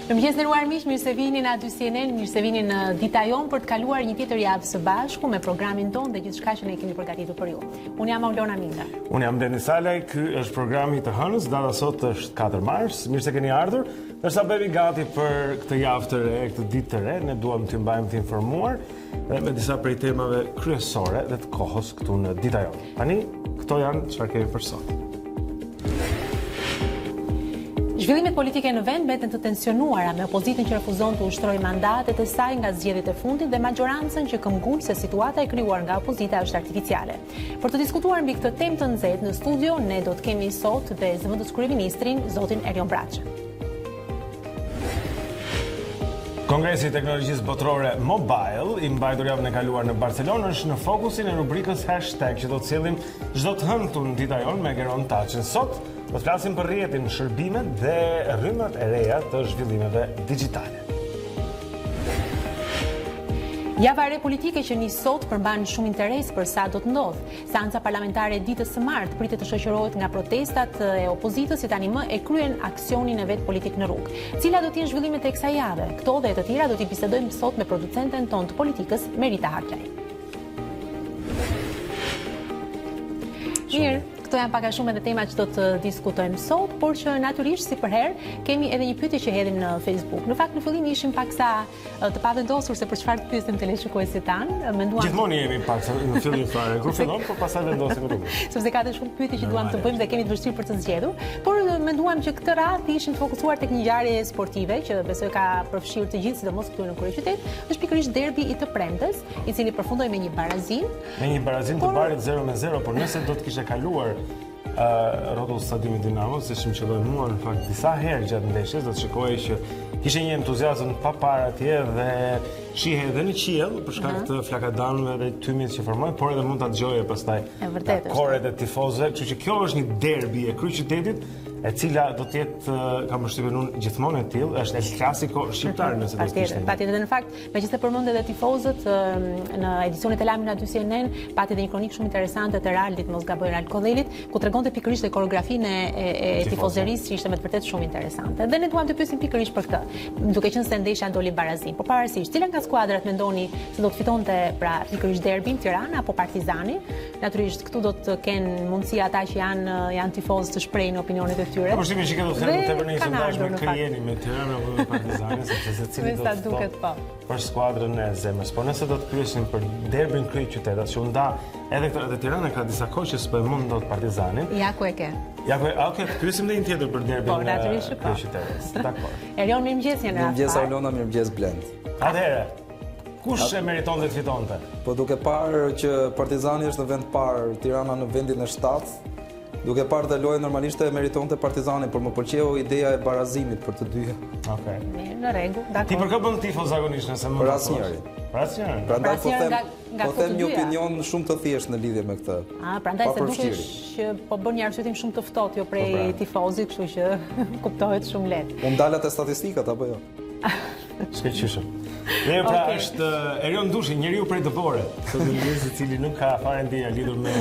Mirëmëngjes nderuar miq, mirë se vini në A2CNN, mirë se vini në Dita Jonë për të kaluar një tjetër javë së bashku me programin tonë dhe gjithçka që ne kemi përgatitur për ju. Unë jam Aulona Minda. Unë jam Denis Salaj, ky është programi i të hënës, data sot është 4 mars. Mirë se keni ardhur. Derisa bëhemi gati për këtë javë të re, këtë ditë të re, ne duam t'ju mbajmë të informuar dhe me disa prej temave kryesore dhe të kohës këtu në Dita Jonë. Tani, këto janë çfarë kemi për sot. Zhvillimet politike në vend mbeten të tensionuara me opozitën që refuzon të ushtrojë mandatet e saj nga zgjedhjet e fundit dhe majorancën që këmbgul se situata e krijuar nga opozita është artificiale. Për të diskutuar mbi këtë temë të nxehtë në studio, ne do të kemi sot dhe zëvendës kryeministrin, zotin Erion Braçë. Kongresi i Teknologjisë Botërore Mobile, i mbajtur javën e kaluar në Barcelonë, është në fokusin e rubrikës hashtag që do të sjellim çdo të hënë këtu në Dita Jonë me Geron Taçin. Sot do të flasim për rrjetin, shërbimet dhe rrymët e reja të zhvillimeve digjitale. Java e re politike që nis sot përmban shumë interes për sa do të ndodh. Seanca parlamentare e ditës së martë pritet të shoqërohet nga protestat e opozitës që tani më e kryen aksionin e vet politik në rrugë. Cila do të jenë zhvillimet e kësaj jave? Këto dhe të tjera do t'i bisedojmë sot me producenten tonë të politikës, Merita Hartlaj. Mirë. Këto janë pak a shumë edhe tema që do të diskutojmë sot, por që natyrisht si për herë kemi edhe një pyetje që hedhim në Facebook. Në fakt në fillim ishim paksa të pavendosur se për çfarë të pyesim televizionistët tan. Menduam Gjithmonë jemi paksa në fillim fare, kur fillon, por pastaj vendosim rrugën. Sepse ka të shumë pyetje që duam të bëjmë dhe kemi të vështirë për të zgjedhur, por menduam që këtë radhë ishin të fokusuar tek një ngjarje sportive që besoj ka përfshirë të gjithë, sidomos këtu në kryeqytet, është pikërisht derbi i të premtes, i cili përfundoi me një barazim. Me një barazim të barit 0-0, por nëse do të kishte kaluar rrotull stadiumi Dinamo, se shim qelloi mua në fakt disa herë gjatë ndeshjes, do të shikojë që kishte një entuziazëm pa parë atje dhe shihej edhe në qiell për shkak të flakadanëve dhe tymit që formoi, por edhe mund ta dëgjoje pastaj koret e tifozëve, kështu që kjo është një derbi e kryeqytetit, e cila do të jetë, kam përshtypjen unë, gjithmonë e tillë, është El Clasico shqiptar nëse do të kishte. Patjetër, në fakt, megjithëse përmend edhe tifozët në edicionet e lajmit në A2CNN, pati edhe një kronikë shumë interesante të Realit, mos gaboj Real Kodhelit, ku tregonte pikërisht koreografinë e tifozërisë që ishte me të vërtetë shumë interesante. Dhe ne duam të pyesim pikërisht për këtë, duke qenë se ndeshja doli barazim. Por pavarësisht, cila nga skuadrat mendoni se do të fitonte pra pikërisht derbin, Tirana apo Partizani? Natyrisht këtu do të kenë mundësi ata që janë tifozë të shprehin opinionet e tyre. Po shihni që këto thënë tepër në sondazh me Krijeni, me Tirana apo me Partizanin, sepse secili do të duket po. Për skuadrën e zemrës. Po nëse do të pyesim për derbin kryeqytetat, që u nda edhe këtë Tirana ka disa kohë që s'po mund dot Partizanin. Ja ku e ke. Ja ku, okay, pyesim edhe një tjetër për derbin kryeqytetat. Dakor. Erion, mirëmëngjes janë. Mirëmëngjes Aulona, mirëmëngjes Blend. Atëherë, kush e meriton dhe të fitonte? Po duke parë që Partizani është në vend parë, Tirana në vendin e 7. Duke parë dhe lojë normalisht e meritonte Partizani, por më pëlqeu ideja e barazimit për të dy. Okej. Mirë, në rregull, dakor. Ti për kë bën tifo zakonisht nëse më për asnjëri. Për asnjëri. Prandaj po them një opinion shumë të thjeshtë në lidhje me këtë. Prandaj se dukesh që po bën një arsyetim shumë të ftohtë jo prej tifozit, kështu që kuptohet shumë lehtë. U ndalat e statistikat apo jo? Shkëlqyshëm. Dhe pra është Erion Dushi, njeriu prej Dëbore, i cili nuk ka fare ndjenja lidhur me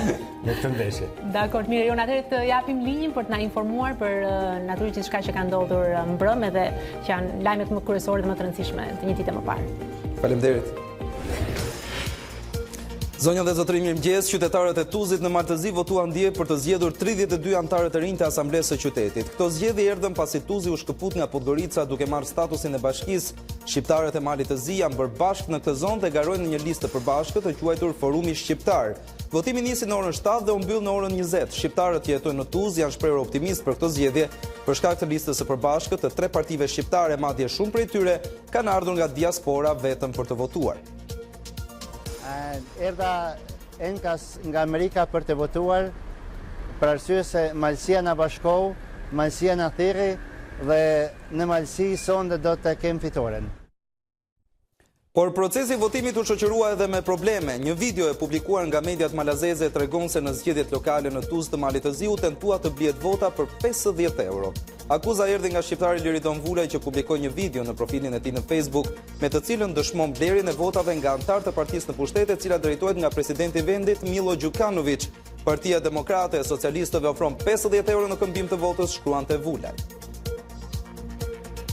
këtë ndeshje. Dakor, mirë, Erion, atëherë të japim linjën për të na informuar për natyrisht diçka që ka ndodhur mbrëm edhe që janë lajmet më kryesore dhe më të rëndësishme të një dite më parë. Faleminderit. Zonja dhe zotëri, mirëmëngjes, qytetarët e Tuzit në Maltëzi votuan dje për të zgjedhur 32 anëtarë të rinj të Asamblesë së qytetit. Këto zgjedhje erdhën pasi Tuzi u shkëput nga Podgorica duke marrë statusin e bashkisë. Shqiptarët e Malit të Zi janë bërë bashkë në këtë zonë dhe garojnë në një listë të përbashkët të quajtur Forumi Shqiptar. Votimi nisi në orën 7 dhe u mbyll në orën 20. Shqiptarët që jetojnë në Tuzë janë shprehur optimist për këtë zgjedhje për shkak të listës së përbashkët të 3 partive shqiptare, madje shumë prej tyre kanë ardhur nga diaspora vetëm për të votuar. Erdha enkas nga Amerika për të votuar për arsye se malësia na bashkou, malësia na thirrri dhe në malësi sonde do të kem fitoren. Por procesi votimit u shoqërua edhe me probleme. Një video e publikuar nga mediat malazeze tregon se në zgjedhjet lokale në Tuzë të Malit të Zi u tentua të blihet vota për 50 euro. Akuza erdhi nga shqiptari Liridon Vulaj që publikoi një video në profilin e tij në Facebook me të cilën dëshmon blerjen e votave nga anëtarë të partisë në pushtet e cila drejtohet nga presidenti i vendit Milo Đukanović. Partia Demokrate e Socialistëve ofron 50 euro në këmbim të votës, shkruante Vulaj.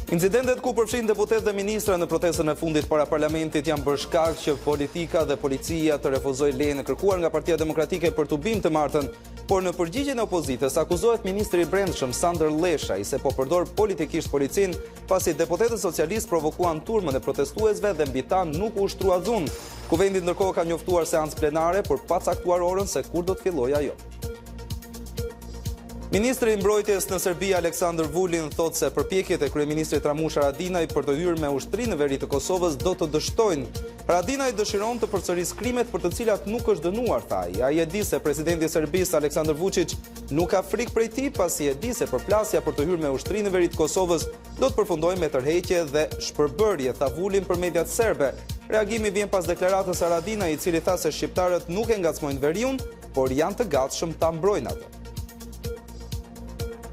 Incidentet ku përfshin deputet dhe ministra në protestën e fundit para parlamentit janë bërë shkak që politika dhe policia të refuzojë lejen e kërkuar nga Partia Demokratike për tubim të martën, por në përgjigjen e opozitës akuzohet ministri i Brendshëm Sandër Leshaj se po përdor politikisht policinë pasi deputetët socialistë provokuan turmën e protestuesve dhe mbi ta nuk u shtrua dhunë. Kuvendi ndërkohë ka njoftuar seancë plenare për pa caktuar orën se kur do të fillojë ajo. Ministri i Mbrojtjes në Serbi Aleksandar Vulin thotë se përpjekjet e kryeministrit Ramush Haradinaj për të hyrë me ushtri në veri të Kosovës do të dështojnë. Haradinaj dëshiron të përsërisë krimet për të cilat nuk është dënuar, tha ai. Ai e di se presidenti i Serbisë Aleksandar Vučić nuk ka frikë prej tij, pasi e di se përplasja për të hyrë me ushtri në veri të Kosovës do të përfundojë me tërheqje dhe shpërbërje, tha Vulin për mediat serbe. Reagimi vjen pas deklaratës Haradinaj, i cili tha se shqiptarët nuk e ngacmojnë veriun, por janë të gatshëm ta mbrojnë atë.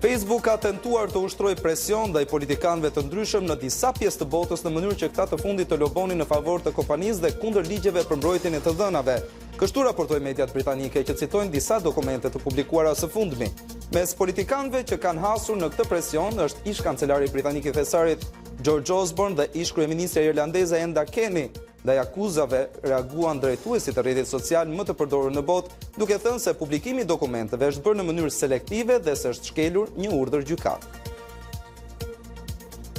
Facebook ka tentuar të ushtrojë presion ndaj politikanëve të ndryshëm në disa pjesë të botës në mënyrë që këta të fundit të lobonin në favor të kompanisë dhe kundër ligjeve për mbrojtjen e të dhënave. Kështu raportojnë mediat britanike që citojnë disa dokumente të publikuara së fundmi. Mes politikanëve që kanë hasur në këtë presion është ish kancelari britanik i thesarit George Osborne dhe ish kryeministja irlandeze Enda Kenny. Ndaj akuzave reaguan drejtuesit të rrjetit social më të përdorur në botë, duke thënë se publikimi i dokumenteve është bërë në mënyrë selektive dhe se është shkelur një urdhër gjykate.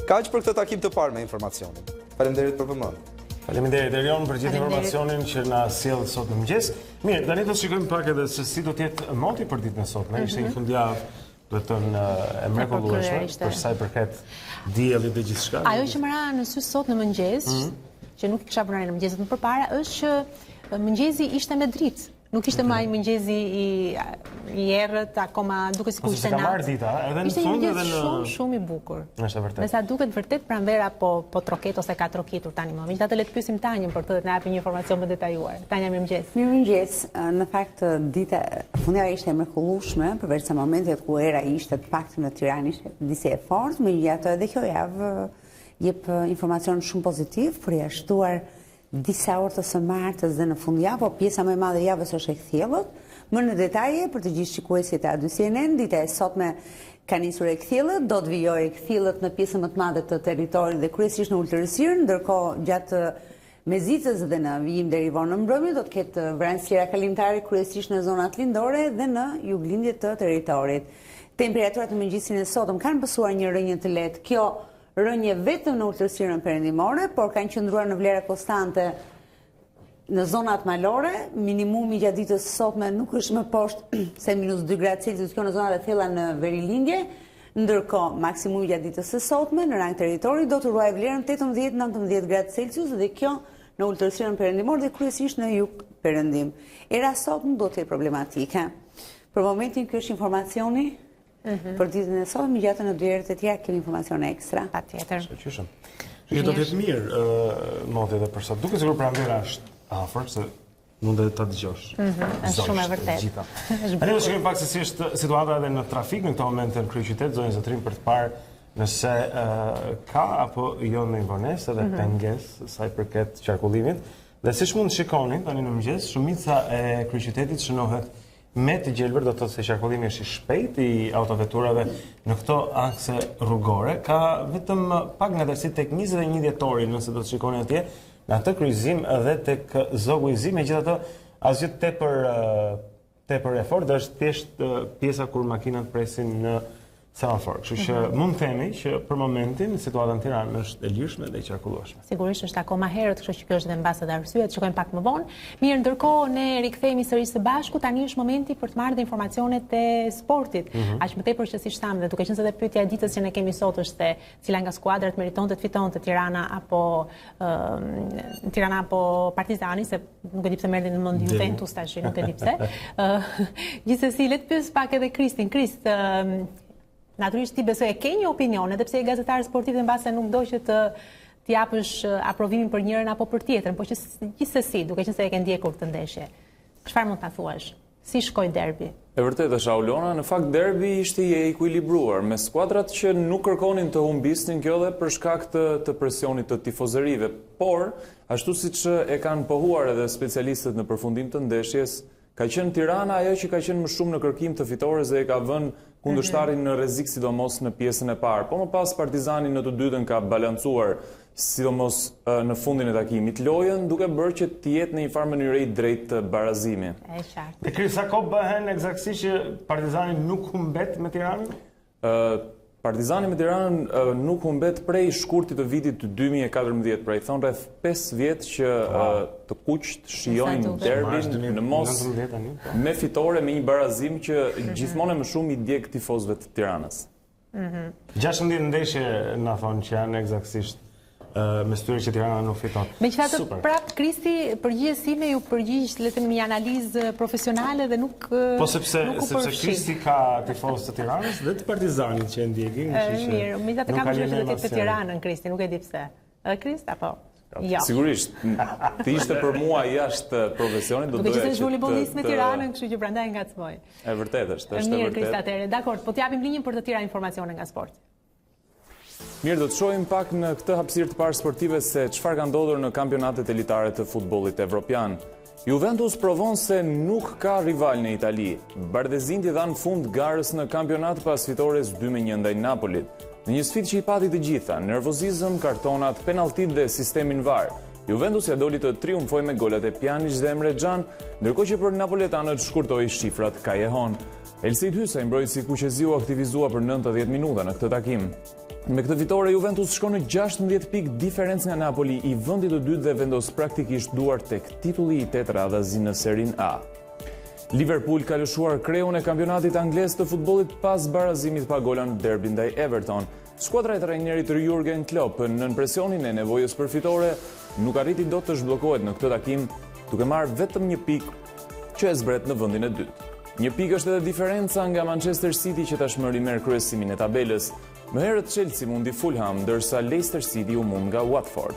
Kaq për këtë takim të parë me informacionin. Faleminderit për vëmendjen. Faleminderit Erion për gjithë informacionin që na sjell sot në mëngjes. Mirë, tani do të shikojmë pak edhe se si do të jetë moti për ditën e sotme. Ishte një fundjavë do të thënë e mrekullueshme për sa i përket diellit dhe gjithçka. Ajo që më ra në sy sot në mëngjes, që nuk kisha pranë në mëngjeset më përpara, është që mëngjesi ishte me dritë. Nuk ishte më ai mëngjesi i errët, akoma duke sikur ishte natë. Ishte një mëngjes shumë i bukur. Është vërtet. Me sa duket vërtet pranvera po troket ose ka trokitur tani më. Megjithatë le të pyesim Tanjën për këtë, të na japë një informacion më detajuar. Tanja, mirëmëngjes. Mirëmëngjes. Në fakt dita fundjavë ishte e mrekullueshme, përveç se momentet ku era ishte të paktën në Tiranë ishte disi e fortë, megjithatë edhe kjo javë jep informacion shumë pozitiv për ja shtuar disa orë të së martës dhe në fundjavë, po pjesa më e madhe e javës është e kthjellët. Më në detaje për të gjithë shikuesit e A2CNN, dita e sotme ka nisur e kthjellët, do të vijojë kthjellët në pjesën më të madhe të territorit dhe kryesisht në ulërisirë, ndërkohë gjatë mezicës dhe në vijim deri vonë në mbrëmje do të ketë vranësira kalimtare kryesisht në zonat lindore dhe në juglindje të territorit. Temperaturat në mëngjesin e sotëm kanë pësuar një rënje të lehtë. Kjo rënje vetëm në ulërisirën perëndimore, por kanë qëndruar në vlera konstante në zonat malore. Minimumi gjatë ditës sotme nuk është më poshtë se -2 gradë Celsius, kjo në zonat e thella në Verilindje, ndërkohë maksimumi gjatë ditës së sotme në rang territori do të ruajë vlerën 18-19 gradë Celsius dhe kjo në ulërisirën perëndimore dhe kryesisht në jug perëndim. Era sot nuk do të jetë problematike. Për momentin ky është informacioni për ditën e sotme, megjithatë në dy herët e tjera kemi informacione ekstra. Patjetër. Shqyshëm. Do të jetë mirë moti edhe për sot. Duke sigur pranvera është afër se mund të ta dëgjosh. Është shumë e vërtetë. Ne do të shikojmë pak se si është situata edhe në trafik në këtë moment në kryeqytet, zonën Zotrin, për të parë nëse ka apo jo ndonjë vonesë edhe pengesë sa i përket qarkullimit. Dhe siç mund të shikoni tani në mëngjes, shumica e kryeqytetit shënohet me të gjelbër, do të thotë se qarkullimi është i shpejt i autoveturave në këto akse rrugore. Ka vetëm pak ngatërsi tek 21 dhjetori, nëse do të shikoni atje, në atë kryqëzim edhe tek zogu i zi, megjithatë asgjë tepër e fortë, është thjesht pjesa kur makinat presin në semafor. Kështu që mund të themi që për momentin situata në Tiranë është e lirshme dhe e qarkullueshme. Sigurisht është akoma herët, kështu që kjo është edhe mbas edhe arsyet, shikojmë pak më vonë. Mirë, ndërkohë ne rikthehemi sërish së bashku, tani është momenti për të marrë dhe informacionet e sportit. Aq më tepër që siç thamë, dhe duke qenë se edhe pyetja e ditës që ne kemi sot është se cila nga skuadrat meritonte të fitonte, Tirana apo Partizani, se nuk e di pse merrni në mend Juventus tash, nuk e di pse. Gjithsesi, le të pyes pak edhe Kristin. Krist, natyrisht ti besoj e ke një opinion, edhe pse je gazetar sportiv dhe mbase nuk do që të japësh aprovimin për njërin apo për tjetrën, por që gjithsesi, duke qenë se e ke ndjekur këtë ndeshje. Çfarë mund ta thuash? Si shkoi derbi? E vërtetë është Aulona, në fakt derbi ishte i ekuilibruar me skuadrat që nuk kërkonin të humbisnin, kjo dhe për shkak të presionit të tifozërive, por ashtu siç e kanë pohuar edhe specialistët në përfundim të ndeshjes, ka qenë Tirana ajo që ka qenë më shumë në kërkim të fitores dhe e ka vënë kundërshtarin në rrezik sidomos në pjesën e parë. Po më pas Partizani në të dytën ka balancuar sidomos në fundin e takimit lojën, duke bërë që të jetë në një farë mënyrë drejt barazimi. Është qartë. Dhe Kris, sa kohë bëhen eksaktësisht që Partizani nuk humbet me Tiranën? Partizani me Tiranën nuk humbet prej shkurtit të vitit 2014, pra i thon rreth 5 vjet që të kuqt shijojnë derbin në mos me fitore, me një barazim që gjithmonë më shumë i djeg tifozëve të Tiranës. 16 ndeshje na thonë që janë eksaktësisht me styre që Tirana nuk fiton. Megjithatë, prap Kristi, përgjigjes sime ju përgjigj le të themi një analizë profesionale dhe nuk po sepse Kristi ka tifozë të Tiranës dhe të Partizanit që e ndjekin, mirë, megjithatë kam përshtypjen se të Tiranën Kristi, nuk e di pse. Krist apo? Jo. Sigurisht, të ishte për mua jashtë profesionit, do doja që të volleybollist me Tiranën, kështu që prandaj ngacmoj. E vërtetë është, është e mirë, vërtetë. Krist, atëherë, dakor, po t'japim linjën për të tjera informacione nga sporti. Mirë, do të shohim pak në këtë hapësirë të parë sportive se çfarë ka ndodhur në kampionatet elitare të futbollit evropian. Juventus provon se nuk ka rival në Itali. Bardezinti dha në fund garës në kampionat pas fitores 2-1 ndaj Napolit. Në një sfidë që i pati të gjitha, nervozizëm, kartonat, penaltit dhe sistemin VAR. Juventus ja doli të triumfoj me golat e Pjanic dhe Emre Can, ndërkohë që për napoletanët shkurtoi shifrat Callejon. Elseid Hysa, mbrojtësi kuqeziu, aktivizua për 90 minuta në këtë takim. Me këtë fitore, Juventus shkon në 16 pikë diferencë nga Napoli, i vendit të dytë dhe vendos praktikisht duar tek titulli i 8 radhazi në Serie A. Liverpool ka lëshuar kreun e kampionatit anglez të futbollit pas barazimit pa gola në derbin ndaj Everton. Skuadra e trajnerit Jurgen Klopp, nën presionin e nevojës për fitore, nuk arriti dot të zhbllokohet në këtë takim, duke marrë vetëm një pikë që e zbret në vendin e dytë. Një pikë është edhe diferenca nga Manchester City që tashmë merr kryesimin e tabelës. Më herët Chelsea mundi Fulham, ndërsa Leicester City u mund nga Watford.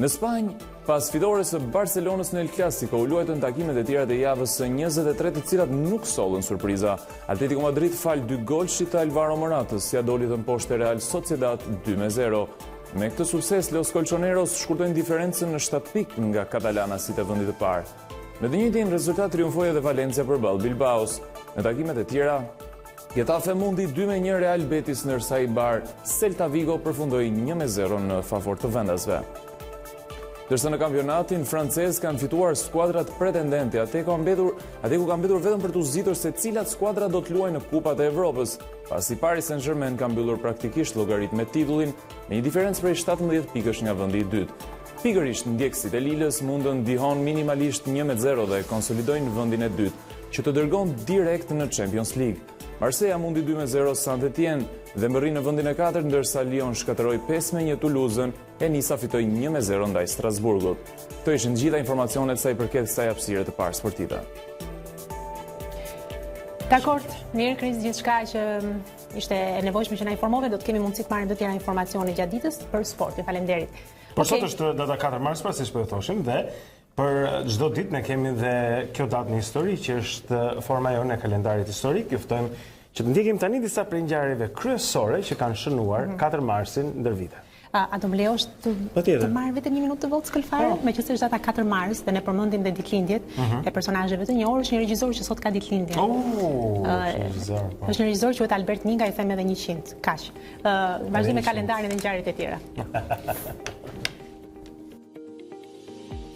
Në Spanjë, pas fitores së Barcelonës në El Clasico, u luajtën takimet e tjera të javës së 23 të cilat nuk sollën surpriza. Atletico Madrid fal 2 golshit të Alvaro Moratës, ja doli të mposhtë Real Sociedad 2-0. Me këtë sukses, Los Colchoneros shkurtojnë diferencën në 7 pikë nga katalanasit e vendit të parë. Në të njëjtin rezultat triumfoi edhe Valencia përballë Bilbaos. Në takimet e tjera, Getafe mundi 2-1 Real Betis, ndërsa Eibar Celta Vigo përfundoi 1-0 në favor të vendasve. Ndërsa në kampionatin francez kanë fituar skuadrat pretendente, atë ku ka mbetur vetëm për të zgjitur se cilat skuadra do të luajnë në Kupat e Evropës, pasi Paris Saint-Germain ka mbyllur praktikisht llogarit me titullin me një diferencë prej 17 pikësh nga vendi i dytë. Pikërisht ndjekësit e Lilës mundën ndihon minimalisht 1-0 dhe konsolidojnë vendin e dytë, që të dërgon direkt në Champions League. Marseilla mundi 2-0 Saint-Étienne dhe mbërri në vendin e 4, ndërsa Lyon shkatërroi 5-1 Toulouse-ën e Nisa fitoi 1-0 ndaj Strasburgut. Këto ishin të gjitha informacionet sa i përket kësaj hapësire të parë sportive. Dakor, mirë Kris, gjithçka që ishte e nevojshme që na informove, do të kemi mundësi të marrim të tjera informacione gjatë ditës për sport. Faleminderit. Por sot është data 4 mars, pra siç po e thoshim, dhe për çdo ditë ne kemi dhe kjo datë në histori që është forma jonë e kalendarit historik. Ju ftojmë që të ndjekim tani disa prej ngjarjeve kryesore që kanë shënuar 4 marsin ndër vite. A do më lejosh të marr vetëm një minutë të votë skëlfare, meqenëse është data 4 mars dhe ne përmendim dhe ditëlindjet e personazheve të njohur, është një regjisor që sot ka ditëlindje. Është një regjisor që quhet Albert Ninga, i them edhe 100. Kaq. Vazhdim me kalendarin dhe ngjarjet e tjera.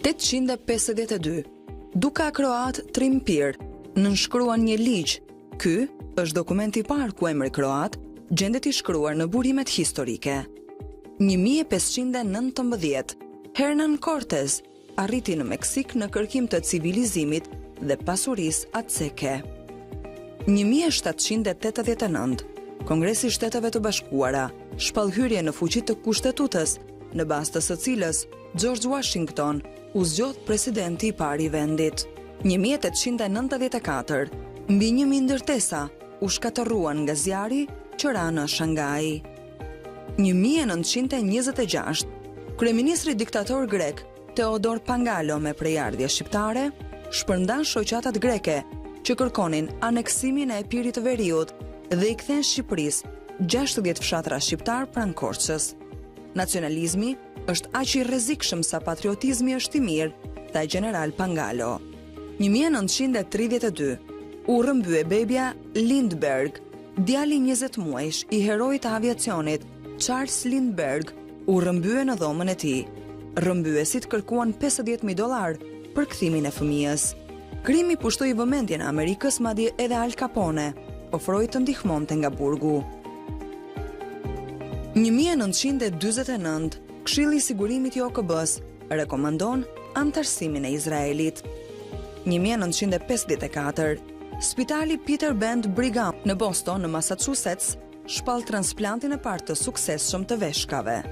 852. Duka kroat Trimpir nënshkruan një ligj. Ky është dokumenti i parë ku emri kroat gjendet i shkruar në burimet historike. 1519. Hernan Cortés arriti në Meksik në kërkim të civilizimit dhe pasurisë azteke. 1789. Kongresi i Shteteve të Bashkuara shpall hyrje në fuqi të kushtetutës, në bazë të së cilës George Washington u zgjodh presidenti i parë i vendit. 1894. Mbi 1000 ndërtesa u shkatërruan nga zjarri që ra në Shanghai. 1926. Kryeministri diktator grek Theodor Pangalo me prejardhje shqiptare shpërndan shoqatat greke që kërkonin aneksimin e Epirit të Veriut dhe i kthen Shqipërisë 60 fshatra shqiptar pranë Korçës. Nacionalizmi është aq i rrezikshëm sa patriotizmi është i mirë, tha general Pangalo. 1932. U rrëmbye bebja Lindbergh, djali 20 muajsh i heroit të aviacionit, Charles Lindbergh, u rrëmbye në dhomën e tij. Rrëmbyesit kërkuan $50,000 për kthimin e fëmijës. Krimi pushtoi vëmendjen e Amerikës, madje edhe Al Capone ofroi të ndihmonte nga burgu. 1949, Këshilli i Sigurimit i OKB-s rekomandon antarësimin e Izraelit. 1954, Spitali Peter Bend Brigham në Boston, në Massachusetts, shpall transplantin e parë të suksesshëm të veshkave.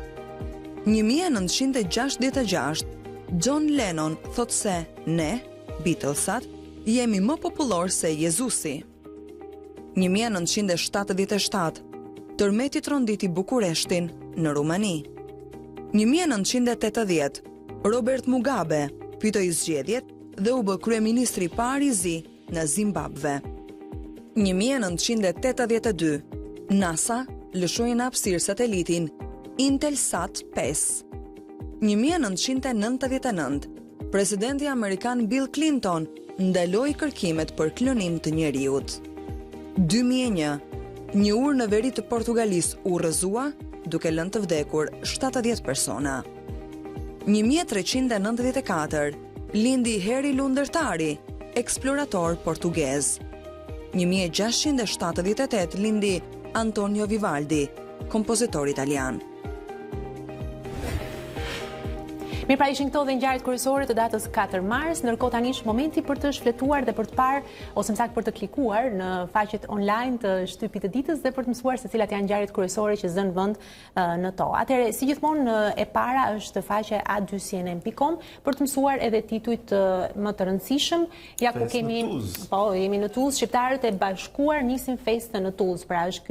1966, John Lennon thot se ne, Beatlesat, jemi më popullor se Jezusi. 1977, tërmeti tronditi Bukureshtin në Rumani. 1980, Robert Mugabe fitoi zgjedhjet dhe u bë kryeministri i parë i zi në Zimbabwe. 1982, NASA lëshoi në hapësirë satelitin Intelsat 5. 1999, presidenti amerikan Bill Clinton ndaloi kërkimet për klonim të njeriut. 2001, një urë në veri të Portugalisë u rrëzua duke lënë të vdekur 70 persona. 1394, lindi Heri Lundërtari, eksplorator portugez. 1678 lindi Antonio Vivaldi, kompozitor italian. Mirë, pra ishin këto dhe ngjarjet kryesore të datës 4 mars, ndërkohë tani është momenti për të shfletuar dhe për të parë ose më saktë për të klikuar në faqet online të shtypit të ditës dhe për të mësuar se cilat janë ngjarjet kryesore që zënë vend në to. Atëherë, si gjithmonë e para është faqja a2cnn.com për të mësuar edhe titujt më të rëndësishëm. Ja ku kemi, jemi në Tuzë, shqiptarët e bashkuar nisin festën në Tuzë. Pra është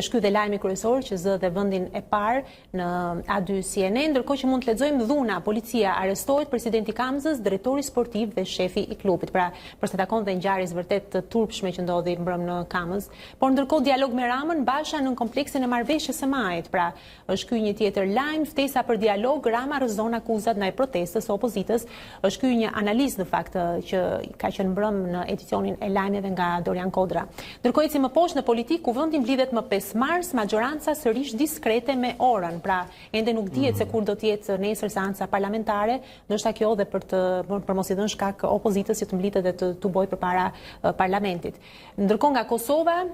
ky dhe lajmi kryesor që zë dhe vendin e parë në A2CNN, ndërkohë që mund të lexojmë dhuna policia arestohet presidenti Kamzës, drejtori sportiv dhe shefi i klubit. Pra, për sa takon dhe ngjarjes vërtet të turpshme që ndodhi mbrëm në Kamës. Por ndërkohë dialog me Ramën, Basha në kompleksin e marrëveshjes së majit. Pra, është ky një tjetër lajm, ftesa për dialog, Rama rrëzon akuzat ndaj protestës së opozitës. Është ky një analizë në fakt që ka qenë mbrëm në edicionin e lajmeve nga Dorian Kodra. Ndërkohë ecim më poshtë në politik, kuvendin mblidhet më 5 mars, majoranca sërish diskrete me orën. Pra, ende nuk dihet se kur do të jetë nesër seanca parlamentare, ndoshta kjo dhe për mos i dhënë shkak opozitës që të mblitet dhe të bojë përpara parlamentit. Ndërkohë nga Kosova,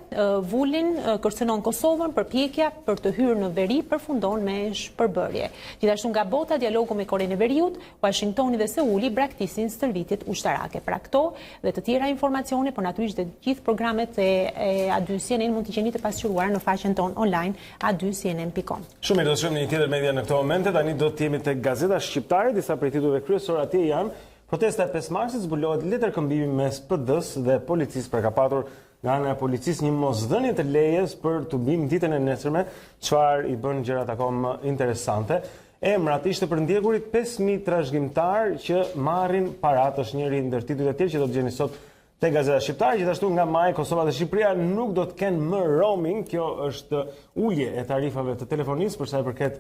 Vulin kërcënon Kosovën, përpjekja për të hyrë në veri përfundon me shpërbërje. Gjithashtu nga bota, dialogu me Korenë e Veriut, Washingtoni dhe Seuli braktisin stërvitjet ushtarake. Pra këto dhe të tjera informacione, por natyrisht dhe gjithë programet e A2CNN mund të gjeni të pasqyruara në faqen tonë online a2cnn.com. Shumë do të shohim në një tjetër media në këto momente, tani do të jemi tek Gazeta Shqiptare, disa prej titujve kryesor atje janë: protesta e 5 marsit, zbulohet letërkëmbimi mes PD-s dhe policisë për ka patur nga ana e policisë një mosdhënie të lejes për tubim ditën e nesërme, çfarë i bën gjërat akoma interesante. Emrat ishte për ndjekurit 5.000 trashëgimtar që marrin paratë, është njëri ndër titujt e tjerë që do të gjeni sot te Gazeta Shqiptare. Gjithashtu nga maj, Kosova dhe Shqipëria nuk do të kenë më roaming. Kjo është ulje e tarifave të telefonisë për sa i përket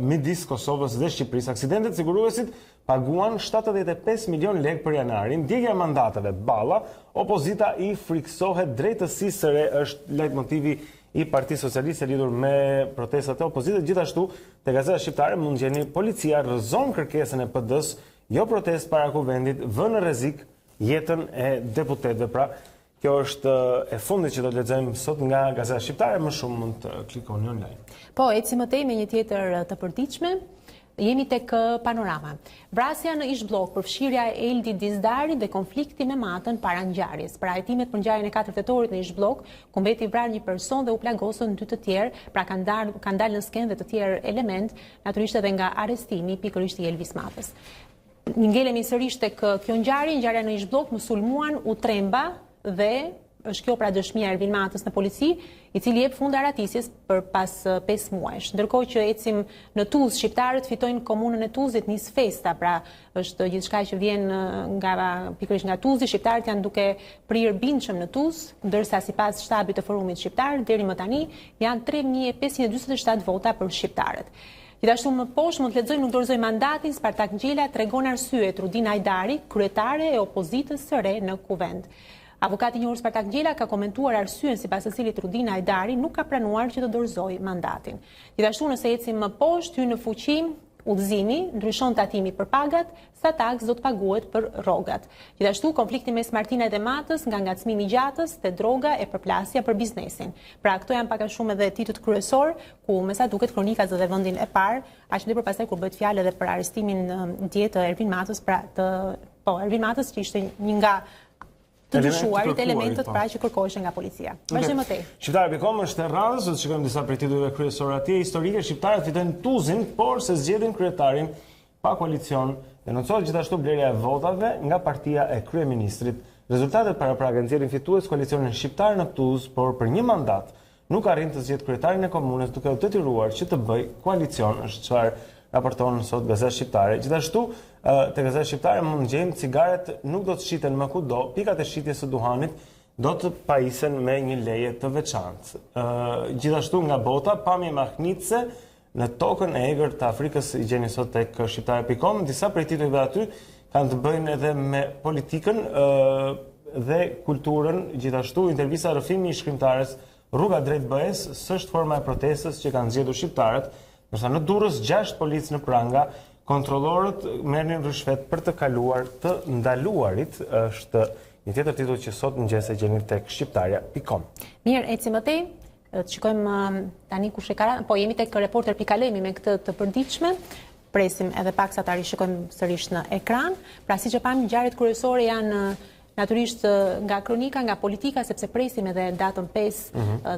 midis Kosovës dhe Shqipërisë. Aksidentet, siguruesit paguan 75 milion lekë për janarin. Ndjekja e mandateve, balla, opozita i friksohet drejtësisë së re, është lejtmotivi i Partisë Socialiste lidhur me protestat e opozitës. Gjithashtu te Gazeta Shqiptare mund gjeni: policia rrëzon kërkesën e PD-s, jo protestë para kuvendit, vë në rrezik jetën e deputetëve. Pra, kjo është e fundit që do të lexojmë sot nga Gazeta Shqiptare, më shumë mund të klikoni online. Po, ecim më tej me një tjetër të përditshme. Jemi tek Panorama. Vrasja në ish-blok, përfshirja e Eldi Dizdari dhe konflikti me matën para ngjarjes. Pra, hetimet për ngjarjen e 4 tetorit në ish-blok, ku mbeti vrar një person dhe u plagosën 2 të tjerë, pra kanë dalë në skenë dhe të tjerë element, natyrisht edhe nga arrestimi pikërisht i Elvis Matës. Ngelemi sërish tek kjo ngjarja në ish-blok, më sulmuan u tremba dhe është kjo pra dëshmia e Ervin Matës në polici, i cili jep fund aratisjes për pas 5 muajsh. Ndërkohë që ecim në Tuzë, shqiptarët fitojnë komunën e Tuzit, nis festa, pra është gjithçka që vjen pikërisht nga Tuzi. Shqiptarët janë duke prirë bindshëm në Tuzë, ndërsa sipas shtabit të forumit shqiptar, deri më tani janë 3547 vota për shqiptarët. Gjithashtu më poshtë mund të lexojmë nuk dorëzoi mandatin, Spartak Ngjela tregon arsye, Trudin Hajdari, kryetare e opozitës së re në kuvend. Avokati i njohur Spartak Gjela ka komentuar arsyen sipas së cilit Rudina Hajdari nuk ka pranuar që të dorëzojë mandatin. Gjithashtu nëse ecim më poshtë, hyn në fuqi udhëzimi, ndryshon tatimi për pagat, sa taks do të paguhet për rrogat. Gjithashtu konflikti mes Martinait dhe Matës nga ngacmimi i gjatës te droga e përplasja për biznesin. Pra këto janë pak a shumë edhe titut kryesor ku me sa duket kronika zë dhe vendin e parë, aq më tepër pastaj kur bëhet fjalë edhe për arrestimin dje të Ervin Matës, pra Ervin Matës që ishte një nga të dyshuarit elementët pra që kërkoheshin nga policia. Vazhdojmë më tej. Shqiptare.com është e radhës, do të shikojmë disa prej titujve kryesorë atje. Historike, shqiptarët fitojnë tuzin, por se zgjedhin kryetarin pa koalicion. Denoncohet gjithashtu blerja e votave nga partia e kryeministrit. Rezultatet paraprak nxjerrin fitues koalicionin shqiptar në Tuzë, por për një mandat nuk arrin të zgjedhë kryetarin e komunës, duke u detyruar që të bëj koalicion, është çfarë raporton sot Gazeta Shqiptare. Gjithashtu, te Gazeta Shqiptare mund gjejmë cigaret nuk do të shiten më kudo, pikat e shitjes së duhanit do të pajisen me një leje të veçantë. Gjithashtu nga bota, pamje mahnitse në tokën e egër të Afrikës, i gjeni sot tek shqiptare.com. Disa prej titujve aty kanë të bëjnë edhe me politikën dhe kulturën. Gjithashtu, intervista rrëfimi i shkrimtares Rruga drejt BE-s s'është forma e protestës që kanë zgjedhur shqiptarët. Nërsa në Durrës 6 policë në pranga, kontrollorët merrnin rishfet për të kaluar të ndaluarit, është një tjetër titull që sot mëngjes e gjeni tek shqiptarja.com. Mirë, ecim më tej, të shikojmë tani kush e ka, po jemi tek reporter.lemi me këtë të përditshme. Presim edhe pak sa ta rishikojmë sërish në ekran. Pra siç e pam, ngjarjet kryesore janë natyrisht nga kronika, nga politika, sepse presim edhe datën 5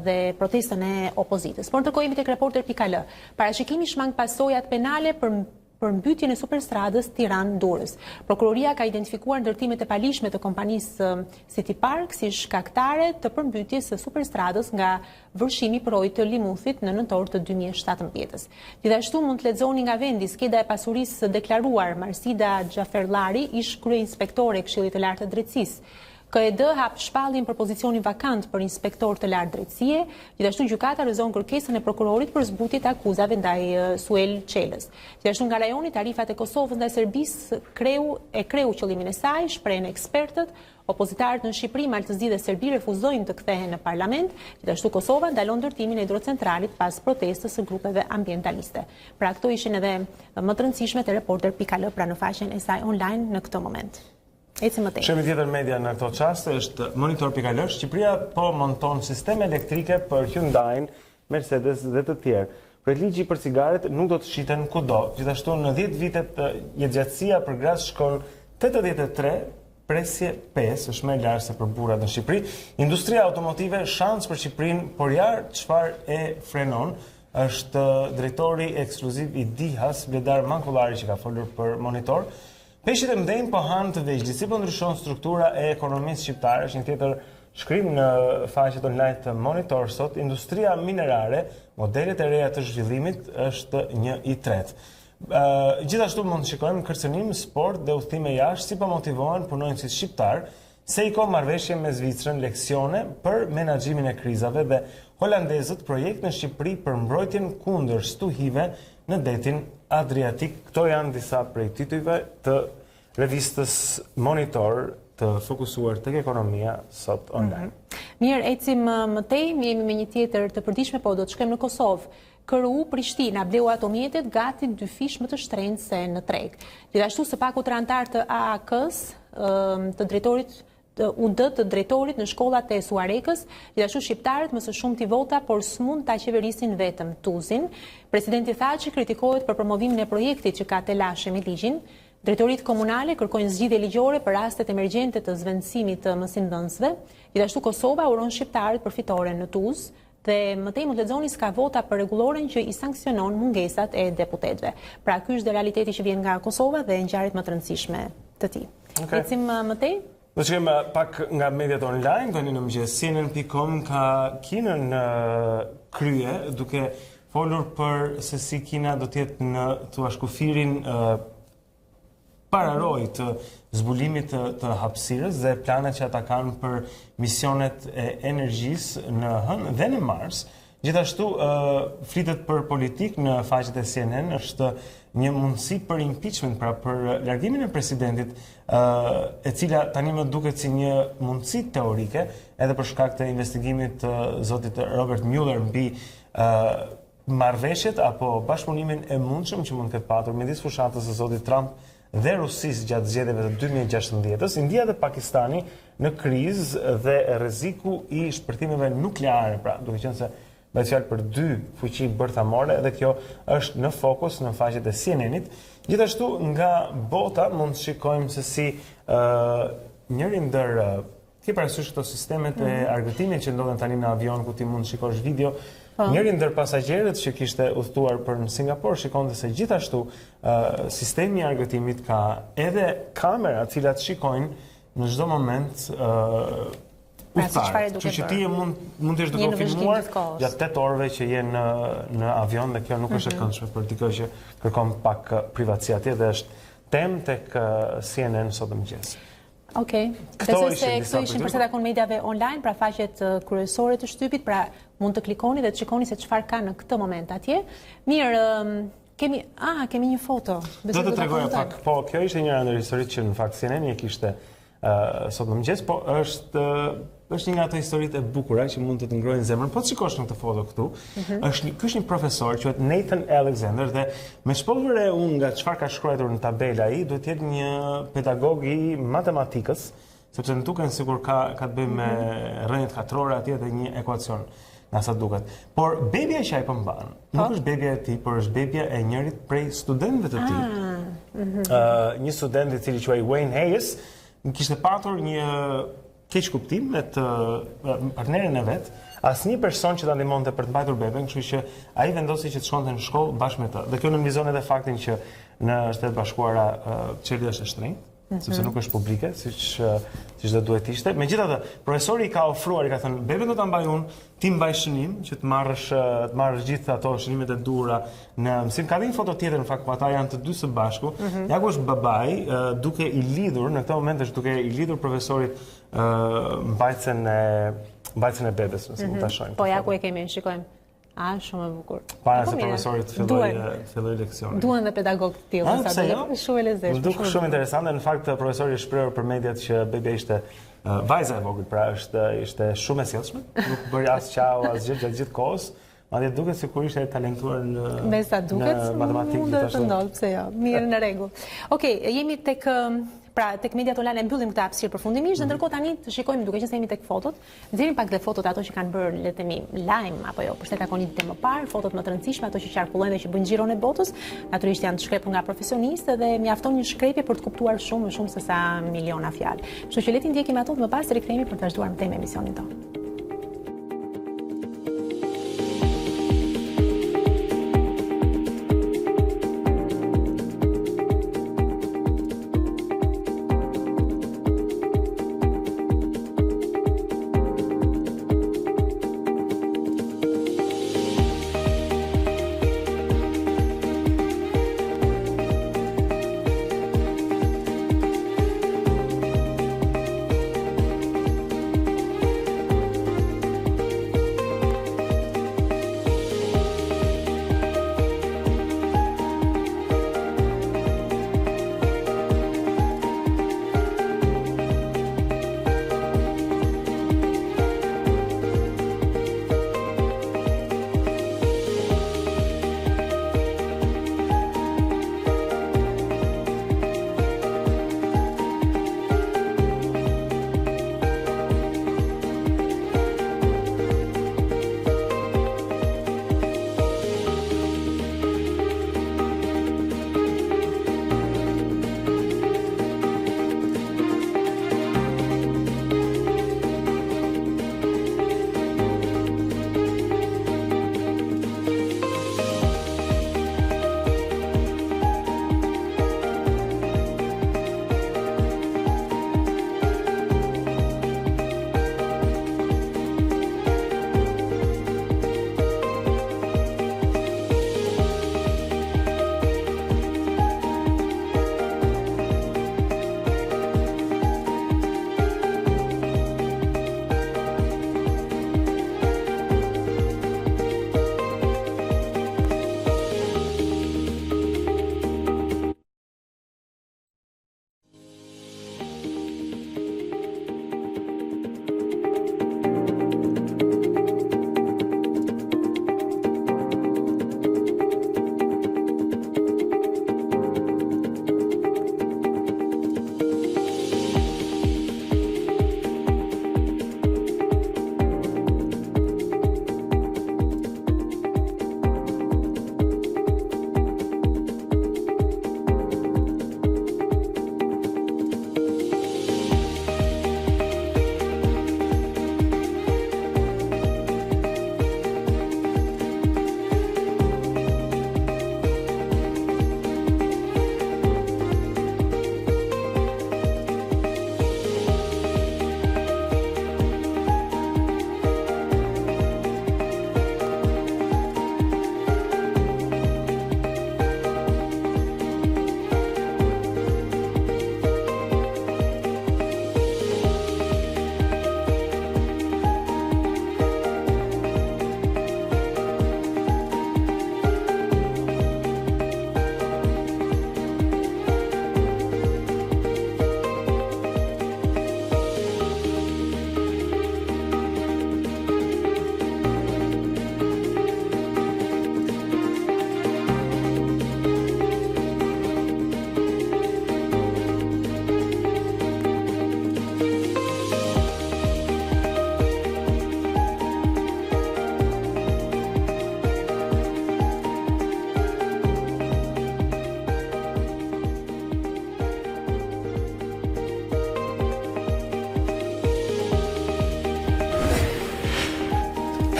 dhe protestën e opozitës. Por ndërkohë jemi tek reporter.al. Parashikimi shmang pasojat penale për mbytjen e superstradës Tiranë-Durrës. Prokuroria ka identifikuar ndërtimet e palishme të kompanisë City Park si shkaktare të përmbytjes së superstradës nga vërshimi i projit të Limuthit në nëntor të 2017-s. Gjithashtu mund të lexoni nga vendi skeda e pasurisë deklaruar Marsida Xhaferllari, ish kryeinspektore e Këshillit të Lartë të Drejtësisë. KED hap shpalljen për pozicionin vakant për inspektor të lartë drejtësie. Gjithashtu gjykata rrëzon kërkesën e prokurorit për zbutje të akuzave ndaj Suel Çelës. Gjithashtu nga rajoni tarifat e Kosovës ndaj Serbisë kreu qëllimin e saj, shprehen ekspertët. Opozitarët në Shqipëri, Maltëzi dhe Serbi refuzojnë të kthehen në parlament. Gjithashtu Kosova ndalon ndërtimin e hidrocentralit pas protestës së grupeve ambientaliste. Pra këto ishin edhe më të rëndësishme te reporter.al pra në faqen e saj online në këtë moment. Shemi tjetër media në këto qaste është Monitor.al. Shqipëria po monton sisteme elektrike për Hyundai, Mercedes dhe të tjerë. Për ligji për cigaret nuk do të shiten kudo. Gjithashtu në 10 vitet jetëgjatësia për gratë shkon 83, presje 5, është më e lartë se për burrat në Shqipëri. Industria automotive shans për Shqipërinë, por çfarë e frenon? Është drejtori ekskluziv i Dihas, Bledar Mankullari, që ka folur për Monitor. Peshqit e mdhenjë po hanë të veçlit, si po ndryshon struktura e ekonomisë shqiptare, është një tjetër shkrim në faqet online të Monitor sot. Industria minerare, modelet e reja të zhvillimit është një i tretë. Gjithashtu mund të shikojmë kërcënim, sport dhe udhëtime jashtë, si po motivohen punonjësit shqiptar, se i ka marrëveshje me Zvicrën, leksione për menaxhimin e krizave dhe holandezët projekt në Shqipëri për mbrojtjen kundër stuhive në detin Adriatik. Këto janë disa prej titujve të revistës Monitor të fokusuar tek ekonomia sot online. Mirë, ecim më tej, jemi me një tjetër të përditshme, po do të shkojmë në Kosovë. KRU Prishtina bleu atomjetet gati 2 fish më të shtrenjtë se në treg. Gjithashtu së paku 3 antar të AAK-s, të drejtorit të drejtorit në shkollat e Suarekës, gjithashtu shqiptarët më së shumti vota, por s'mund ta qeverisin vetëm Tuzin. Presidenti tha që kritikohet për promovimin e projektit që ka telashe me ligjin. Drejtoritë komunale kërkojnë zgjidhje ligjore për rastet emergjente të zvendësimit të mësimdhënësve. Gjithashtu Kosova uron shqiptarët për fitoren në Tuzë. Dhe mëtej mund të lexoni s'ka vota për rregulloren që i sanksionon mungesat e deputetëve. Pra ky është realiteti që vjen nga Kosova dhe ngjarjet më të rëndësishme të tij. Ecim mëtej. Do të shkojmë pak nga mediat online, tani në mëngjes. CNN.com ka Kinën në krye, duke folur për se si Kina do të jetë në thuashkufirin pararoj të zbulimit të hapësirës dhe planet që ata kanë për misionet e energjisë në Hënë dhe në Mars. Gjithashtu, flitet për politik në faqet e CNN, është një mundësi për impeachment, pra për largimin e presidentit, e cila tani më duket si një mundësi teorike, edhe për shkak të investigimit të zotit Robert Mueller mbi marrëveshjet apo bashkëpunimin e mundshëm që mund të ketë patur midis fushatës së zotit Trump dhe Rusisë gjatë zgjedhjeve të 2016-s, India dhe Pakistani në krizë dhe rreziku i shpërthimeve nukleare, pra duke qenë se bëhet fjalë për dy fuqi bërthamore dhe kjo është në fokus në faqet e CNN-it. Gjithashtu nga bota mund të shikojmë se si njëri ndër ke parasysh këto sistemet e argëtimit që ndodhen tani në avion ku ti mund të shikosh video. Njëri ndër pasagerët që kishte udhëtuar për në Singapur shikonte se gjithashtu sistemi i argëtimit ka edhe kamera të cilat shikojnë në çdo moment udhëtarët. Kështu që ti mund të jesh duke filmuar gjatë 8 orëve që je në avion dhe kjo nuk është e këndshme për dikë që kërkon pak privatësi atje dhe është temë tek CNN sot mëngjes. Okej. Besoj se këto ishin për sa takon mediave online, pra faqet kryesore të shtypit, pra mund të klikoni dhe të shikoni se çfarë ka në këtë moment atje. Mirë, kemi një foto. Do të tregoja pak. Po, kjo ishte njëra ndër historitë që në fakt CNN e kishte sot në mëngjes, po është një nga ato historitë e bukura që mund të të ngrojnë zemrën. Po të shikosh në këtë foto këtu, ky është një profesor, quhet Nathan Alexander, dhe me çfarë unë nga çfarë ka shkruar në tabela ai, duhet të jetë një pedagog i matematikës, sepse më duken sikur ka të bëjë me rrënjët katrore atje dhe një ekuacion. Nga sa duket. Por bebja që ai përmban, nuk është bebja e tij, por është bebja e njërit prej studentëve të tij. Një student i cili quhej Wayne Hayes kishte patur një keq kuptim me partnerin e vet, asnjë person që ta ndihmonte për të mbajtur beben, kështu që ai vendosi që të shkonte në shkollë bashkë me të. Dhe kjo nënvizon edhe faktin që në Shtetet Bashkuara çelja është e shtrenjtë, sepse nuk është publike, siç do duhet ishte. Megjithatë, profesori i ka ofruar, i ka thënë, beben do ta mbaj unë, ti mbaj shënim, që të marrësh gjithë ato shënimet e duhura në mësim. Ka dhe një foto tjetër, në fakt, ku ata janë të dy së bashku. Ja ku është babai, duke i lidhur, në këtë moment është duke i lidhur profesorit mbajtsen e bebes, nëse mund ta shohim. Po ja ku e kemi, shikojmë. Shumë e bukur. Para se profesorit filloi leksionin. Duhen dhe pedagog të tillë, sa duhet. Shumë e lezetshme. Duk shumë interesante. Në fakt profesori është shprehur për mediat që bebja ishte vajza e vogël, pra ishte shumë e sjellshme, nuk bëri as qau as gjë gjatë gjithë kohës. Madje duket sikur ishte talentuar në matematikë. Mund të ndodh, pse jo. Mirë, në rregull. Okej, jemi tek mediat online e mbyllim këtë hapësirë përfundimisht, dhe ndërkohë tani të shikojmë, duke qenë se jemi tek fotot, nxjerrim pak dhe fotot ato që kanë bërë, le të themi, lajm apo jo, për sa takon ditët më parë, fotot më të rëndësishme, ato që qarkullojnë dhe që bëjnë xhiron e botës, natyrisht janë të shkrepur nga profesionistë dhe mjafton një shkrepje për të kuptuar shumë më shumë se sa miliona fjalë. Kështu që le të ndjekim ato më pas se rikthehemi për të vazhduar me temën e emisionit tonë.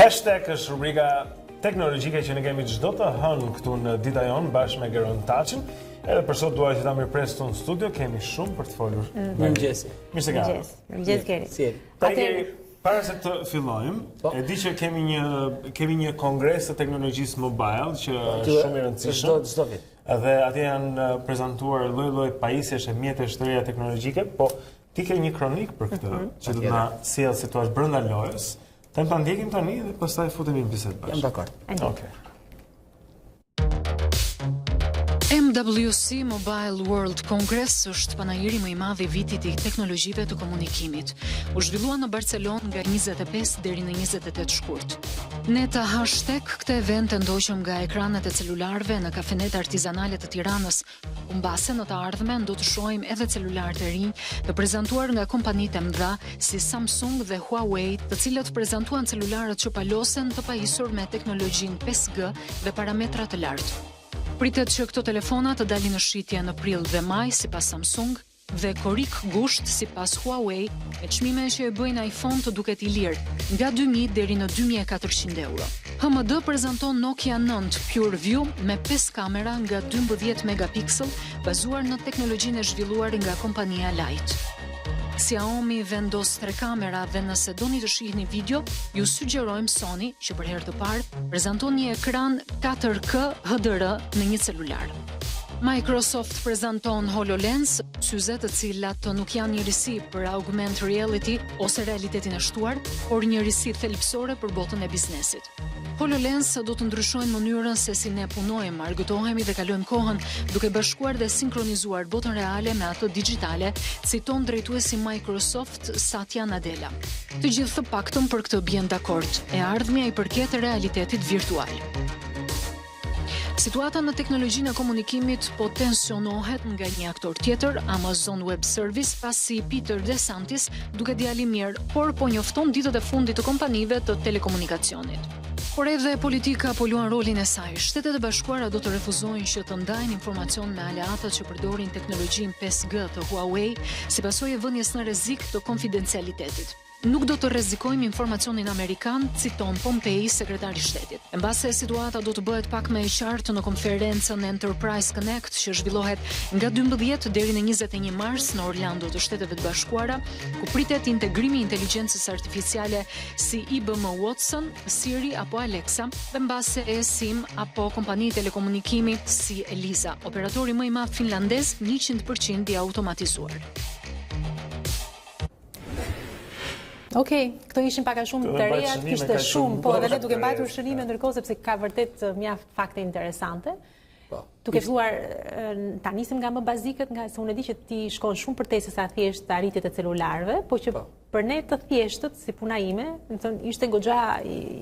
Hashtag është rubrika teknologjike që ne kemi çdo të hënë këtu në Dita Jonë bashkë me Geron Taçin. Edhe për sot dua që ta mirëpres këtu në studio, kemi shumë për të folur. Mirëmëngjes. Mirë se ka. Mirëmëngjes Geri. Si Geri, para se të fillojmë, e di që kemi një kongres të teknologjisë mobile që është shumë i rëndësishëm. Çdo vit. Dhe atje janë prezantuar lloj-lloj pajisjesh e mjetesh të reja teknologjike, po ti ke një kronik për këtë, që do të na sjellë si thua brenda lojës. Ta ndjekim tani dhe pastaj futemi në bisedë bashkë. Jam dakord. Okej. MWC Mobile World Congress është panajiri më i madh i vitit i teknologjive të komunikimit. U zhvillua në Barcelonë nga 25 deri në 28 shkurt. Ne të hashtag këtë event e ndoqëm nga ekranet e celularëve në kafenet artizanale të Tiranës, ku mbase në të ardhmen do të shohim edhe celularë të rinj të prezantuar nga kompanitë e mëdha si Samsung dhe Huawei, të cilët prezantuan celularët që palosen të pajisur me teknologjinë 5G dhe parametra të lartë. Pritet që këto telefona të dalin në shitje në prill dhe maj sipas Samsung dhe korik gusht sipas Huawei, me çmime që e bëjnë iPhone të duket i lirë, nga 2000 deri në 2400 euro. HMD prezanton Nokia 9 Pure View me 5 kamera nga 12 megapixel, bazuar në teknologjinë e zhvilluar nga kompania Light. Xiaomi vendos 3 kamera dhe nëse doni të shihni video, ju sugjerojmë Sony që për herë të parë prezanton një ekran 4K HDR në një celular. Microsoft prezanton HoloLens, syze të cilat nuk janë njërisi për augmented reality ose realitetin e shtuar, por njërisi thelbësore për botën e biznesit. HoloLens do të ndryshojnë mënyrën se si ne punojmë, argëtohemi dhe kalojmë kohën duke bashkuar dhe sinkronizuar botën reale me ato digjitale, citon drejtuesi Microsoft Satya Nadella. Të gjithë të paktën për këtë bien dakord, e ardhmja i përket realitetit virtual. Situata në teknologjinë e komunikimit po tensionohet nga një aktor tjetër, Amazon Web Service, pasi Peter DeSantis duke djali mirë, por po njofton ditët e fundit të kompanive të telekomunikacionit. Por edhe politika po luan rolin e saj. Shtetet e Bashkuara do të refuzojnë që të ndajnë informacion me aleatët që përdorin teknologjinë 5G të Huawei si pasojë e vënies në rrezik të konfidencialitetit. Nuk do të rrezikojmë informacionin amerikan, citon Pompei, sekretari i shtetit. Mbase situata do të bëhet pak më e qartë në konferencën Enterprise Connect që zhvillohet nga 12 deri në 21 mars në Orlando të Shteteve të Bashkuara, ku pritet integrimi i inteligjencës artificiale si IBM Watson, Siri apo Alexa, dhe mbase eSIM apo kompani telekomunikimi si Elisa, operatori më i madh finlandez 100% i automatizuar. Okej, këto ishin pak a shumë të reja, kishte shumë, po edhe ne duke mbajtur shënime ndërkohë sepse ka vërtet mjaft fakte interesante. Duke filluar ta nisim nga më bazikët, nga se unë e di që ti shkon shumë përtej se sa thjesht arritjet e celularëve, po që për ne të thjeshtët si puna ime, ishte goxha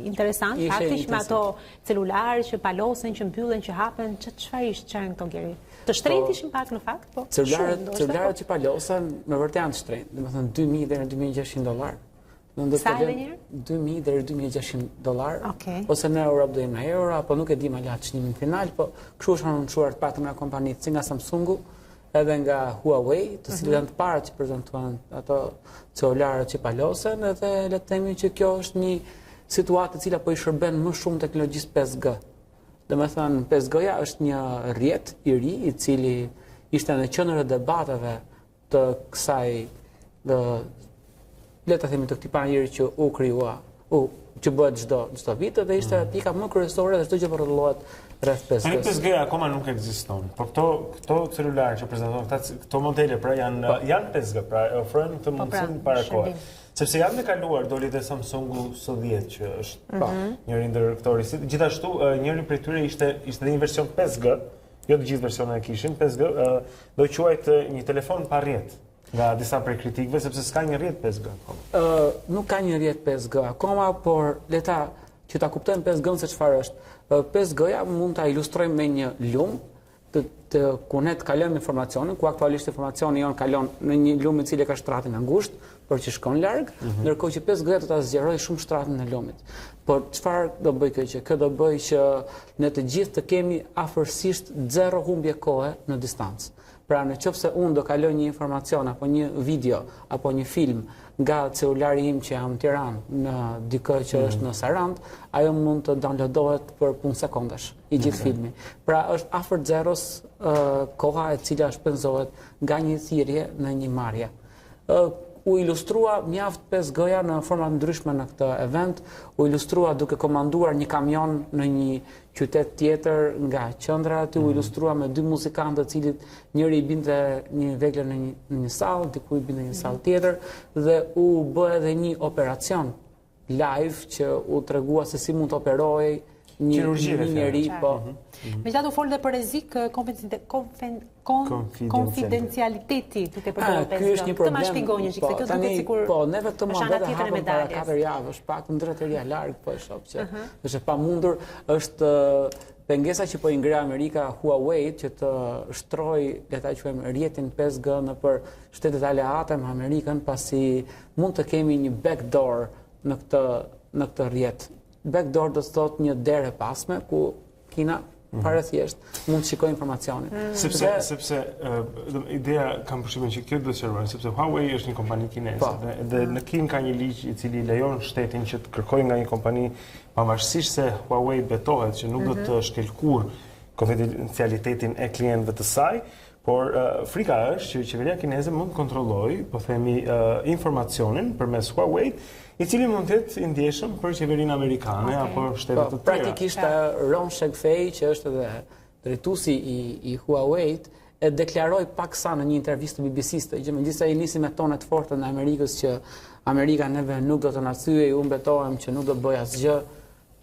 interesant, faktikisht me ato celularë që palosen, që mbyllen, që hapen, çfarë janë këto Geri? Të shtrenjtë ishin pak në fakt, po. Celularët që palosen me vërtet janë të shtrenjtë, domethënë 2000 deri në 2600 $. Sa edhe njërë? 2000 deri $2600, ose në Europë do në euro, apo nuk e di ma latë çmimin final, po kështu është anoncuar të paktën nga kompanitë si nga Samsungu, edhe nga Huawei, të cilët janë të parë që prezantuan ato celularët që palosen, edhe le të themi që kjo është një situatë e cila po i shërben më shumë teknologjisë 5G. Domethënë 5G-ja është një rrjet i ri i cili ishte në qendër e debateve të kësaj le të themi të këtij panajiri që u krijua, që bëhet çdo vit dhe ishte pika më kryesore dhe çdo gjë rrotullohet rreth 5G. 5G akoma nuk ekziston. Po këto celularë që prezantojnë, këto modele pra janë 5G, pra ofrojnë këtë mundësi para kohë. Sepse janë kaluar doli dhe Samsungu S10 që është njëri ndër këto risit. Gjithashtu njëri prej tyre ishte edhe një version 5G, jo të gjithë versionet e kishin 5G, do quajt një telefon pa rrjet. Nga disa prej kritikëve, sepse s'ka një rrjet 5G akoma. Nuk ka një rrjet 5G akoma, por leta që ta kuptojmë 5G se çfarë është. 5G-ja mund ta ilustrojmë me një lumë, ku ne të kalojmë informacionin, ku aktualisht informacioni jonë kalon në një lumë i cili ka shtratin e ngushtë, për që shkon larg, ndërkohë që 5G do ta zgjeroj shumë shtratin e lumit. Por çfarë do bëj kjo që? Kjo do bëj që ne të gjithë të kemi afërsisht 0 humbje kohe në distancë. Pra në qoftë se unë do kaloj një informacion apo një video apo një film nga celulari im që jam në Tiranë në dikë që është në Sarand, ajo mund të downloadohet për punë sekondash i gjithë filmi. Pra është afër zeros koha e cila shpenzohet nga një thirrje në një marrje. U ilustrua mjaft 5G-ja në forma ndryshme në këtë event, u ilustrua duke komanduar një kamion në një qytet tjetër nga qendra aty, u ilustrua me 2 muzikantë të cilit njëri i binte një veglë në një sallë, diku i binte në një sallë tjetër, dhe u bë edhe një operacion live që u tregua se si mund të operojë një njeri, po. Megjithatë u fol dhe për rrezik konfidencialiteti duke përdorur 5G. Ky është një problem. Të ma shpjegoj një çik se kjo duket sikur po neve këtë muhabet e hapëm para 4 javësh, pak ndërtëria larg, po e shoh që është e pamundur, është pengesa që po i ngre Amerika Huawei që të shtrojë, le ta quajmë, rrjetin 5G nëpër shtetet aleate me Amerikën, pasi mund të kemi një backdoor në këtë rrjet. Backdoor do të thotë një derë e pasme ku Kina fare thjesht mund të shikojë informacionin. Sepse ideja kam përshtypjen që kjo do të shërbejë, sepse Huawei është një kompani kineze dhe në Kinë ka një ligj i cili lejon shtetin që të kërkojë nga një kompani, pavarësisht se Huawei betohet që nuk do të shkel kurrë konfidencialitetin e klientëve të saj, por frika është që qeveria kineze mund të kontrollojë, po themi, informacionin përmes Huawei, i cili mund të jetë i ndjeshëm për qeverinë amerikane apo shtetet të tjera. Praktikisht Ron Shengfei, që është edhe drejtuesi i Huawei, e deklaroi paksa në një intervistë të BBC-s, që megjithëse ai nisi me tone të forta në Amerikës që Amerika neve nuk do të na thyej, unë betohem që nuk do bëj asgjë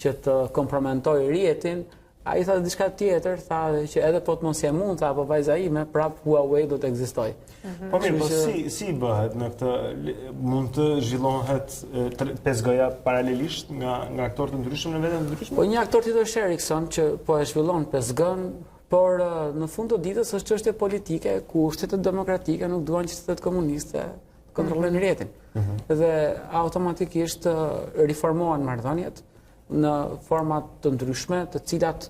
që të kompromentoj rrjetin. Ai tha diçka tjetër, tha që edhe po të mos e mund, apo vajza ime, prap Huawei do të ekzistojë. Po mirë, po si bëhet në këtë, mund të zhvillohet 5G-ja paralelisht nga aktorë të ndryshëm në vete të ndryshme? Po një aktor tjetër është Ericsson që po e zhvillon 5G-n, por në fund të ditës është çështje politike ku shtetet demokratike nuk duan që shtetet komuniste kontrollojnë rrjetin. Dhe automatikisht riformohen marrëdhëniet në format të ndryshme, të cilat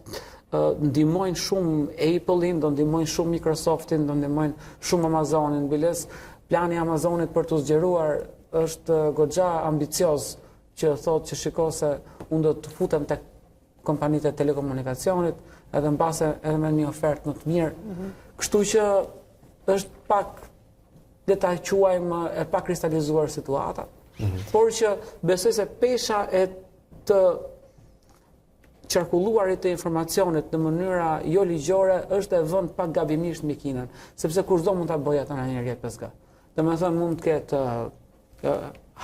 ndihmojnë shumë Apple-in, do ndihmojnë shumë Microsoftin, do ndihmojnë shumë Amazonin. Biles, plani i Amazonit për të zgjeruar është goxha ambicioz, që thotë që shiko se unë do të futem tek kompanitë e telekomunikacionit, edhe mbase edhe me një ofertë më të mirë. Kështu që është pak, le ta quajmë, e pak kristalizuar situata, por që besoj se pesha e të qarkulluarit të informacionit në mënyra jo ligjore është e vënë pak gabimisht mbi Kinën, sepse kushdo mund ta bëjë atë në një rrjet 5G. Domethënë mund të ketë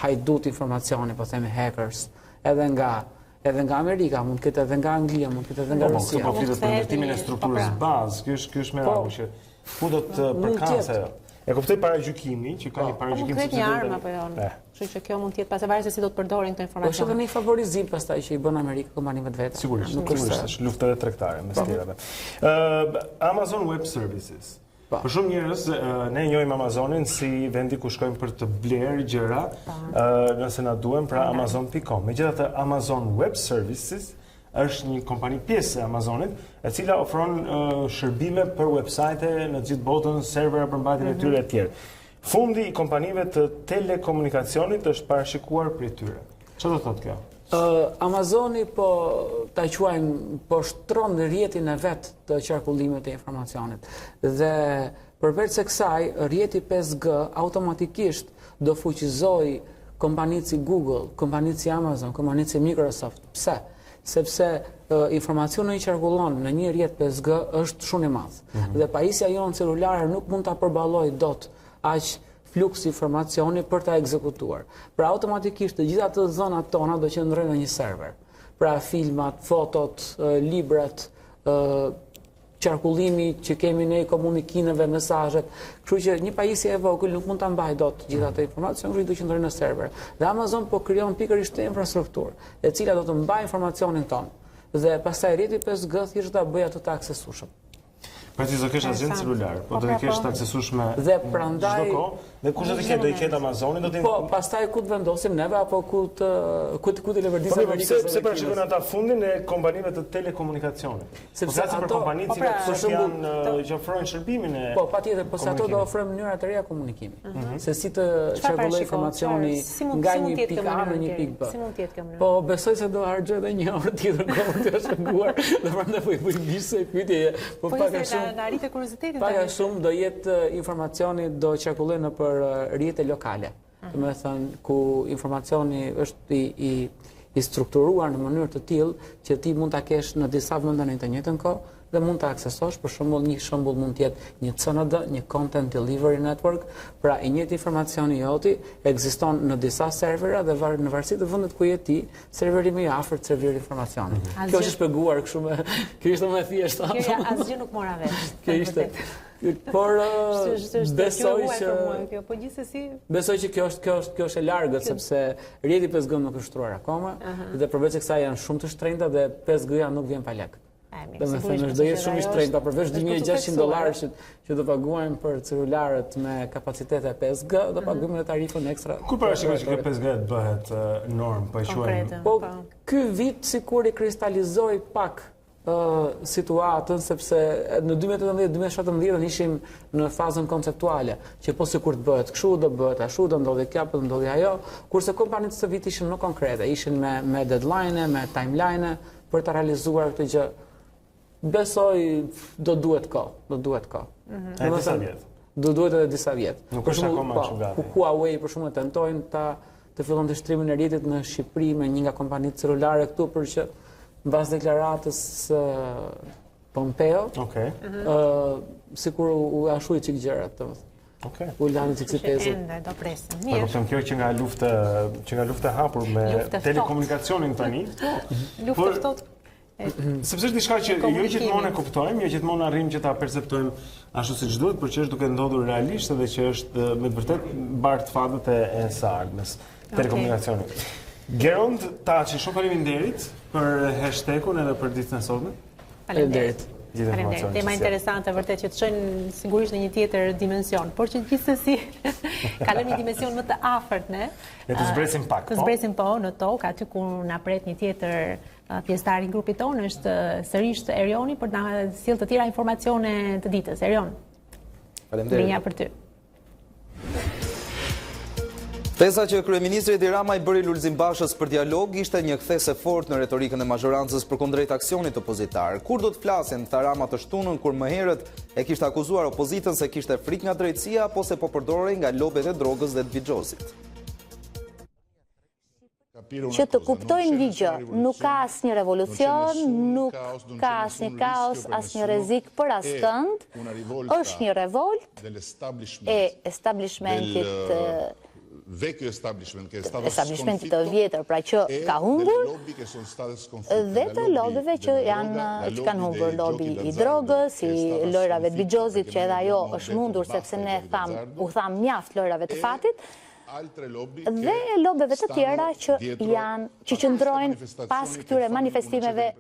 hajdut informacioni, po themi hackers, edhe nga Amerika, mund të ketë edhe nga Anglia, mund të ketë edhe nga Rusia. Po flitet për ndërtimin e strukturës bazë, ky është merakun që ku do të përkase. E kuptoj paragjykimi, që ka një paragjykim sepse një armë apo jo. Kështu që kjo mund të jetë pastaj varet se si do të përdorin këtë informacion. Po është edhe një favorizim pastaj që i bën Amerika kompanive të veta. Sigurisht, është luftë tregtare mes tjerave. Amazon Web Services. Për shumë njerëz ne njohim Amazonin si vendi ku shkojmë për të blerë gjëra, nëse na duhen, pra amazon.com. Megjithatë Amazon Web Services është një kompani pjesë e Amazonit, e cila ofron shërbime për websajte në gjithë botën, servera për mbajtjen e tyre e tjerë. Fundi i kompanive të telekomunikacionit është parashikuar prej tyre. Çfarë do thotë kjo? Amazoni po ta quajmë po shtron rrjetin e vet të qarkullimit të informacionit. Dhe përveç se kësaj, rrjeti 5G automatikisht do fuqizoj kompanitë si Google, kompanitë si Amazon, kompanitë si Microsoft. Pse? Sepse informacioni që qarkullon në një rrjet 5G është shumë i madh. Dhe pajisja jonë celulare nuk mund ta përballojë dot aq fluks informacioni për ta ekzekutuar. Pra automatikisht të gjitha të dhënat tona do qëndrojnë në një server. Pra filmat, fotot, librat, qarkullimi që kemi ne komunikimeve, mesazhet. Kështu që një pajisje e vogël nuk mund ta mbajë dot gjitha ato informacion, kështu do qëndrojnë në server. Dhe Amazon po krijon pikërisht infrastrukturë, e cila do të mbajë informacionin ton. Dhe pastaj rrjeti 5G thjesht ta bëjë ato të aksesueshëm. Pra ti do kesh asgjë në celular, po do të kesh të aksesueshme dhe prandaj çdo kohë. Dhe kush do të ketë, do i ketë Amazonin, do të. Po, pastaj ku të vendosim neve apo ku të leverdisë Amerikës. Pse parashikojnë ata fundin e kompanive të telekomunikacionit? Sepse ato për kompanitë që që ofrojnë shërbimin e. Po, patjetër, po se ato do ofrojnë mënyra të reja komunikimi. Se si të çarkullojë informacioni nga një pikë A në një pikë B. Si mund të jetë kjo mënyrë? Po, besoj se do harxoj edhe një orë tjetër kohë të shpjeguar, dhe prandaj po i bëj bishë pyetje, po pak a shumë. Na rritë kuriozitetin. Pak a shumë do jetë informacioni do qarkullojë nëpër rrjete lokale. Domethënë ku informacioni është i strukturuar në mënyrë të tillë që ti mund ta kesh në disa vende në të njëjtën kohë dhe mund ta aksesosh. Për shembull, një shembull mund të jetë një CND, një Content Delivery Network, pra i njëjti informacioni joti ekziston në disa servera dhe në varësi të vendit ku je ti, serveri më i afërt serveri informacioni. Kjo është shpjeguar kështu me, kjo ishte më thjeshtë. Kjo asgjë nuk mora vesh. Kjo ishte. Por besoj që po gjithsesi besoj që kjo është e largët sepse rrjeti 5G nuk është shtruar akoma dhe përveç kësaj janë shumë të shtrenjta dhe 5G-ja nuk vjen pa lek. Domethënë do jetë shumë i shtrenjta përveç $2.600 që do paguajmë për celularët me kapacitete 5G, do paguajmë edhe tarifën ekstra. Ku parashikosh që kjo 5G të bëhet normë, po e quajmë? Po ky vit sikur i kristalizoi pak situatën, sepse në 2018-2017 ishim në fazën konceptuale, që po sikur të bëhet kështu, do bëhet ashtu, do ndodhi kjo, do ndodhi ajo, kurse kompanitë së vit ishin më konkrete, ishin me deadline, me timeline për të realizuar këtë gjë. Besoj do duhet kohë. Disa vjet. Do duhet edhe disa vjet. Nuk është akoma kështu gati. Huawei për shembull tentojnë të fillon të shtrimin e rrjetit në Shqipëri me një nga kompanitë celulare këtu për që mbas deklaratës Pompeo, sikur u ashtu çik gjërat, domethënë. U lanë çik tezë. Do presim. Po kupton kjo që nga lufta e hapur me telekomunikacionin tani. Luftë ftohtë. Sepse është diçka që jo gjithmonë e kuptojmë, jo gjithmonë arrim që ta perceptojmë ashtu siç duhet, por që është duke ndodhur realisht dhe që është me të vërtetë bart fatet e së ardhmes telekomunikacionit. Gerond Taçi, shumë faleminderit për hashtagun edhe për ditën e sotme. Faleminderit. Tema interesante vërtet që të çojnë sigurisht në një tjetër dimension, por që gjithsesi kalojmë një dimension më të afërt ne. Ne të zbresim pak, po. Të zbresim po në tokë, aty ku na pret një tjetër pjesëtar i grupit tonë është sërish Erioni për të na sjellë të tjera informacione të ditës. Erion. Faleminderit. Mirë për ty. Teza që kryeministri Edi Rama i bëri Lulzim Bashës për dialog ishte një kthesë fort në retorikën e mazhorancës përkundrejt aksionit opozitar. Kur do të flasin tha Rama të shtunën kur më herët e kishte akuzuar opozitën se kishte frikë nga drejtësia apo se po përdorej nga lobet e drogës dhe të Bigjozit. Që të kuptojnë një gjë, nuk ka asnjë revolucion, nuk ka asnjë kaos, asnjë rrezik për askënd, është një revolt e establishmentit establishmentit të vjetër, pra që ka humbur, dhe të lobive që kanë humbur, lobi i drogës, i lojrave të Bigjozit, që edhe ajo është mundur sepse ne u tham mjaft lojrave të fatit, dhe lobeve të tjera që qëndrojnë pas këtyre manifestimeve.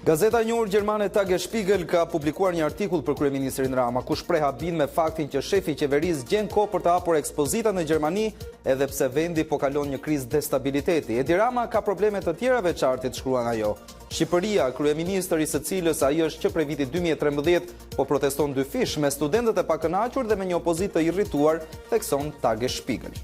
Gazeta e njohur gjermane Tagesspiegel ka publikuar një artikull për kryeministrin Rama, ku shpreh habin me faktin që shefi i qeverisë gjen kohë për të hapur ekspozita në Gjermani, edhe pse vendi po kalon një krizë destabiliteti. Edi Rama ka probleme të tjera veçartit, shkruan ajo. Shqipëria, kryeministri së cilës ai është që prej vitit 2013 po proteston dyfish me studentët e pakënaqur dhe me një opozitë të irrituar, thekson Tagesspiegel.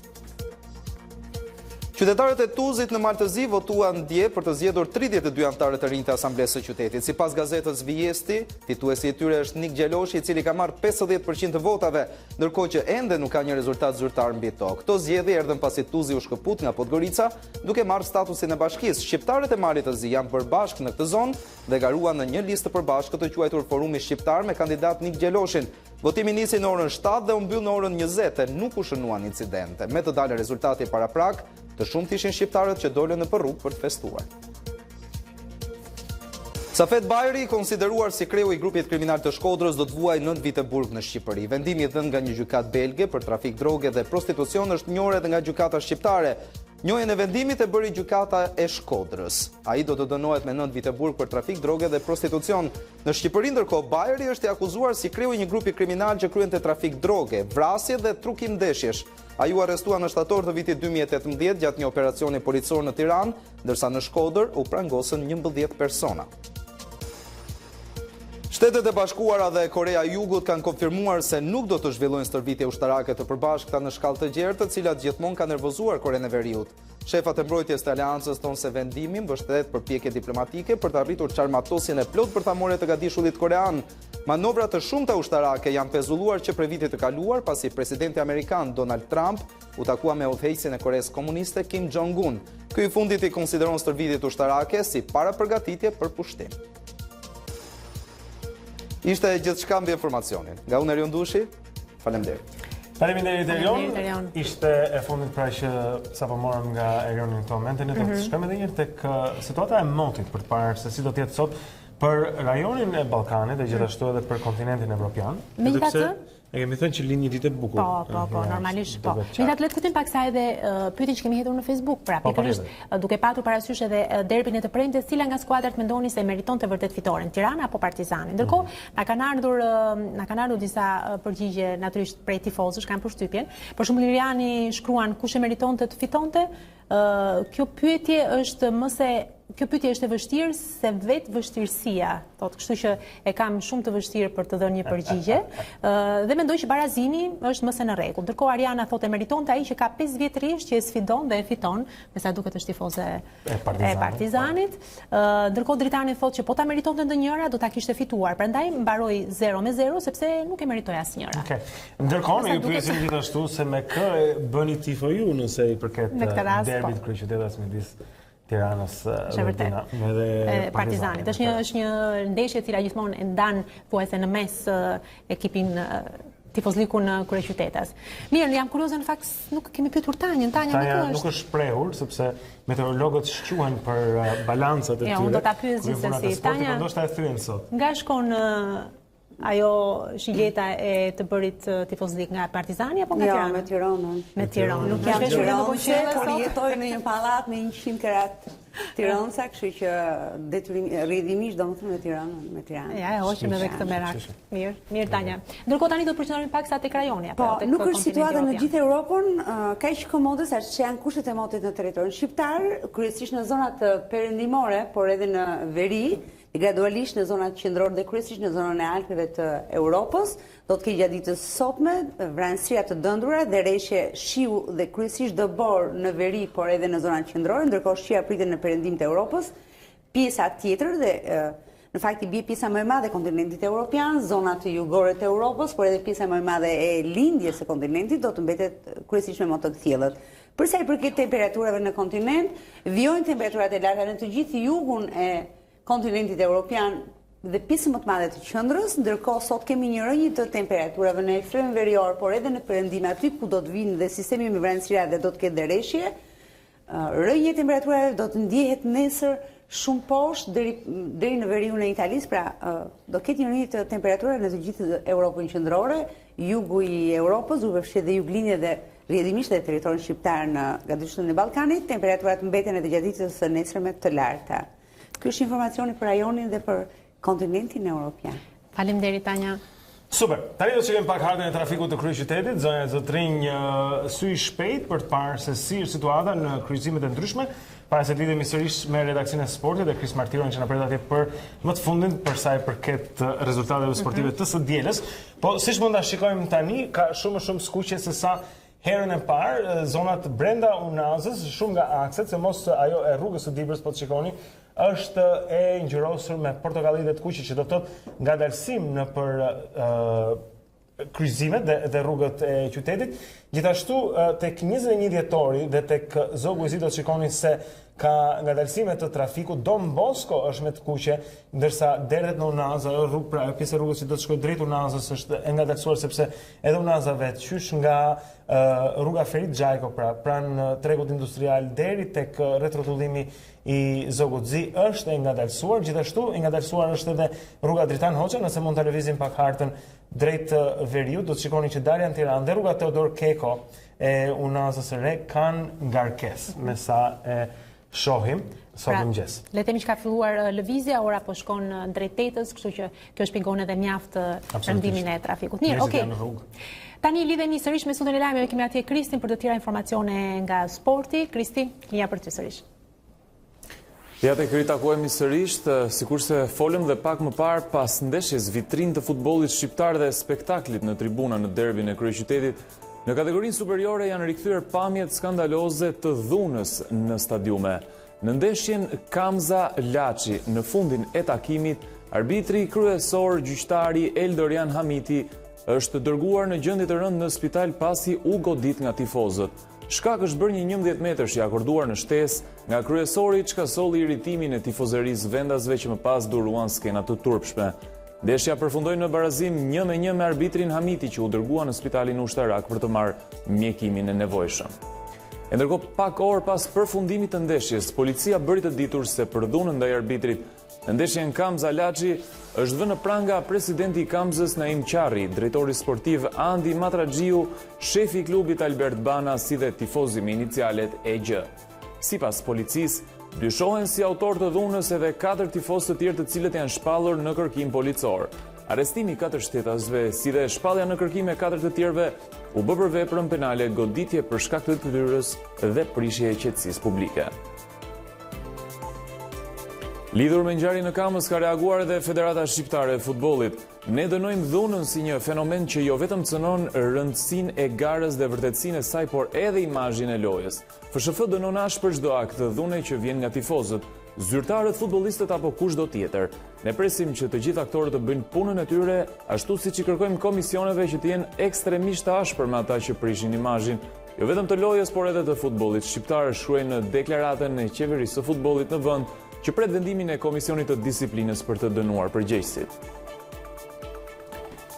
Qytetarët e Tuzit në Maltëzi votuan dje për të zgjedhur 32 anëtarë të rinj të Asamblesë së Qytetit. Sipas gazetës Vijesti, fituesi i tyre është Nik Gjeloshi, i cili ka marrë 50% të votave, ndërkohë që ende nuk ka një rezultat zyrtar mbi to. Këto zgjedhje erdhën pasi Tuzi u shkëput nga Podgorica, duke marrë statusin e bashkisë. Shqiptarët e Malit të Zi janë përbashkë në këtë zonë dhe garuan në një listë të përbashkët të quajtur Forumi Shqiptar me kandidat Nik Gjeloshin. Votimi nisi në orën 7 dhe u mbyll në orën 20 e nuk u shënuan incidente. Me të dalë rezultati para prag, të shumt ishin shqiptarët që dolën në rrugë për të festuar. Safet Bajri, konsideruar si kreu i grupit kriminal të Shkodrës, do të vuajë 9 vite burg në Shqipëri. Vendimi i dhënë nga një gjykatë belge për trafik droge dhe prostitucion është njohur edhe nga gjykata shqiptare. Njojën e vendimit e bëri gjykata e Shkodrës. Ai do të dënohet me 9 vite burg për trafik droge dhe prostitucion. Në Shqipëri ndërkohë Bajeri është i akuzuar si kreu i një grupi kriminal që kryente trafik droge, vrasje dhe trukim ndeshjesh. Ai u arrestua në shtator të vitit 2018 gjatë një operacioni policor në Tiranë, ndërsa në Shkodër u prangosën 11 persona. Shtetet e Bashkuara dhe Korea e Jugut kanë konfirmuar se nuk do të zhvillojnë stërvitje ushtarake të përbashkëta në shkallë të gjerë, të cilat gjithmonë kanë nervozuar Korenë e Veriut. Shefat e mbrojtjes të aleancës thonë se vendimi mbështet përpjekje diplomatike për të arritur çarmatosjen e plot bërthamore të gadishullit korean. Manovra të shumta ushtarake janë pezulluar që prej vitit të kaluar, pasi presidenti amerikan Donald Trump u takua me udhëheqësin e Koreas Komuniste Kim Jong-un. Ky i fundit i konsideron stërvitjet ushtarake si parapërgatitje për pushtim. Ishte gjithçka mbi informacionin. Nga unë Erion Dushi, faleminderit. Faleminderit Erion. Ishte e fundit pra që sapo morëm nga Erioni në këto momente, ne do të shkojmë edhe një herë tek situata e motit për të parë se si do të jetë sot për rajonin e Ballkanit dhe gjithashtu edhe për kontinentin evropian. Megjithatë, e kemi thënë që lind një ditë e bukur. Po, normalisht po. Megjithatë le të kujtojmë pak sa edhe pyetjen që kemi hedhur në Facebook, pra pikërisht duke patur parasysh edhe derbin e të premtes, cila nga skuadrat mendoni se meriton të vërtet fitoren, Tirana apo Partizani? Ndërkohë, na kanë ardhur disa përgjigje natyrisht prej tifozësh, kanë përshtypjen. Për shembull Iriani shkruan kush e meritonte të fitonte. Kjo pyetje është e vështirë se vetë vështirësia, kështu që e kam shumë të vështirë për të dhënë një përgjigje, dhe mendoj që barazimi është mëse në rregull. Ndërkohë Ariana thotë meritonte ai që ka 5 vjet rresht që e sfidon dhe e fiton, me sa duket është tifoze e Partizanit. Ndërkohë Dritani thotë që po ta meritonte ndonjëra do ta kishte fituar, prandaj mbaroi 0-0 sepse nuk e meritoi asnjëra. Ndërkohë ne ju pyesim gjithashtu se me kë bëni tifo ju nëse i përket derbit kryeqytetas midis Tiranës dhe Partizanit. Është një ndeshje e cila gjithmonë e ndan thuajse në mes ekipin tifozlikun kryeqytetas. Mirë, jam kurioze në fakt nuk kemi pyetur Tanjën. Tanja nuk është shprehur sepse meteorologët shquhen për balancat e tyre. Ja, unë do ta pyes gjithsesi. Tanja, ndoshta e thyen sot. Nga shkon ajo shigjeta e të bërit tifozlik nga Partizani apo nga Tirana? Jo, me Tiranën. Me Tiranë. Nuk jam Tiranë, por jetoj në një pallat me 100 karat Tiranësa, kështu që rrjedhimisht domethënë me Tiranën. Ja, e hoqim edhe këtë merak. Mirë Tanja. Ndërkohë tani do të përqendrohemi pak sa tek rajoni apo tek nuk është situata në gjithë Europën kaq komode sa që janë kushtet e motit në territorin shqiptar, kryesisht në zonat perëndimore, por edhe në veri. Gradualisht në zonat qendrore dhe kryesisht në zonën e Alpeve të Europës, do të ketë gjatë ditës sotme vranësira të dëndura dhe rreshje shiu dhe kryesisht dëbor në veri, por edhe në zonat qendrore, ndërkohë shia pritet në perëndim të Europës. Pjesa tjetër dhe në fakt i bie pjesa më e madhe e kontinentit evropian, zonat të jugore të Europës, por edhe pjesa më e madhe e lindjes së kontinentit do të mbetet kryesisht me moto të thjellët. Për sa i përket temperaturave në kontinent, vijojnë temperaturat e larta në të gjithë jugun e kontinentit evropian dhe pjesën më të madhe të qendrës, ndërkohë sot kemi një rënje të temperaturave në ekstrem verior, por edhe në perëndim aty ku do të vinë dhe sistemi me vranësira dhe do të ketë rreshje. Rënja e temperaturave do të ndjehet nesër shumë poshtë deri në veriun e Italisë, pra do ketë një rënje të temperaturave në të gjithë Europën qendrore, jugu i Europës, u përfshet dhe juglindje dhe rrjedhimisht dhe territorin shqiptar në gadishullinë e Ballkanit, temperaturat mbeten edhe gjatë ditës së nesërme të larta. Ky është informacioni për rajonin dhe për kontinentin evropian. Faleminderit Tanja. Super. Tani do të shikojmë pak hartën e trafikut të kryeqytetit, zonja e Zotrinj, sy i shpejt për të parë se si është situata në kryqëzimet e ndryshme, para se të lidhemi sërish me redaksionin e sportit dhe Kris Martiron që na pret atje për më të fundit për sa i përket rezultateve sportive të së dielës. Po siç mund ta shikojmë tani, ka shumë skuqje se sa herën e parë zonat brenda Unazës, shumë nga akset, se mos ajo e rrugës së Dibrës po të shikoni, është e ngjyrosur me portokalli dhe të kuqe, që do të thotë ngadalësim në për kryqëzimet dhe rrugët e qytetit. Gjithashtu tek 21 dhjetori dhe tek zogu i zi do të shikoni se ka ngadalësime të trafikut. Don Bosco është me të kuqe, ndërsa deret në Unaza, pjesë e rrugës që do të shkojë drejt Unazës është e ngadalësuar sepse edhe Unaza vetë qysh nga rruga Ferit Xhajko pranë tregut industrial deri tek retrotullimi i Zoguzi është e ngadalësuar. Gjithashtu e ngadalësuar është edhe rruga Dritan Hoxha, nëse mund ta lëvizim pak hartën drejt Veriut, do të shikoni që dalja në Tiranë dhe rruga Teodor Keko e Unazës së Re kanë ngarkesë, me sa e shohim sot mëngjes. Le të themi që ka filluar lëvizja, ora po shkon drejt tetës, kështu që kjo shpjegon edhe mjaft rëndimin e trafikut. Mirë, okay. Tani lidhemi sërish me sundën e lajmeve, kemi atje Kristin për të tjera informacione nga sporti. Kristi, linja për ty sërish. Ja të këri takuemi sërisht, sikurse folëm dhe pak më parë pas ndeshjes vitrin të futbollit shqiptar dhe spektaklit në tribuna në derbin e kryeqytetit, në kategorinë superiore janë rikthyer pamjet skandaloze të dhunës në stadiume. Në ndeshjen Kamza Laçi, në fundin e takimit, arbitri kryesor gjyqtari Eldorian Hamiti është dërguar në gjendje të rëndë në spital pasi u godit nga tifozët. Shkak është bërë një 11 metrash i akorduar në shtesë nga kryesori çka solli irritimin e tifozerisë vendasve që më pas duruan skena të turpshme. Ndeshja përfundoi në barazim 1-1 me arbitrin Hamiti që u dërgua në spitalin ushtarak për të marrë mjekimin e nevojshëm. E ndërkohë pak orë pas përfundimit të ndeshjes, policia bëri të ditur se për dhunën ndaj arbitrit në ndeshjen Kamza Laçi është vënë pranga presidenti i Kamzës Naim Qarri, drejtori sportiv Andi Matraxhiu, shefi i klubit Albert Bana si dhe tifozi me inicialet EG. Sipas policisë, dyshohen si autor të dhunës edhe 4 tifozë të tjerë të cilët janë shpallur në kërkim policor. Arrestimi 4 shtetasve si dhe shpallja në kërkim e 4 të tjerëve u bë për veprën penale goditje për shkak të detyrës dhe prishje e qetësisë publike. Lidhur me ngjarjen në Kamës ka reaguar edhe Federata Shqiptare e Futbollit. Ne dënojmë dhunën si një fenomen që jo vetëm cënon rëndësinë e garës dhe vërtetësinë e saj, por edhe imazhin e lojës. FSHF dënon ashpër çdo akt të dhune që vjen nga tifozët, zyrtarët, futbollistët apo kushdo tjetër. Ne presim që të gjithë aktorët të bëjnë punën e tyre, ashtu siç i kërkojmë komisioneve që të jenë ekstremisht të ashpër me ata që prishin imazhin, jo vetëm të lojës, por edhe të futbollit shqiptar, shkruaj në deklaratën e qeverisë së futbollit në vend, që pret vendimin e Komisionit të Disiplinës për të dënuar përgjegjësit.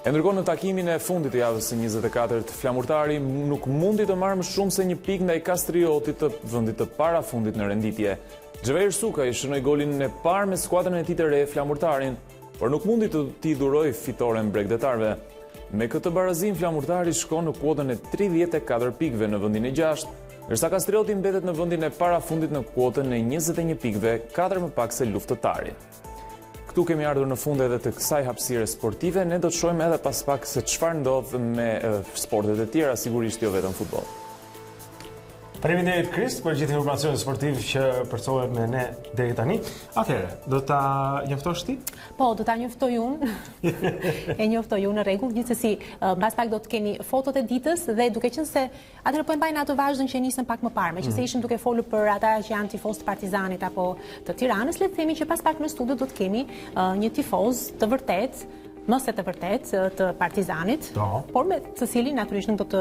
E ndërkohë në takimin e fundit të javës së 24-të, flamurtari nuk mundi të marrë më shumë se 1 pikë ndaj Kastriotit të vendit të parafundit në renditje. Xhevair Sukaj shënoi golin e parë me skuadrën e tij të re flamurtarin, por nuk mundi të t'i dhurojë fitoren bregdetarëve. Me këtë barazim flamurtari shkon në kuotën e 34 pikëve në vendin e 6, ndërsa Kastrioti mbetet në vendin e parafundit në kuotën e 21 pikëve, 4 më pak se luftëtari. Këtu kemi ardhur në fund edhe të kësaj hapësire sportive, ne do të shohim edhe pas pak se çfarë ndodh me sportet e tjera, sigurisht jo vetëm futboll. Faleminderit Krist për gjithë informacionet sportiv që përcohet me ne deri tani. Atëherë, do ta njoftosh ti? Po, do ta njoftoj unë. E njoftoj unë në rregull, gjithsesi mbas pak do të kemi fotot e ditës dhe duke qenë se atëherë po e mbajnë ato vazhdon që nisën pak më parë, meqense ishim duke folur për ata që janë tifozë të Partizanit apo të Tiranës, le të themi që pas pak në studio do të kemi një tifoz të vërtet, mos e të vërtet të Partizanit, por me të cilin natyrisht nuk do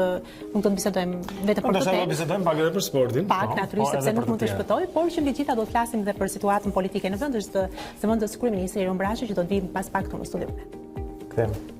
të bisedojmë vetëm për këtë. Do të bisedojmë pak edhe për sportin. Pak natyrisht sepse nuk mund të shpëtoj, por që mbi gjitha do të flasim edhe për situatën politike në vend, është zëvendës kryeministri Iron Brashi që do të vijë pas pak këtu në studio. Kthehemi.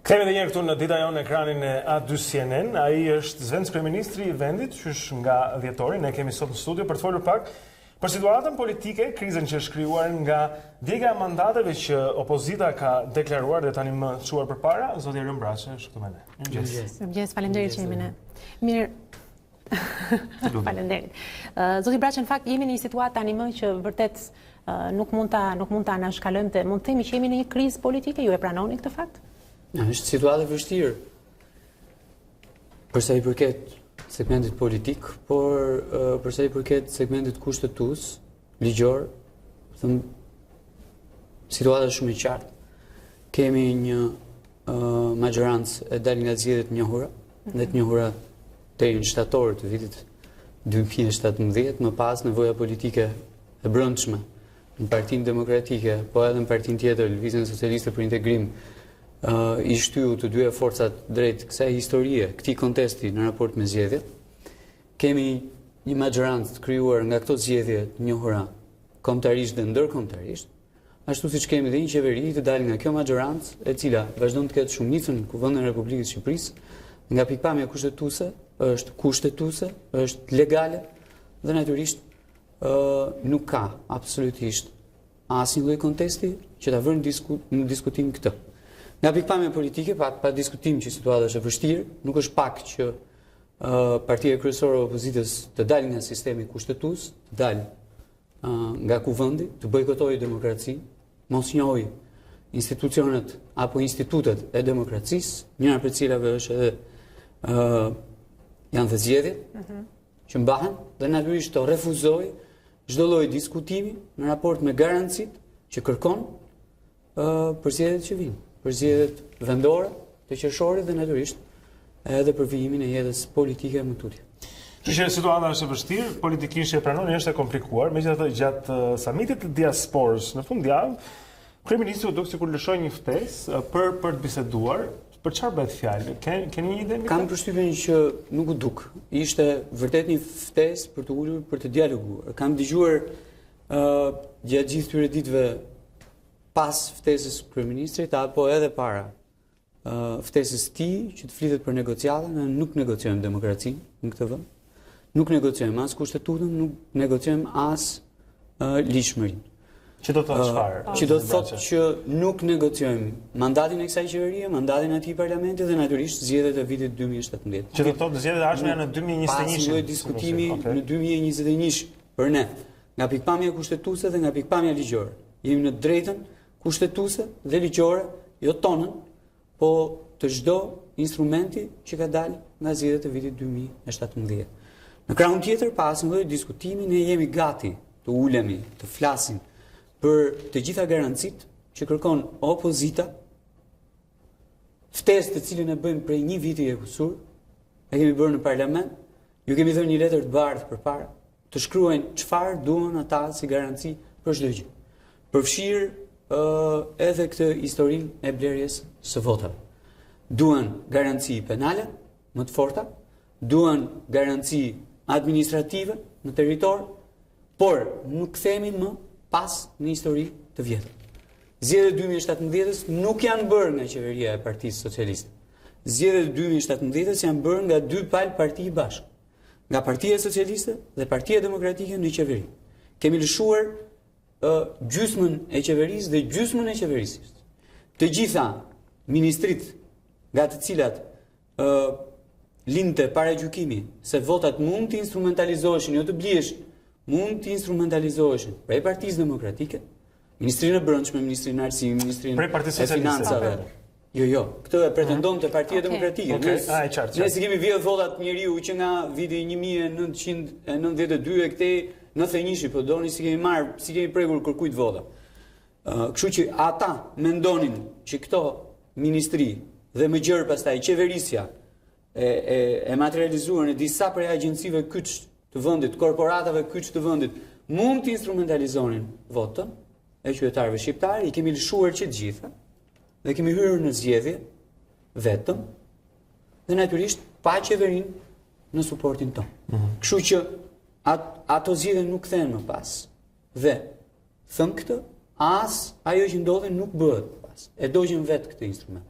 Kthehemi edhe një herë këtu në Dita Jonë ekranin e A2 CNN. Ai është zëvendës kryeministri i vendit, qysh nga dhjetori. Ne kemi sot në studio për të folur pak për situatën politike, krizën që është krijuar nga djegja e mandateve që opozita ka deklaruar dhe tani më çuar përpara. Zoti Erën Braçe është këtu me ne. Mirëmëngjes, faleminderit që jemi ne. Mirë. Faleminderit. Zoti Braçe, në fakt jemi në një situatë tani më që vërtet nuk mund ta anashkalojmë, mund të themi që jemi në një krizë politike, ju e pranoni këtë fakt? Është situatë e vështirë përsa i përket segmentit politik, por përsa i përket segmentit kushtetues, ligjor, situata është shumë e qartë. Kemi një majorancë e dalë nga zgjedhjet të njohura, dhe të njohura deri në shtator të vitit 2017, më pas nevoja politike e brendshme në Partinë Demokratike, po edhe në partinë tjetër, Lëvizjen Socialiste për Integrim, i shtyu të dyja forcat drejt kësaj historie, këtij kontesti në raport me zgjedhjet. Kemi një majorancë të krijuar nga këto zgjedhje të njohura kombëtarisht dhe ndërkombëtarisht, ashtu siç kemi dhe një qeveri të dalë nga kjo majorancë, e cila vazhdon të ketë shumicën në Kuvendin e Republikës së Shqipërisë, nga pikpamja kushtetuese, është legale dhe natyrisht nuk ka absolutisht asnjë lloj kontesti që ta vënë në diskutim këtë. Nga pikpamja politike, pa diskutim që situata është e vështirë, nuk është pak që partia kryesore e opozitës të dalë nga sistemi kushtetues, të dalë nga kuvendi, të bojkotojë demokracinë, mos njohë institucionet apo institutet e demokracisë, njëra për cilave është edhe janë dhe zgjedhjet që mbahen, dhe natyrisht të refuzojë çdo lloj diskutimi në raport me garancit që kërkon për zgjedhjet që vinë, për zgjedhjet vendore, të qershorit dhe natyrisht edhe për vijimin e jetës politike më tutje. Që situata është e vështirë, politikisht e pranoni është e komplikuar, megjithatë gjatë samitit të diasporës në fundjavë, kryeministri u duk sikur lëshoi një ftesë për të biseduar. Për çfarë bëhet fjalë? Keni një ide? Kam përshtypjen që nuk u duk. Ishte vërtet një ftesë për të ulur, për të dialoguar. Kam dëgjuar gjatë gjithë këtyre ditëve pas ftesës kryeministrit apo edhe para ftesës tij që të flitet për negociata, ne nuk negociojmë demokracinë në këtë vend. Nuk negociojmë as kushtetutën, nuk negociojmë as ligjshmërinë. Që do të thotë çfarë? Që do të thotë që nuk negociojmë mandatin e kësaj qeverie, mandatin e atij parlamenti dhe natyrisht zgjedhjet e vitit 2017. Që do të thotë zgjedhjet e ardhshme janë në 2021. Pas një diskutimi në 2021 për ne, nga pikpamja kushtetuese dhe nga pikpamja ligjore. Jemi në drejtën kushtetuese dhe ligjore, jo tonën, po të çdo instrumenti që ka dalë nga zgjedhjet e vitit 2017. Në krahun tjetër, pas një lloj diskutimi, ne jemi gati të ulemi, të flasim për të gjitha garancit që kërkon opozita, ftesë të cilën e bëjmë prej një viti e kusur, e kemi bërë në parlament, ju kemi dhënë një letër të bardhë përpara, të shkruajnë çfarë duan ata si garanci për çdo gjë. Përfshirë edhe këtë historinë e blerjes së votave. Duan garanci penale më të forta, duan garanci administrative në territor, por nuk kthehemi më pas një histori të vjetër. Zgjedhjet 2017-s nuk janë bërë nga qeveria e Partisë Socialiste. Zgjedhjet 2017-s janë bërë nga dy palë parti bashkë, nga Partia Socialiste dhe Partia Demokratike në qeveri. Kemi lëshuar gjysmën e qeverisë dhe gjysmën e qeverisë. Të gjitha ministrit nga të cilat lindte paragjykimi se votat mund të instrumentalizoheshin, jo të blieshin, mund të instrumentalizoheshin prej Partisë Demokratike, Ministrinë e Brendshme, Ministrinë e Arsimit, Ministrinë e Financave. Jo, këtë e pretendon të Partia Demokratike. Ne si kemi vjedhur votat njeriu që nga viti 1992 e këtej 91, po doni si kemi prekur kërkujt vota. Kështu që ata mendonin që këto ministri dhe më gjërë pastaj qeverisja e materializuar në disa prej agjencive kyç të vendit, korporatave kyç të vendit, mund të instrumentalizonin votën e qytetarëve shqiptar, i kemi lëshuar që të gjitha dhe kemi hyrë në zgjedhje vetëm dhe natyrisht pa qeverinë në suportin tonë. Kështu që ato zgjedhje nuk kthehen më pas. Dhe thëm këtë, as ajo që ndodhi nuk bëhet më pas. E dojmë vetë këtë instrument.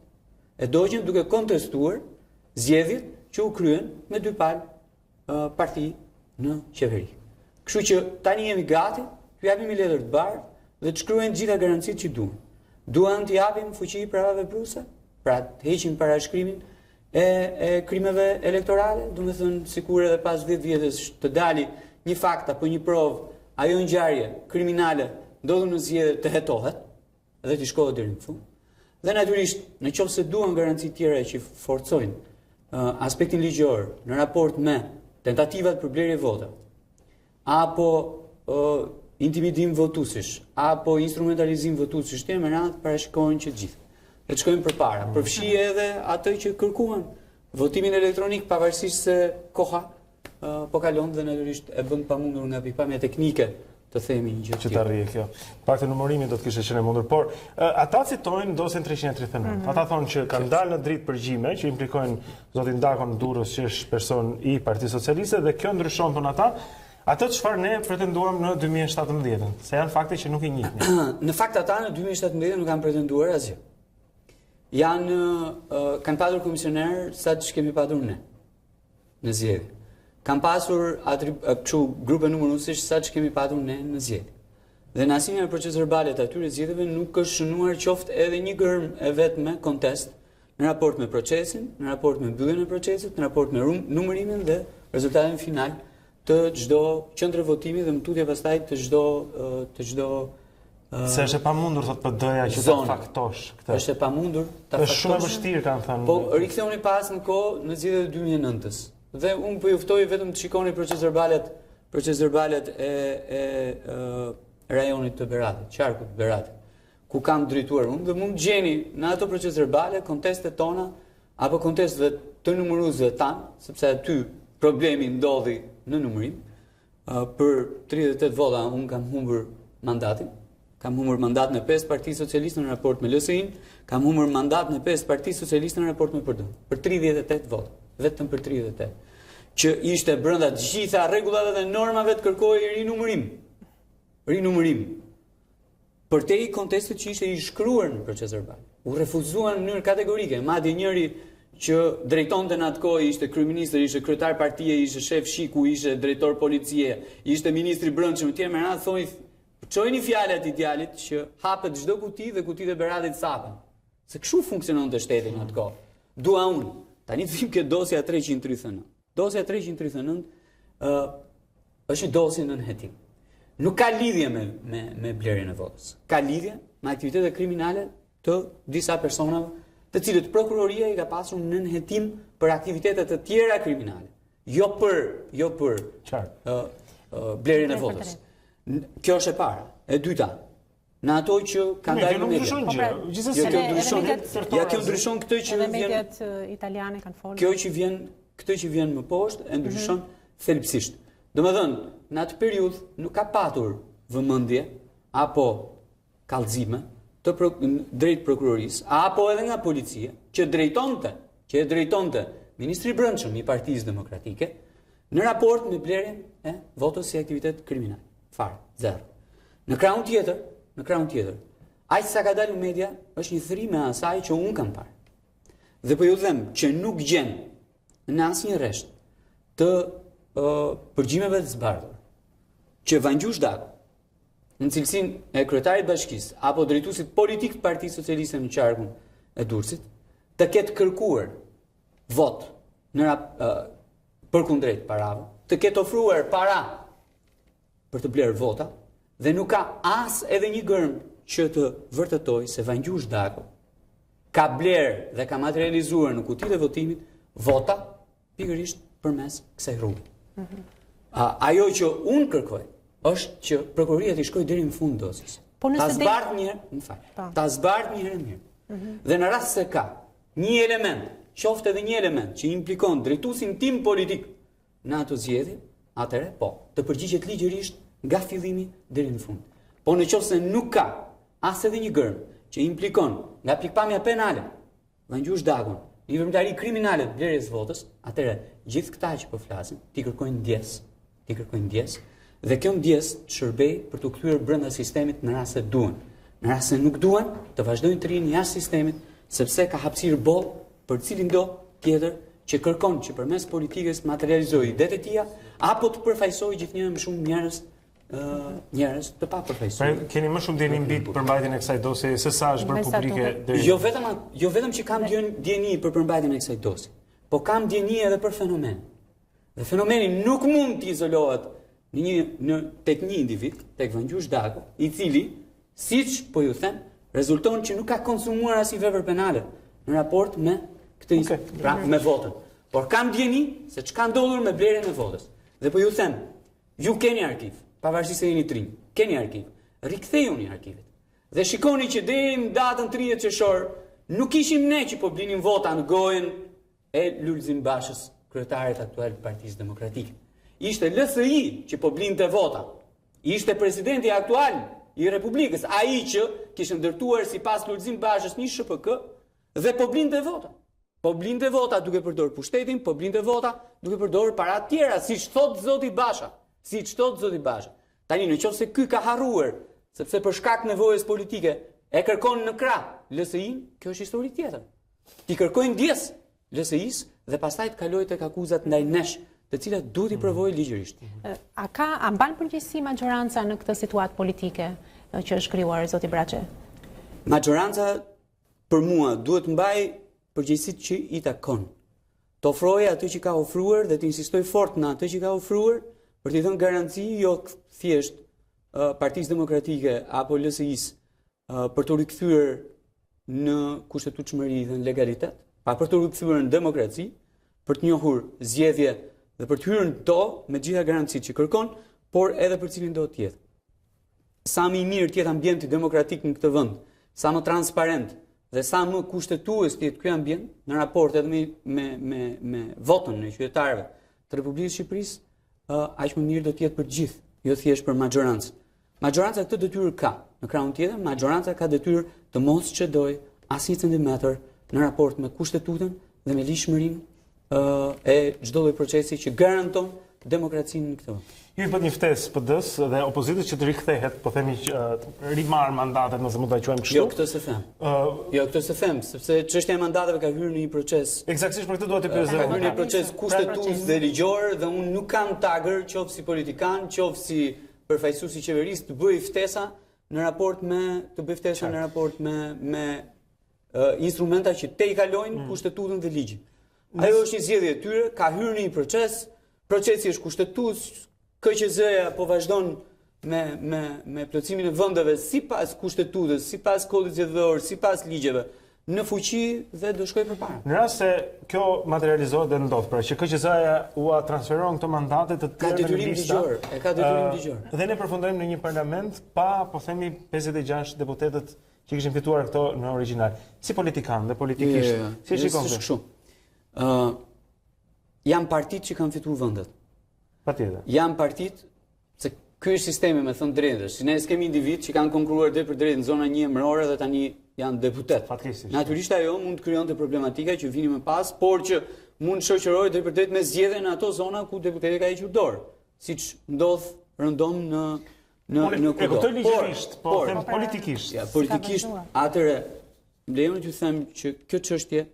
e dogjën duke kontestuar zgjedhjet që u kryen me 2 palë parti në qeveri. Kështu që tani jemi gati, t'ju japim i letër të bardhë dhe të shkruajnë gjitha garancitë që duhen. Duan t'i japim fuqi pravave vepruese, pra të heqim parashkrimin e krimeve elektorale, do me thënë sikur edhe pas 10 vjetës të dali një fakt apo një provë, ajo ngjarje kriminale ndodhur në zgjedhje të hetohet dhe të shkohet deri në fund. Dhe natyrisht, nëse duan garanci tjera që forcojnë aspektin ligjor në raport me tentativat për blerje vota, apo intimidim votuesish, apo instrumentalizim votuesish, të merat parashikohen që gjithë. Dhe të shkojmë përpara. Përfshi edhe atë që kërkuan votimin elektronik, pavarësisht se koha po kalon dhe natyrisht e bën pamundur nga pikpamja teknike të themi një gjë. Që të arrije kjo. Pak të numërimi do të kishte qenë mundur, por ata citojnë dosjen 339. Ata thonë që kanë dalë në dritë përgjime që implikojnë zotin Dakon Durrës, që është person i Partisë Socialiste, dhe kjo ndryshon thonë ata atë çfarë ne pretenduam në 2017, se janë fakte që nuk i njihni. Në fakt ata në 2017 nuk kanë pretenduar asgjë. Kanë patur komisioner sa që kemi patur ne në zgjedhje. Kanë pasur grupe numëruesish sa që kemi patur ne në zgjedhje. Dhe në asnjë proces verbale të atyre zgjedhjeve nuk është shënuar qoftë edhe një gërm e vetme kontest në raport me procesin, në raport me mbylljen e procesit, në raport me numërimin dhe rezultatin final të çdo qendre votimi dhe mtutje pastaj të çdo se është e pamundur, thot PD-ja, që ta faktosh këtë. Është e pamundur ta faktosh. Është shumë e vështirë, kanë thënë. Po rikthehuni pas në kohë në zgjedhjet e 2009-s. Dhe unë po ju ftoj vetëm të shikoni proces verbalet e rajonit të Beratit, qarkut të Beratit, ku kam drejtuar unë, dhe mund gjeni në ato proces verbale kontestet tona apo kontesteve të numëruesve tanë, sepse aty problemi ndodhi në numërim. Për 38 vota unë kam humbur mandatin. Kam humbur mandat në 5 Partisë Socialiste në raport me LSI-n, kam humbur mandat në 5 Partisë Socialiste në raport me PD-n, për 38 vota, vetëm për 38. Që ishte brenda të gjitha rregullave dhe normave të kërkojë rinumërim. Për te i kontestit që ishte i shkruar në proces verbal. U refuzuan në mënyrë kategorike, madje njëri që drejtonte në atë kohë ishte kryeminist, ishte kryetar partie, ishte shef shiku, ishte drejtor policie, ishte ministri brendshëm, etj. Me radhë thonë çojini fjalët e djalit që hapet çdo kuti dhe kutitë e Beratit sapen. Se kështu funksiononte shteti në atë kohë. Dua unë. Tani vim ke dosja 339. Dosja 339 është një dosje në nënhetim. Nuk ka lidhje me blerjen e votës. Ka lidhje me aktivitete kriminale të disa personave, të cilët prokuroria i ka pasur në nënhetim për aktivitete të tjera kriminale. Jo për blerjen e votës. Kjo është e para. E dyta, në ato që kanë dalë në media. Kjo ndryshon këtë që vjen. Mediat italiane kanë folur. Këtë që vjen më poshtë e ndryshon thelbësisht. Domethënë, në atë periudhë nuk ka patur vëmendje apo kallëzime drejt prokurorisë apo edhe nga policia që e drejtonte ministri i brendshëm i Partisë Demokratike në raport me blerjen e votës si aktivitet kriminal. Fare, zero. Në krahun tjetër, aq sa ka dalë në media është një thërrim e asaj që unë kam parë. Dhe po ju them që nuk gjen në asnjë rresht të përgjimeve të zbardhur që Vangjush Dako, në cilësinë e kryetarit bashkisë apo drejtuesit politik të Partisë Socialiste në qarkun e Durrësit, të ketë kërkuar vot përkundrejt parave, të ketë ofruar para për të blerë vota, dhe nuk ka as edhe një gërm që të vërtetoj se Vangjush Dako ka blerë dhe ka materializuar në kutitë e votimit vota pikërisht përmes kësaj rrugë. Ajo që unë kërkoj është që prokuroria të shkojë deri në fund dosjes. Ta zbardh një herë mirë. Dhe në rast se ka një element, qoftë edhe një element që implikon drejtuesin tim politik në ato zgjedhje, atëherë po, të përgjigjet ligjërisht nga fillimi deri në fund. Po nëse nuk ka as edhe një gërm që implikon nga pikpamja penale Vangjush Dakon, një veprimtari kriminale të blerjes votës, atëherë gjithë këta që po flasin, ti kërkojnë ndjes, dhe kjo ndjes të shërbej për të kthyer brenda sistemit në rast se duan. Në rast se nuk duan, të vazhdojnë të rinë jashtë sistemit sepse ka hapësirë boll për cilin do tjetër që kërkon që përmes politikës materializojë idetë e tija apo të përfaqësojë gjithnjë më shumë njerëz të papërfaqësuar. Keni më shumë djeni mbi përmbajtjen e kësaj dosje se sa është bërë publike deri. Jo vetëm që kam djeni për përmbajtjen e kësaj dosje, po kam djeni edhe për fenomen. Dhe fenomeni nuk mund të izolohet tek një individ, tek Vëngjush Daku, i cili, siç po ju them, rezulton që nuk ka konsumuar asnjë vepër penale në raport me këtë pra me votën. Por kam djeni se çka ndodhur me blerjen e votës. Dhe po ju them, ju keni arkiv, pavarësisht se jeni trinj, keni arkiv. Rikthejuni arkivet. Dhe shikoni që deri në datën 30 qershor nuk ishim ne që po blinim vota në gojën e Lulzim Bashës, kryetarit aktual të Partisë Demokratike. Ishte LSI që po blinte vota. Ishte presidenti aktual i Republikës, ai që kishte ndërtuar sipas Lulzim Bashës një SHPK dhe po blinte vota. Po blinte vota duke përdorur pushtetin, po blinte vota duke përdorur para të tjera, siç thot zoti Basha. Tani nëse ky ka harruar, sepse për shkak nevojës politike e kërkon në krah LSI-n, kjo është histori tjetër. Ti kërkojnë ndjes LSI-s dhe pastaj të kalojë tek akuzat ndaj nesh, të cilat duhet i provojë ligjërisht. A mban përgjegjësi majoranca në këtë situatë politike që është krijuar zoti Braçe? Majoranca për mua duhet mbaj përgjegjësitë që i takon. Të ofrojë atë që ka ofruar dhe të insistoj fort në atë që ka ofruar për t'i dhënë garanci jo thjesht Partisë Demokratike apo LSI-s për të rikthyer në kushtetutshmëri dhe në legalitet, pa për të rikthyer në demokraci, për të njohur zgjedhje dhe për të hyrë në to me gjitha garancitë që kërkon, por edhe për cilin do të jetë. Sa më i mirë të jetë ambienti demokratik në këtë vend, sa më transparent dhe sa më kushtetues të jetë ky ambient në raport edhe me votën e qytetarëve të Republikës së Shqipërisë, aq më mirë do të jetë për gjithë, jo thjesht për majorancën. Majoranca këtë detyrë ka. Në krahun tjetër, majoranca ka detyrë të mos çdoj asnjë centimetër në raport me kushtetutën dhe me ligjshmërinë e çdo lloj procesi që garanton demokracinë në këtë vend. Ju i bët një ftesë PD-s dhe opozitës që të rikthehet, po themi që rimarr mandatet, nëse mund ta quajmë kështu. Jo, këtë se them. Jo, këtë se them, sepse çështja e mandateve ka hyrë në një proces. Eksaktësisht për këtë dua të pyesë. Ka hyrë në një proces kushtetues dhe ligjor dhe unë nuk kam tagër, qoftë si politikan, qoftë si përfaqësues i qeverisë, të bëj ftesa në raport me instrumenta që te i kalojnë kushtetutën dhe ligjin. Ajo është një zgjedhje e tyre, ka hyrë në një proces, procesi është kushtetues, KQZ-ja po vazhdon me plotësimin e vendeve sipas kushtetutës, sipas kodit zgjedhor, sipas ligjeve, në fuqi dhe do shkojë përpara. Në rast se kjo materializohet dhe ndodh, pra që KQZ-ja ua transferon këto mandate të tjera në listë, ka detyrim ligjor. Dhe ne përfundojmë në një parlament pa, po themi, 56 deputetët që kishin fituar këto në origjinal. Si politikan dhe politikisht, si shikon kështu? Jam partitë që kanë fituar vendet. Patjetër. Jam partitë se ky është sistemi, me thënë drejtën. Si ne kemi individ që kanë konkurruar drejt për drejt në zona 1 emërore dhe tani janë deputet. Natyrisht ajo mund të krijonte problematika që vini më pas, por që mund shoqërohet drejt për drejt me zgjedhje në ato zona ku deputeti ka hequr dorë, siç ndodh rëndom në kudo. Por ligjërisht, po them politikisht. Ja, politikisht, atëre lejoni t'ju them që kjo çështje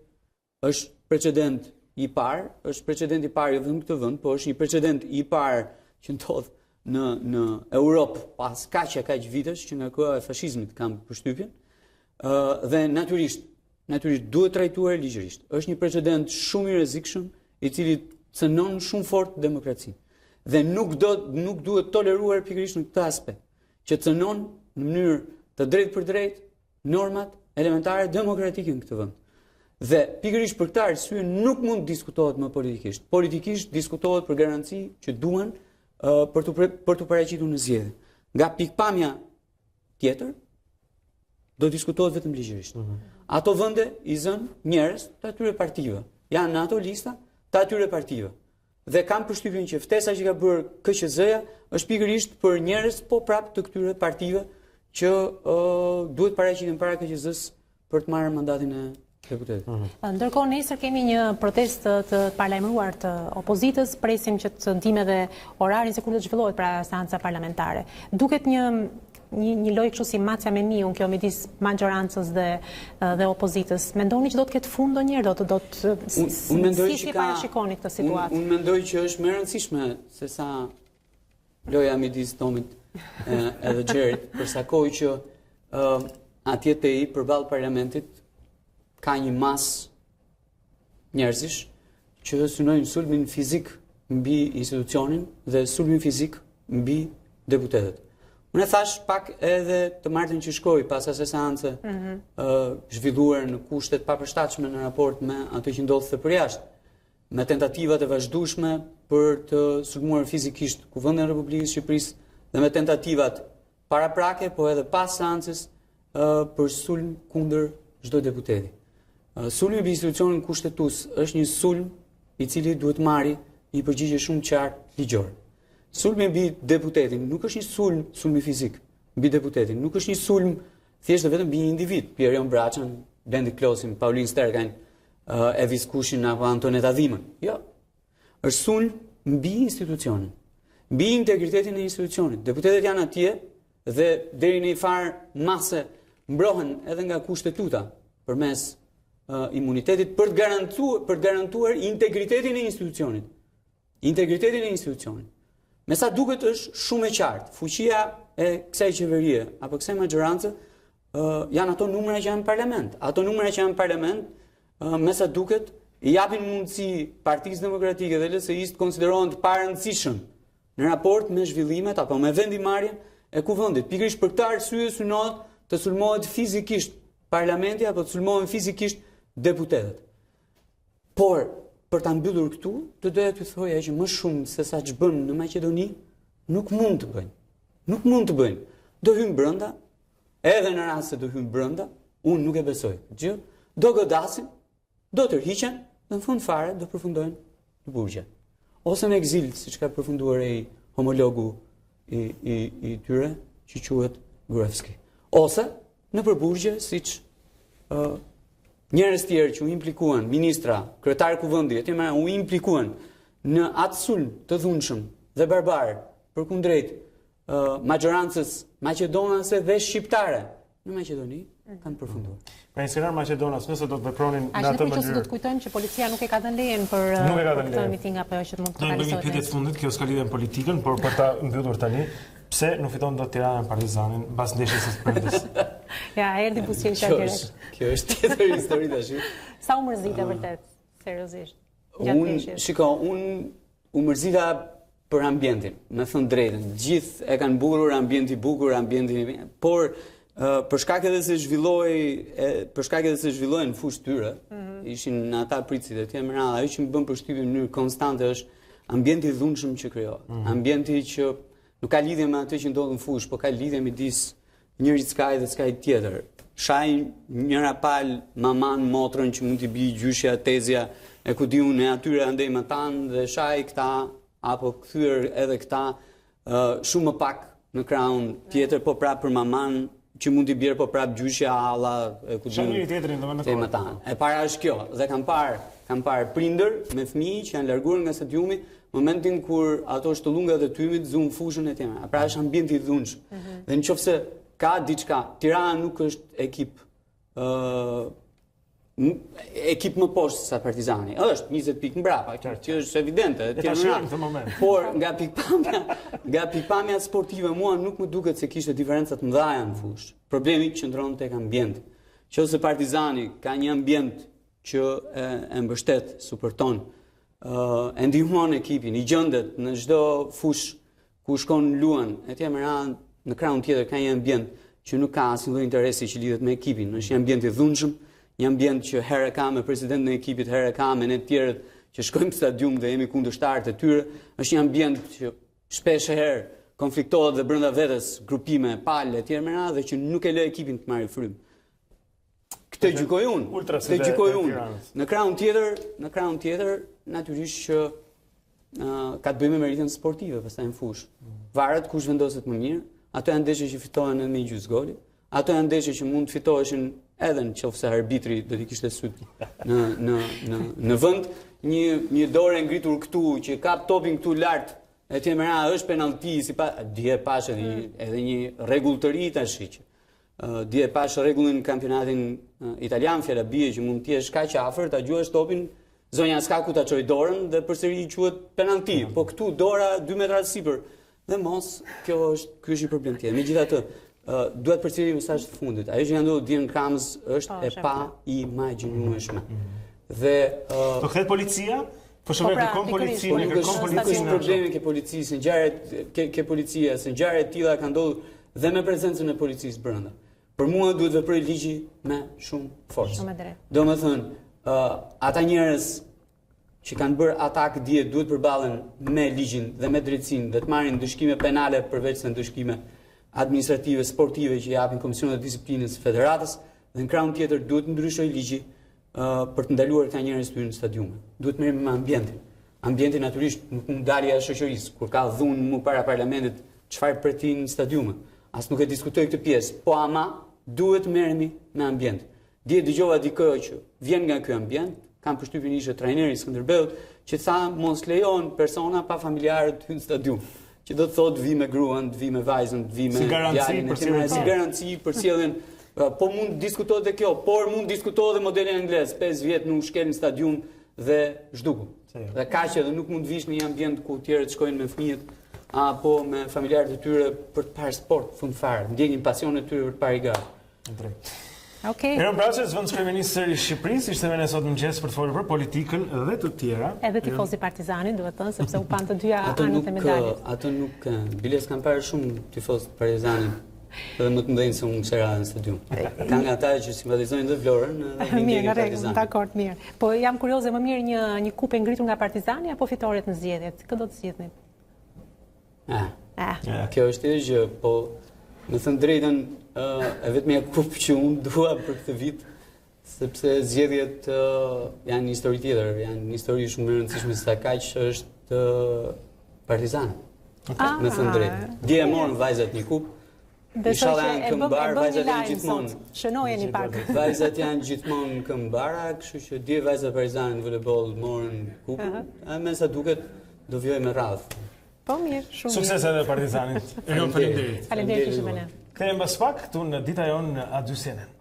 është precedent i parë, është precedent i parë jo vetëm këtë vend, po është një precedent i parë që ndodh në Europë pas kaq vitesh që nga koha e fashizmit kam përshtypjen. Dhe natyrisht duhet trajtuar ligjërisht. Është një precedent shumë i rrezikshëm i cili cënon shumë fort demokracinë. Dhe nuk duhet toleruar pikërisht në këtë aspekt, që cënon në mënyrë të drejtë për drejtë normat elementare demokratike në këtë vend. Dhe pikërisht për këtë arsye nuk mund diskutohet më politikisht. Politikisht diskutohet për garanci që duhen për të paraqitur në zgjedhje. Nga pikpamja tjetër do diskutohet vetëm ligjërisht. Ato vende i zënë njerëz të atyre partive. Janë në ato lista të atyre partive. Dhe kam përshtypjen që ftesa që ka bërë KQZ-ja është pikërisht për njerëz po prapë të këtyre partive që duhet paraqiten para KQZ-s për të marrë mandatin e deputetit. Ndërkohë nesër kemi një protestë të paralajmëruar të opozitës, presim që të ndime dhe orarin se kur do të zhvillohet pra seanca parlamentare. Duket një një lojë kështu si macja me miun, kjo midis maggiorancës dhe opozitës. Mendoni që do të ketë fund ndonjëherë, si parashikoni këtë situatë? Unë mendoj që është më e rëndësishme se sa loja midis Tomit edhe Gjerit, përsa kohë që atje te i përballë parlamentit ka një mas njerëzish që synojnë sulmin fizik mbi institucionin dhe sulmin fizik mbi deputetët. Unë e thash pak edhe të martën që shkoj pas asaj seance zhvilluar në kushtet papërshtatshme në raport me ato që ndodhte përjashtë, me tentativat e vazhdueshme për të sulmuar fizikisht Kuvendin e Republikës së Shqipërisë dhe me tentativat paraprake, po edhe pas seancës për sulm kundër çdo deputeti. Sulmi mbi institucionin kushtetues është një sulm i cili duhet marrë një përgjigje shumë qartë ligjore. Sulmi mbi deputetin nuk është një sulmi fizik mbi deputetin, nuk është një sulm thjesht vetëm mbi një individ, Pierre Jon Braçën, Blendi Klosin, Pauline Sterkajn, Evis Kushin apo Antoneta Dhimën. Jo. Është sulm mbi institucionin, mbi integritetin e institucionit. Deputetët janë atje dhe deri në një farë mase mbrohen edhe nga kushtetuta përmes imunitetit për të garantuar integritetin e institucionit. Integritetin e institucionit. Me sa duket është shumë e qartë. Fuqia e kësaj qeverie apo kësaj maggiorancë janë ato numra që janë në parlament. Ato numra që janë në parlament, me sa duket, i japin mundësi Partisë Demokratike dhe LSI-s të konsiderohen të parëndësishëm në raport me zhvillimet apo me vendimarrjen e kuvendit. Pikërisht për këtë arsye synohet të sulmohet fizikisht parlamenti apo të sulmohen fizikisht deputetët. Por për ta mbyllur këtu, do doja t'ju thoja që më shumë se sa ç'bën në Maqedoni, nuk mund të bëjnë. Nuk mund të bëjnë. Do hyjnë brenda, edhe në rast se do hyjnë brenda, unë nuk e besoj. Gjë, do godasin, do tërhiqen, dhe në fund fare do përfundojnë në burgje. Ose në ekzil, siç ka përfunduar ai homologu i tyre, që quhet Gruevski. Ose në përburgje, siç njerëz tjerë që u implikuan, ministra, kryetar kuvendit, etj. U implikuan në atë sulm të dhunshëm dhe barbar përkundrejt maggiorancës maqedonase dhe shqiptare në Maqedoni, kanë përfunduar. Pra inserar Maqedonas, nëse do të vepronin në atë mënyrë. Ashtu do të kujtojmë që policia nuk e ka dhënë lejen për këtë miting apo që mund të realizohet. Do të bëjmë fundit, kjo s'ka lidhje me politikën, por për ta mbyllur tani, pse nuk fiton dot Tirana Partizanin mbas ndeshjes së Prindës? Ja, erdhi buzëqeshja direkt. Kjo është tjetër histori tash. Sa u mërzita vërtet, seriozisht. Unë u mërzita për ambientin, me thënë drejtën. Gjithë e kanë mbukur ambienti bukur, ambienti, por për shkak edhe se zhvilloi në fushë tyre, ishin në ata pritësit e tjerë më radhë, ajo që më bën përshtypje në mënyrë konstante është ambienti i dhunshëm që krijohet. Ambienti që nuk ka lidhje me atë që ndodh në fushë, por ka lidhje midis njërit skaj dhe skajt tjetër. Shaj njëra pal maman, motrën që mund t'i bëjë gjyshja, tezja, e ku di unë e atyre andej më tanë dhe shaj këta apo kthyer edhe këta shumë më pak në krahun tjetër, po prapë për maman që mund t'i bjerë po prapë gjyshja alla e ku di unë më tanë. E para është kjo, dhe kam parë prindër me fëmijë që janë larguar nga stadiumi momentin kur ato shtollunga dhe tymit zunë fushën e tjera. Pra është ambienti i dhunshëm. Dhe nëse ka diçka, Tirana nuk është ekip më poshtë sa Partizani. Është 20 pikë mbrapa, që është evidente, por nga pikpamja sportive mua nuk më duket se kishte diferenca të mëdha në fushë. Problemi qëndron tek ambienti. Qose Partizani ka një ambient që e mbështet, supporton, e ndihmon ekipin, i gjendet në çdo fushë ku shkon luan, etj. Në krahun tjetër ka një ambient që nuk ka asnjë lloj interesi që lidhet me ekipin. Është një ambient i dhunshëm, një ambient që herë ka me presidentin e ekipit, herë ka me ne të tjerët që shkojmë në stadium dhe jemi kundërshtarë të tyre. Është një ambient që shpesh herë konfliktohet dhe brenda vetes grupime, palë etj. Dhe që nuk e lë ekipin të marrë frymë. Këtë gjykoj unë. Në krahun tjetër, natyrisht që ka të bëjë me meritën sportive, pastaj në fushë. Varet kush vendoset më mirë. Ato janë ndeshje që fitohen edhe me gjysmë goli. Ato janë ndeshje që mund të fitoheshin edhe nëse arbitri do t'i kishte syt në vend, një dorë ngritur këtu që kap topin këtu lart e Temera është penalti, si pa, dje pash edhe një rregull të ri tash që dje pash rregullin në kampionatin italian, fjala bie që mund të jesh kaq afër, ta gjuash topin, zonja s'ka ku ta çoj dorën dhe përsëri quhet penalti. Po këtu dora 2 metra sipër. Dhe mos, ky është një problem tjetër. Megjithatë, duhet përsëri mesazhi të fundit. Ajo që ka ndodhur dje në Kamz është e pa imagjinueshme. Dhe do ketë policia? Po shumë kërkon policinë, kërkon policinë. Problemi ke policisë, ke policia, se ngjarje të tilla kanë ndodhur dhe me prezencën e policisë brenda. Për mua duhet veproj ligji me shumë forcë. Shumë drejt. Domethënë, ata njerëz që kanë bërë atak dje duhet përballen me ligjin dhe me drejtsinë dhe të marrin ndëshkime penale përveç se ndëshkime administrative, sportive që japin Komisionet e Disiplinës së Federatës, dhe në krahun tjetër duhet ndryshoj ligji për të ndaluar këta njerëz të hyjnë në stadiume. Duhet merrem me ambientin. Ambienti natyrisht nuk mund dalë jashtë shoqërisë. Kur ka dhunë mu para parlamentit, çfarë pretin në stadiume? As nuk e diskutoj këtë pjesë, po ama duhet merremi me ambient. Dje dëgjova dikë që vjen nga ky ambient, kam përshtypjen ishte trajneri i Skënderbeut, që tha mos lejon persona pa familjarë të hyjnë në stadium. Që do të thotë vi me gruan, vi me vajzën, vi me djalin, si garanci për sjelljen. Po mund diskutohet dhe kjo, por mund diskutohet dhe modelin anglez, 5 vjet nuk shkel në stadium dhe zhduku. Dhe kaq edhe nuk mund vish në një ambient ku tjerët shkojnë me fëmijët apo me familjarët e tyre për të parë sport fund fare, ndjekin pasionin e tyre për të parë garë. Drejt. Okej. Eron Braçës, vend kryeministër i Shqipërisë, ishte me ne sot mëngjes për të folur për politikën dhe të tjera. Edhe tifozi Partizanit, duhet thënë, sepse u pan të dyja anët e medalit. Ato nuk biles kanë parë shumë tifoz Partizanit. Edhe më të mëdhenj se unë këshera në stadium. Ka nga ata që simpatizojnë dhe Vlorën dhe mirë, Partizanit. Dakord, mirë. Po jam kurioze, më mirë një kupë ngritur nga Partizani apo fitoret në zgjedhjet? Kë do të zgjidhni? Kjo është e gjë, po me thënë drejtën e vetmja kupë që unë dua për këtë vit, sepse zgjedhjet janë një histori tjetër, janë një histori shumë e rëndësishme sa kaq është Partizani. Me thënë drejtën. Dje e morën vajzat një kupë. Besoj që e bëm një lajm sot. Shënojeni pak. Vajzat janë gjithmonë në këmbëbara, kështu që dje vajzat Partizanit në voleboll morën kupën. Me sa duket do vjoj me radhë. Po mirë, shumë mirë. Sukses edhe Partizanit. Faleminderit. Faleminderit që ishte me ne. Kthehemi mbas pak këtu në Dita Jonë në A2 CNN.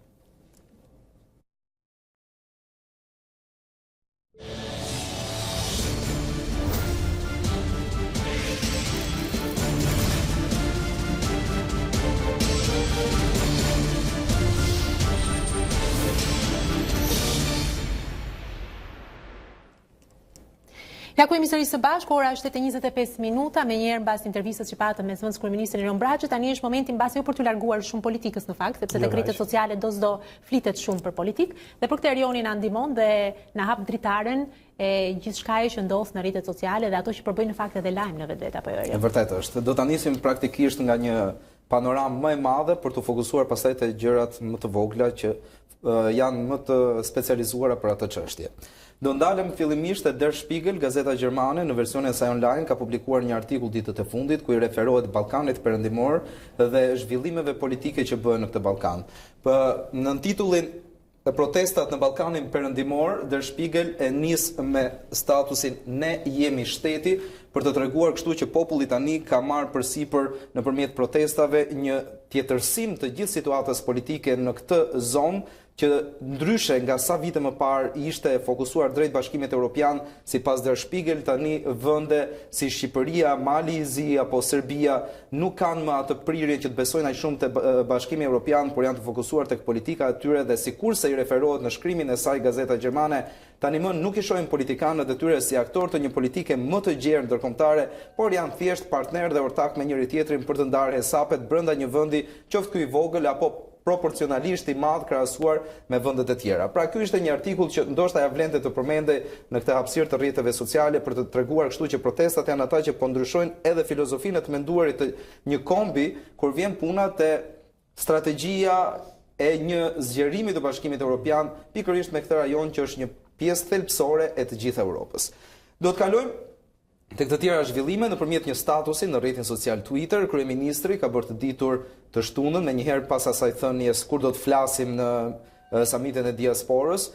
Ja ku jemi sërish së bashku, ora është 8:25 minuta, me njerë mbas intervistës që patëm me zëvendës kryeministrin Eron Braçë, tani është momenti mbas jo për të larguar shumë politikës në fakt, sepse tek rrjetet sociale do s'do flitet shumë për politikë, dhe për këtë Erioni na ndihmon dhe na hap dritaren e gjithçka që ndodh në rrjetet sociale dhe ato që përbëjnë në fakt edhe lajm në vetvete apo jo. Vërtet është. Do ta nisim praktikisht nga një panoramë më e madhe për të fokusuar pastaj te gjërat më të vogla që janë më të specializuara për atë çështje. Do ndalem fillimisht te Der Spiegel, gazeta gjermane, në versionin e saj online ka publikuar një artikull ditët e fundit ku i referohet Ballkanit Perëndimor dhe zhvillimeve politike që bëhen në këtë Ballkan. Në titullin e protestat në Ballkanin Perëndimor, Der Spiegel e nis me statusin "Ne jemi shteti" për të treguar kështu që populli tani ka marrë përsipër nëpërmjet protestave një tjetërsim të gjithë situatës politike në këtë zonë, që ndryshe nga sa vite më parë ishte fokusuar drejt Bashkimit Evropian, sipas Der Spiegel tani vende si Shqipëria, Mali i Zi apo Serbia nuk kanë më atë prirje që të besojnë aq shumë te Bashkimi Evropian, por janë të fokusuar tek politika e tyre dhe sikurse i referohet në shkrimin e saj gazeta gjermane, tani më nuk i shohin politikanët e tyre si aktorë të një politike më të gjerë ndërkombëtare, por janë thjesht partner dhe ortak me njëri tjetrin për të ndarë hesapet brenda një vendi, qoftë ky i vogël apo proporcionalisht i madh krahasuar me vendet e tjera. Pra ky ishte një artikull që ndoshta ja vlente të përmendej në këtë hapësirë të rrjeteve sociale për të treguar kështu që protestat janë ata që po ndryshojnë edhe filozofinë e të menduarit të një kombi kur vjen puna te strategjia e një zgjerimi të Bashkimit Evropian pikërisht me këtë rajon që është një pjesë thelbësore e të gjithë Europës. Do të kalojmë tek të tjera zhvillime nëpërmjet një statusi në rrjetin social Twitter. Kryeministri ka bërë të ditur të shtunën, menjëherë pas asaj thënies kur do të flasim në samitin e diasporës,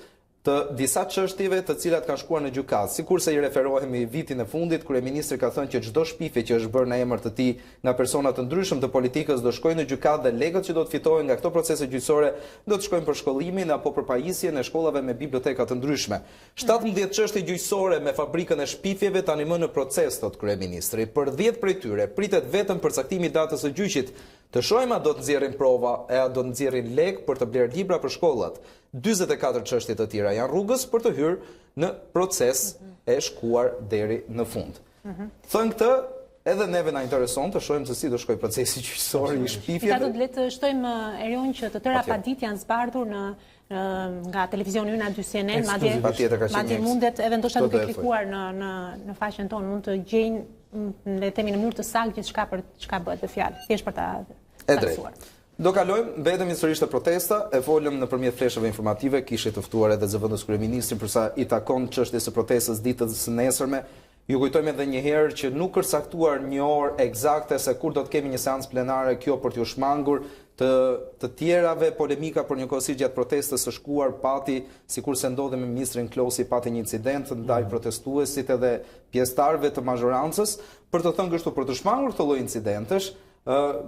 të disa çështjeve të cilat kanë shkuar në gjykatë. Sikurse i referohemi vitin e fundit, kryeministri ka thënë që çdo shpifje që është bërë në emër të tij nga persona të ndryshëm të politikës do shkojnë në gjykatë dhe legët që do të fitohen nga këto procese gjyqësore do të shkojnë për shkollimin apo për pajisjen e shkollave me biblioteka të ndryshme. 17 çështje gjyqësore me fabrikën e shpifjeve tani më në proces, thot kryeministri. Për 10 prej tyre pritet vetëm përcaktimi i datës së gjyqit. Të shohim a do të nxjerrin prova, a do të nxjerrin lek për të blerë libra për shkollat. 44 çështje të tjera janë rrugës për të hyrë në proces e shkuar deri në fund. Thënë këtë, edhe neve na intereson të shohim se si do shkojë procesi gjyqësor i shpifjeve. Dita, do të shtojmë Erion që të tëra padit janë zbardhur nga televizioni ynë aty CNN, madje mundet edhe ndoshta duke klikuar në faqen tonë mund të gjejnë le temi në mënyrë të saktë gjithçka për çka bëhet të fjalë. Thjesht për ta saktuar. Do kalojmë, mbetemi sërish të protesta, e folëm nëpërmjet fleshave informative, kishte të ftuar edhe zëvendës kryeministrin përsa i takon çështjes së protestës ditës së nesërme. Ju kujtojmë edhe një herë që nuk është saktuar një orë eksakte se kur do të kemi një seancë plenare, kjo për t'ju shmangur të tjerave polemika për njëkohësisht gjatë protestës së shkuar pati, sikurse ndodhi me ministrin Klosi, pati një incident ndaj protestuesit edhe pjesëtarëve të mazhorancës, për të thënë kështu për të shmangur këtë lloj incidentesh.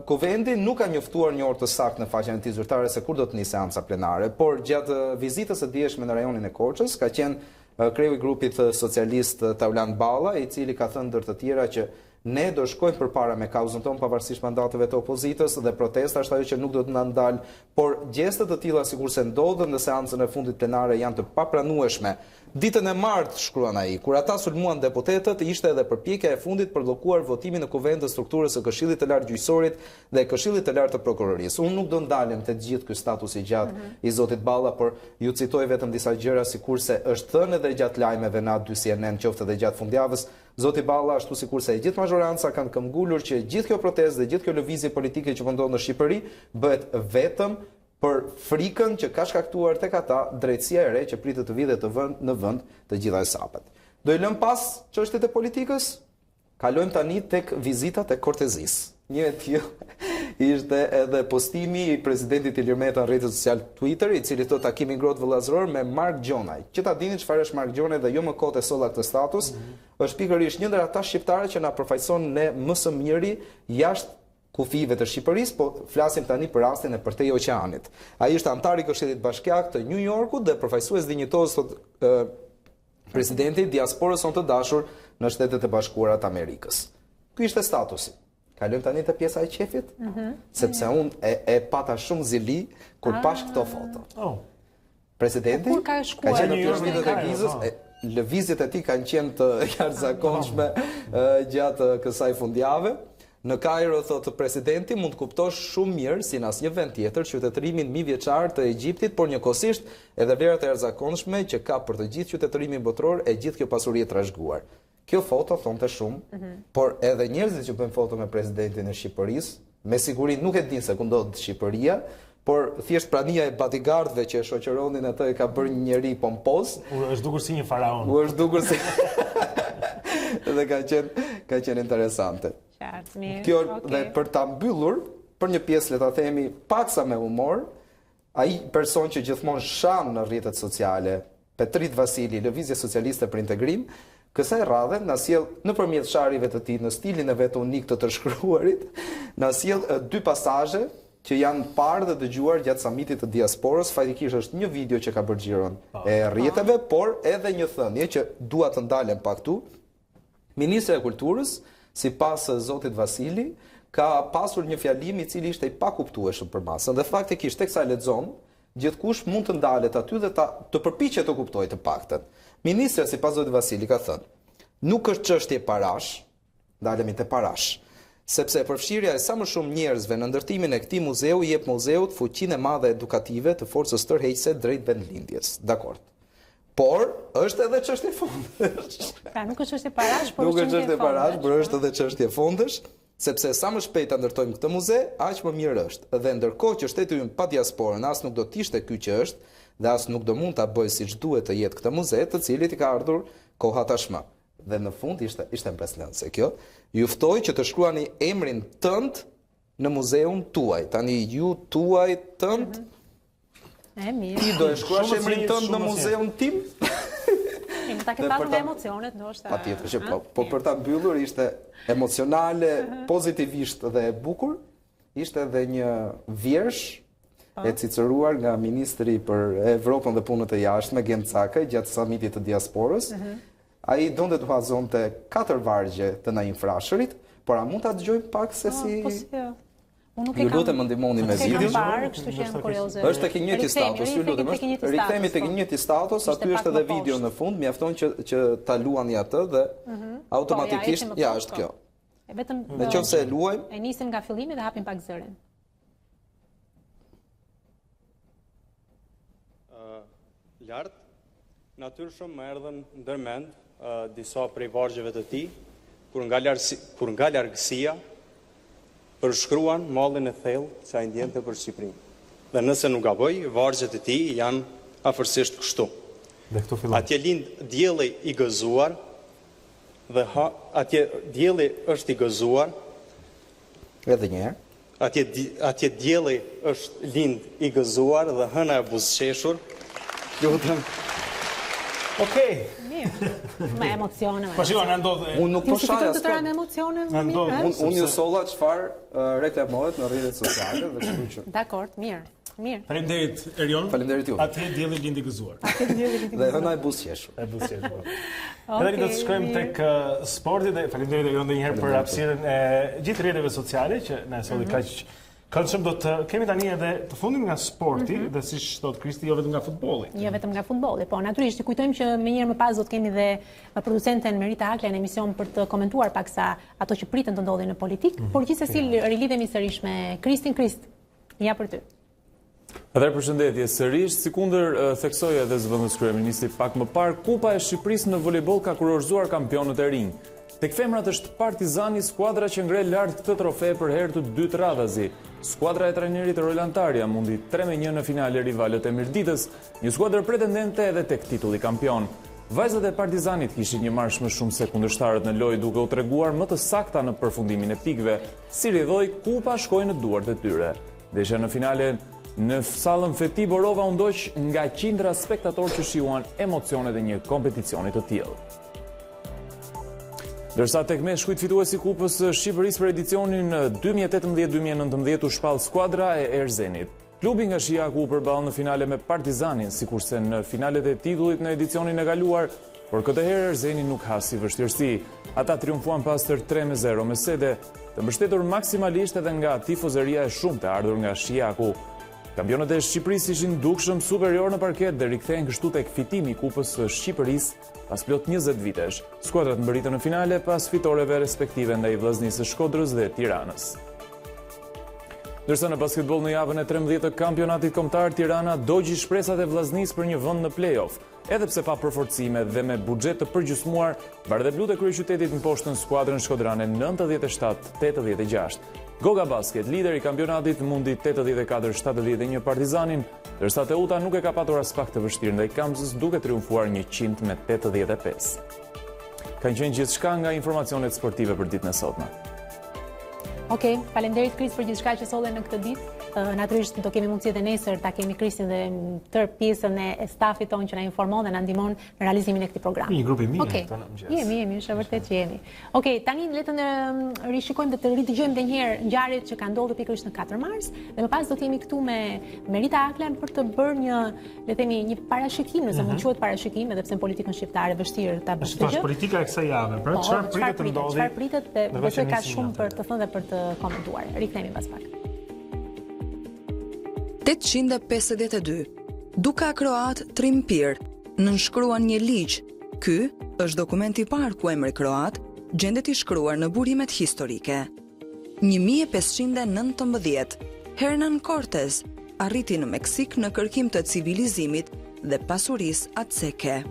Kuvendi nuk ka njoftuar një orë të saktë në faqen e tij zyrtare se kur do të nisë seanca plenare, por gjatë vizitës së dieshme në rajonin e Korçës ka qenë kreu i grupit socialist Taulan Balla, i cili ka thënë ndër të tjera që ne do shkojmë përpara me kauzën tonë pavarësisht mandateve të opozitës dhe protesta është ajo që nuk do të na ndal, por gjeste të tilla sikurse ndodhen në seancën e fundit plenare janë të papranueshme. Ditën e martë, shkruan ai, kur ata sulmuan deputetët, ishte edhe përpjekja e fundit për bllokuar votimin në kuvend të strukturës së Këshillit të Lartë Gjyqësorit dhe Këshillit të Lartë të Prokurorisë. Unë nuk do ndalem te gjithë ky status i gjatë i zotit Balla, por ju citoj vetëm disa gjëra sikurse është thënë edhe gjatë lajmeve në aty CNN, qoftë edhe gjatë fundjavës. Zoti Balla, ashtu sikurse e gjithë mazhoranca kanë këmbgulur që gjithë kjo protestë dhe gjithë kjo lëvizje politike që po ndodh në Shqipëri bëhet vetëm për frikën që ka shkaktuar tek ata drejtësia e re që pritet të vijë në vend të gjitha sapet. Do i lëm pas çështjet e politikës, kalojmë tani tek vizitat e kortezisë. Një e tillë ishte edhe postimi i presidentit Ilir Meta në rrjetin social Twitter, i cili thotë takimi ngrohtë vëllazëror me Mark Gjonaj. Që ta dini çfarë është Mark Gjonaj dhe jo më kot e solla këtë status, është pikërisht një ndër ata shqiptarë që na përfaqëson ne më së miri jashtë kufive të Shqipërisë, po flasim tani për rastin e përtej oqeanit. Ai është antar i Këshillit Bashkiak të New Yorkut dhe përfaqësues dinjitoz presidenti i diasporës sonë të dashur në Shtetet e Bashkuara të Amerikës. Ky ishte statusi. Kalojmë tani te pjesa e qefit, sepse unë e pata shumë zili kur pash këto foto. Presidenti ka qenë në piramidat e Gizës, lëvizjet e tij kanë qenë të jashtëzakonshme gjatë kësaj fundjave. Në Kairo, thotë presidenti, mund të kuptosh shumë mirë si në asnjë vend tjetër qytetërimin mijëvjeçar të Egjiptit, por njëkohësisht edhe vlerat e jashtëzakonshme që ka për të gjithë qytetërimin botror e gjithë kjo pasuri e trashëguar. Kjo foto thonte shumë, por edhe njerëzit që bëjnë foto me presidentin e Shqipërisë, me siguri nuk e dinë se ku ndodhet Shqipëria, por thjesht prania e bodyguardëve që e shoqëronin atë e ka bërë një njeri pompoz. U është dukur si një faraon. U është dukur si dhe ka qenë interesante. Kjo dhe për ta mbyllur, për një pjesë le ta themi paksa me humor, ai person që gjithmonë shan në rrjetet sociale, Petrit Vasili, Lëvizje Socialiste për Integrim, kësaj radhe na sjell nëpërmjet sharjeve të tij në stilin e vet unik të shkruarit, na sjell dy pasazhe që janë parë dhe dëgjuar gjatë samitit të diasporës. Fatikisht është një video që ka bërë xhiron e rrjeteve, por edhe një thënie që dua të ndalem pa këtu. Ministri i Kulturës, sipas zotit Vasili, ka pasur një fjalim i cili ishte i pakuptueshëm për masën dhe faktikisht teksa e lexon, gjithkush mund të ndalet aty dhe të përpiqet të kuptojë të paktën. Ministri sipas zotit Vasili ka thënë, nuk është çështje parash, ndalemi te parash, sepse përfshirja e sa më shumë njerëzve në ndërtimin e këtij muzeu jep muzeut fuqinë e madhe edukative të forcës tërheqëse drejt vendlindjes. Dakor. Por është edhe çështje fundësh. Pra nuk është çështje parash, por nuk është çështje parash, por është edhe çështje fundësh, sepse sa më shpejt ta ndërtojmë këtë muze, aq më mirë është. Dhe ndërkohë që shteti ynë pa diasporën as nuk do të ishte ky që është, dhe as nuk do mund ta bëjë siç duhet të jetë këtë muze, të cilit i ka ardhur koha tashmë. Dhe në fund ishte impresionante kjo. Ju ftoj që të shkruani emrin tënd në muzeun tuaj. Tani ju tuaj tënd Ti do e shkruash emrin tënd në muzeun tim? Ta ke pasur nga emocionet, ndoshta. Patjetër që po. Po për ta mbyllur ishte emocionale, pozitivisht dhe e bukur. Ishte edhe një vjersh e cicëruar nga ministri për Evropën dhe punët e jashtme, Gencakaj, gjatë samitit të diasporës. Ai donte të huazonte 4 vargje të Naim Frashërit, por a mund ta dëgjojmë pak se si ju lutem më ndihmoni me video. Kështu që jam kurioze. Është tek i njëjti status, ju lutem, rikthehemi tek i njëjti status, aty është edhe video në fund, mjafton që ta luani atë dhe automatikisht ja është kjo. Vetëm nëse e luajmë, e nisim nga fillimi dhe hapim pak zërin. Lart, natyrshëm më erdhën ndërmend disa prej vargjeve të tij, kur nga largësia përshkruan mallin e thellë që ai ndjente për Shqipërinë. Dhe nëse nuk gaboj, vargjet e tij janë afërsisht kështu. Atje lind dielli i gëzuar dhe atje dielli është i gëzuar. Edhe një herë. Atje dielli është lind i gëzuar dhe hëna e buzëqeshur. Lutem. Okej. Me emocione. Po shikoj, na ndodh. Unë nuk po shaj as. Me emocione. Unë ju solla çfarë reklamohet në rrjetet sociale dhe kështu që. Dakor, mirë. Mirë. Faleminderit Erion. Faleminderit ju. Atje dielli lind i gëzuar. Dhe hëna e buzëqeshur. Edhe do të shkojmë tek sporti dhe faleminderit Erion edhe një herë për hapësirën e gjithë rrjeteve sociale që na solli kaq. Këndshëm do të kemi tani edhe të fundit nga sporti dhe siç thot Kristi, jo vetëm nga futbolli. Jo vetëm nga futbolli, po natyrisht kujtojmë që më njëherë më pas do të kemi dhe producenten Merita Akla në emision për të komentuar paksa ato që priten të ndodhin në politik, por gjithsesi rilidhemi sërish me Kristin. Krist, ja për ty. Atëherë përshëndetje sërish, sikundër theksoi edhe zëvendës kryeministri pak më parë, Kupa e Shqipërisë në volejboll ka kurorzuar kampionët e rinj. Tek femrat është Partizani, skuadra që ngre lart këtë trofe për herë të dytë radhazi. Skuadra e trajnerit Roland Tarja mundi 3-1 në finale rivalët e Mirditës, një skuadër pretendente edhe tek titulli kampion. Vajzat e Partizanit kishin një marsh më shumë se kundërshtarët në lojë, duke u treguar më të sakta në përfundimin e pikëve. Si rridhoi, kupa shkoi në duart e tyre. Ndeshja në finale në sallën Feti Borova u ndoq nga qindra spektatorë që shijuan emocionet e një kompeticioni të tillë. Dërsa tek meshkujt fituesi Kupës Shqipërisë për edicionin 2018-2019 u shpall skuadra e Erzenit. Klubi nga Shijaku u përball në finale me Partizanin, sikurse në finalet e titullit në edicionin e kaluar, por këtë herë Erzeni nuk hasi vështirësi. Ata triumfuan pas tër 3-0 me sede, të mbështetur maksimalisht edhe nga tifozëria e shumtë e ardhur nga Shijaku. Kampionët e Shqipërisë ishin dukshëm superior në parket dhe rikthehen kështu tek fitimi i Kupës së Shqipërisë pas plot 20 vitesh. Skuadrat mbërritën në finale pas fitoreve respektive ndaj Vllaznisë së Shkodrës dhe Tiranës. Ndërsa në basketboll në javën e 13 të kampionatit kombëtar, Tirana dogji shpresat e Vllaznisë për një vend në play-off. Edhe pse pa përforcime dhe me buxhet të përgjysmuar, Bardhë Blut e kryeqytetit mposhtën skuadrën shkodrane 97-86. Goga Basket, lider i kampionatit, mundi 84-71 Partizanin, ndërsa Teuta nuk e ka patur as pak të vështirë ndaj Kamzës, duke triumfuar 100-85. Kanë qenë gjithçka nga informacionet sportive për ditën e sotme. Okej, faleminderit Kris për gjithçka që solle në këtë ditë. Natyrisht do kemi mundësi edhe nesër ta kemi Kristin dhe tërë pjesën e stafit tonë që na informon dhe na ndihmon në realizimin e këtij programi. Një grup i mirë këtu në mëngjes. Jemi, është vërtet që jemi. Okej, tani le të rishikojmë dhe të ridëgjojmë edhe një herë ngjarjet që kanë ndodhur pikërisht në 4 mars dhe më pas do të jemi këtu me Merita Aklen për të bërë një, le të themi, një parashikim, nëse mund quhet parashikim, edhe pse në politikën shqiptare vështirë ta bësh këtë gjë. Është politika e kësaj jave, pra çfarë pritet të ndodhi? Çfarë pritet dhe besoj ka shumë për të thënë dhe për të komentuar. Rikthehemi pas pak. 852. Duka kroat Trimpir nënshkruan një ligj. Ky është dokumenti i parë ku emri kroat gjendet i shkruar në burimet historike. 1519 Hernan Cortés arriti në Meksik në kërkim të civilizimit dhe pasurisë azteke.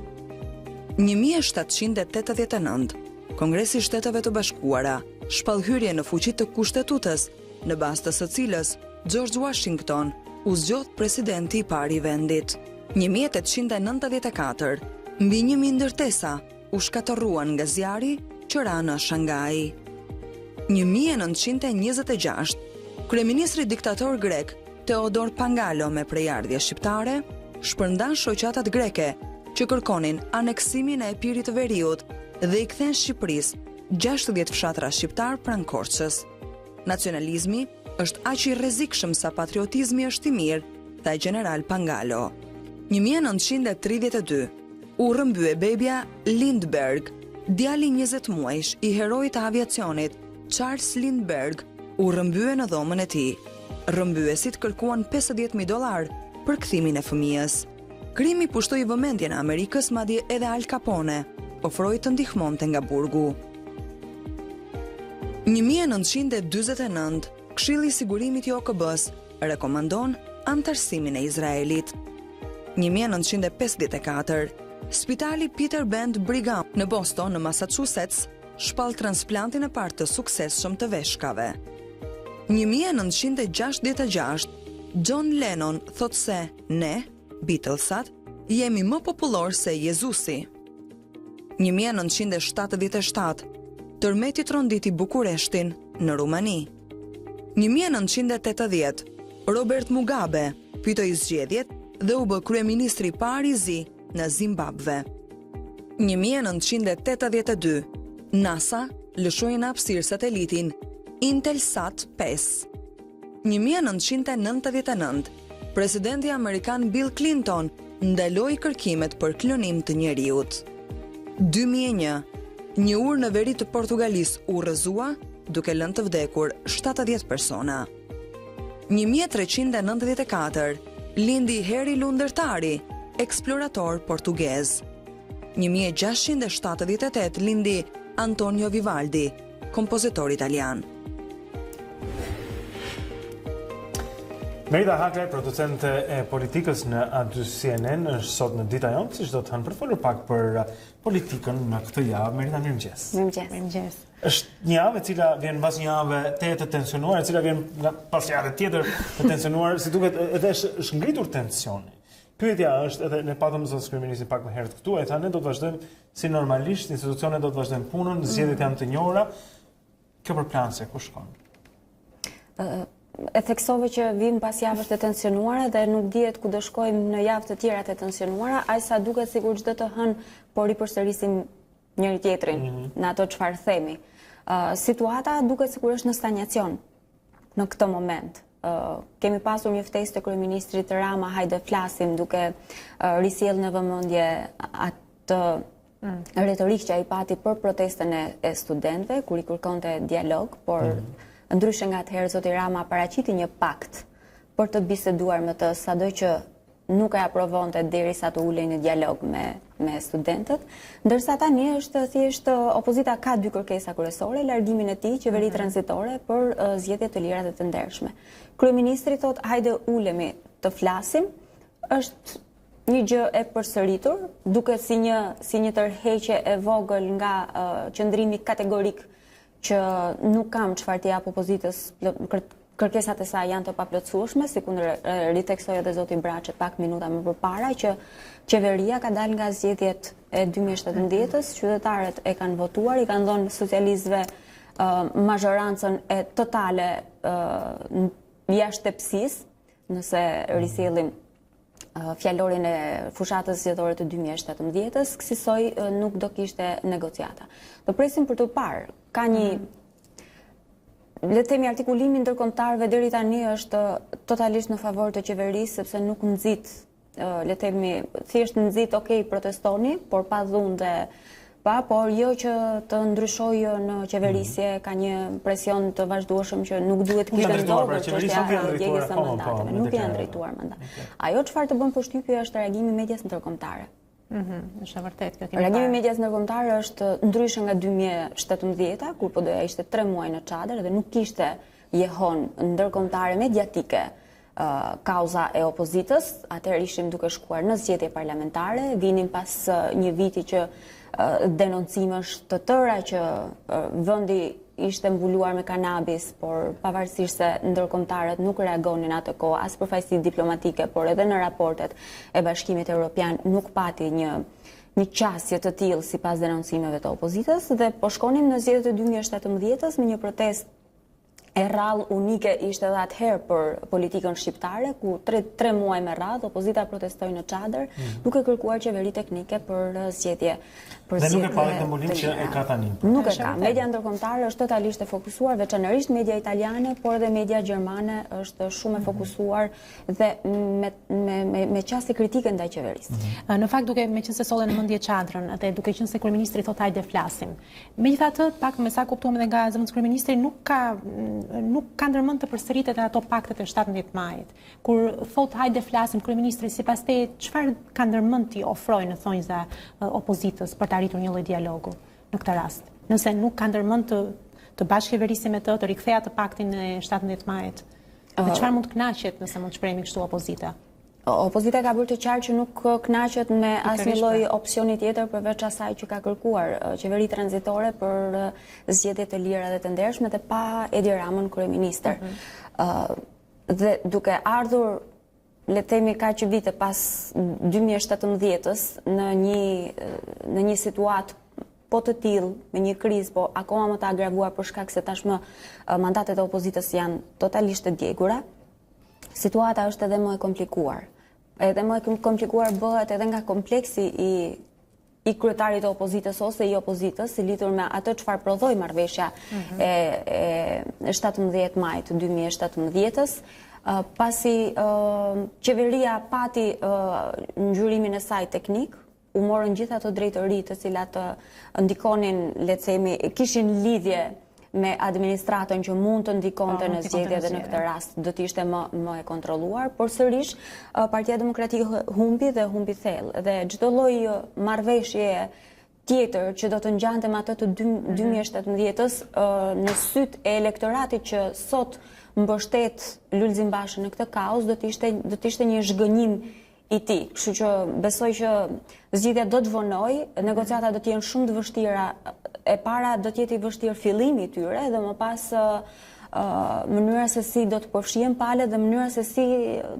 1789 Kongresi i Shteteve të Bashkuara shpall hyrje në fuqi të kushtetutës, në bazë të së cilës George Washington u zgjodh presidenti i parë i vendit. 1894 mbi 1000 ndërtesa u shkatërruan nga zjarri që ra në Shanghai. 1926 kryeministri diktator grek Teodor Pangalo me prejardhje shqiptare shpërndan shoqatat greke që kërkonin aneksimin e Epirit të Veriut dhe i kthen Shqipërisë 60 fshatra shqiptar pranë Korçës. Nacionalizmi është aq i rrezikshëm sa patriotizmi është i mirë, tha general Pangalo. 1932 u rrëmbye bebja Lindbergh, djali 20 muajsh i heroit të aviacionit Charles Lindbergh, u rrëmbye në dhomën e tij. Rrëmbyesit kërkuan $50,000 për kthimin e fëmijës. Krimi pushtoi vëmendjen e Amerikës, madje edhe Al Capone ofroi të ndihmonte nga burgu. 1949, Këshilli i Sigurimit i OKB-s rekomandon antarësimin e Izraelit. 1954, Spitali Peter Bend Brigham në Boston, në Massachusetts, shpall transplantin e parë të suksesshëm të veshkave. 1966, John Lennon thot se ne, Beatlesat, jemi më popullor se Jezusi. 1977, tërmeti tronditi Bukureshtin në Rumani. 1980, Robert Mugabe fitoi zgjedhjet dhe u bë kryeministri i parë i zi në Zimbabwe. 1982, NASA lëshoi në hapësirë satelitin Intelsat 5. 1999, presidenti amerikan Bill Clinton ndaloi kërkimet për klonim të njeriut. 2001, një urë në veri të Portugalisë u rrëzua duke lënë të vdekur 70 persona. 1394, lindi Heri Lundërtari, eksplorator portugez. 1678 lindi Antonio Vivaldi, kompozitor italian. Merita Hakle, producente e politikës në A2 CNN, është sot në Dita Jonë, si do të hënë për të folur pak për politikën në këtë javë. Merita, mirëmëngjes. Mirëmëngjes. Është një javë e cila vjen pas një javë të tensionuar, e cila vjen pas javë tjetër të tensionuar, si duket edhe është ngritur tensioni. Pyetja është, edhe ne patëm zot kryeministin pak më herët këtu, e tha ne do të vazhdojmë si normalisht, institucionet do të vazhdojmë punën, zgjedhjet janë të njohura. Kjo për planse, ku shkon? E theksove që vim pas javës të tensionuara dhe nuk dihet ku do shkojmë në javë të tjera të tensionuara, aq sa duket sikur çdo të hënë po ripërsërisim njëri tjetrin në ato çfarë themi. Situata duket sikur është në stagnacion në këtë moment. Kemi pasur një ftesë të kryeministrit Rama, hajde flasim, duke risjellë në vëmendje atë retorikë që ai pati për protestën e studentëve, kur i kërkonte dialog, por ndryshe nga atëherë zoti Rama paraqiti një pakt për të biseduar me të, sado që nuk e aprovonte derisa të ulej në dialog me studentët, ndërsa tani është thjesht opozita ka dy kërkesa kryesore, largimin e tij, qeveri tranzitore për zgjedhje të lira dhe të ndershme. Kryeministri thot hajde ulemi të flasim, është një gjë e përsëritur, duket si një tërheqje e vogël nga qëndrimi kategorik që nuk kam çfarë të jap opozitës, kërkesat e saj janë të paplotësueshme, sikur riteksoi edhe zoti Braçet pak minuta më përpara, që qeveria ka dalë nga zgjedhjet e 2017-s, qytetarët e kanë votuar, i kanë dhënë socialistëve mazhorancën e totale jashtëpsisë, nëse risjellim fjalorin e fushatës zgjedhore të 2017-s, kësaj nuk do kishte negociata. Do presim për të parë. Ka një, le të themi, artikullimi ndërkombëtarëve deri tani është totalisht në favor të qeverisë, sepse nuk nxit, le të themi, thjesht nxit, okay, protestoni, por pa dhunde, por jo që të ndryshojë në qeverisje, ka një presion të vazhdueshëm që nuk duhet kishte ndodhur çështja e djegjes së mandateve, nuk janë drejtuar mandat. Ajo çfarë të bën përshtypje është reagimi i medias ndërkombëtare. Është vërtet kjo kemi. Reagimi i medias ndërkombëtare është ndryshe nga 2017, kur po doja ishte 3 muaj në çadër dhe nuk kishte jehon ndërkombëtare mediatike kauza e opozitës, atëherë ishim duke shkuar në zgjedhje parlamentare, vinim pas një viti që denoncimesh të tëra që vendi ishte mbuluar me kanabis, por pavarësisht se ndërkombëtarët nuk reagonin atë kohë as për fajsi diplomatike, por edhe në raportet e Bashkimit Evropian nuk pati një qasje të tillë sipas denoncimeve të opozitës, dhe po shkonim në zgjedhjet e 2017-s me një protestë e rrallë unike ishte edhe atëherë për politikën shqiptare, ku 3 muaj me radhë opozita protestoi në çadër, duke kërkuar qeveri teknike për zgjedhje. Dhe nuk e pari të mbulim që e ka tani. Nuk e ka. Media ndërkombëtare është totalisht e fokusuar, veçanërisht media italiane, por edhe media gjermane është shumë e fokusuar dhe me qasje kritike ndaj qeverisë. Në fakt duke me qenë se solle në mendje çadrën dhe duke qenë se kryeministri thotë hajde flasim. Megjithatë, pak me sa kuptuam edhe nga zëvendës kryeministri nuk ka ndërmend të përsëritet ato paktet e 17 majit. Kur thotë hajde flasim kryeministri, sipas teje çfarë ka ndërmend ti ofrojë në thonjza opozitës për të arritur një lloj dialogu në këtë rast? Nëse nuk ka ndërmend të bashkëqeverisi me të rikthea të paktin e 17 majit. Dhe çfarë mund të kënaqet nëse mund të shprehemi kështu opozita? Opozita ka bërë të qartë që nuk kënaqet me asnjë lloj opsioni tjetër përveç asaj që ka kërkuar qeveri tranzitore për zgjedhje të lira dhe të ndershme dhe pa Edi Ramën kryeministër. Dhe duke ardhur le të themi kaq vite pas 2017-s në një situatë po të tillë, me një krizë, po akoma më të agravuar për shkak se tashmë mandatet e opozitës janë totalisht të djegura, situata është edhe më e komplikuar. Edhe më e komplikuar bëhet edhe nga kompleksi i kryetarit të opozitës ose i opozitës, i lidhur me atë çfarë prodhoi marrëveshja e 17 majit 2017-s, pasi qeveria pati ngjyrimin e saj teknik, u morën gjithë ato drejtori të cilat ndikonin, le të themi, kishin lidhje me administratën që mund të ndikonte në zgjedhje dhe në këtë rast do të ishte më e kontrolluar, por sërish Partia Demokratike humbi dhe humbi thellë dhe çdo lloj marrëveshje tjetër që do të ngjante me atë të 2017-s në syt e elektoratit që sot mbështet Lulzim Bashën në këtë kaos do të ishte një zhgënjim i tij. Kështu që besoj që zgjidhja do të vonojë, negociatat do të jenë shumë të vështira. E para do të jetë i vështirë fillimi i tyre dhe më pas mënyra se si do të përfshihen palët dhe mënyra se si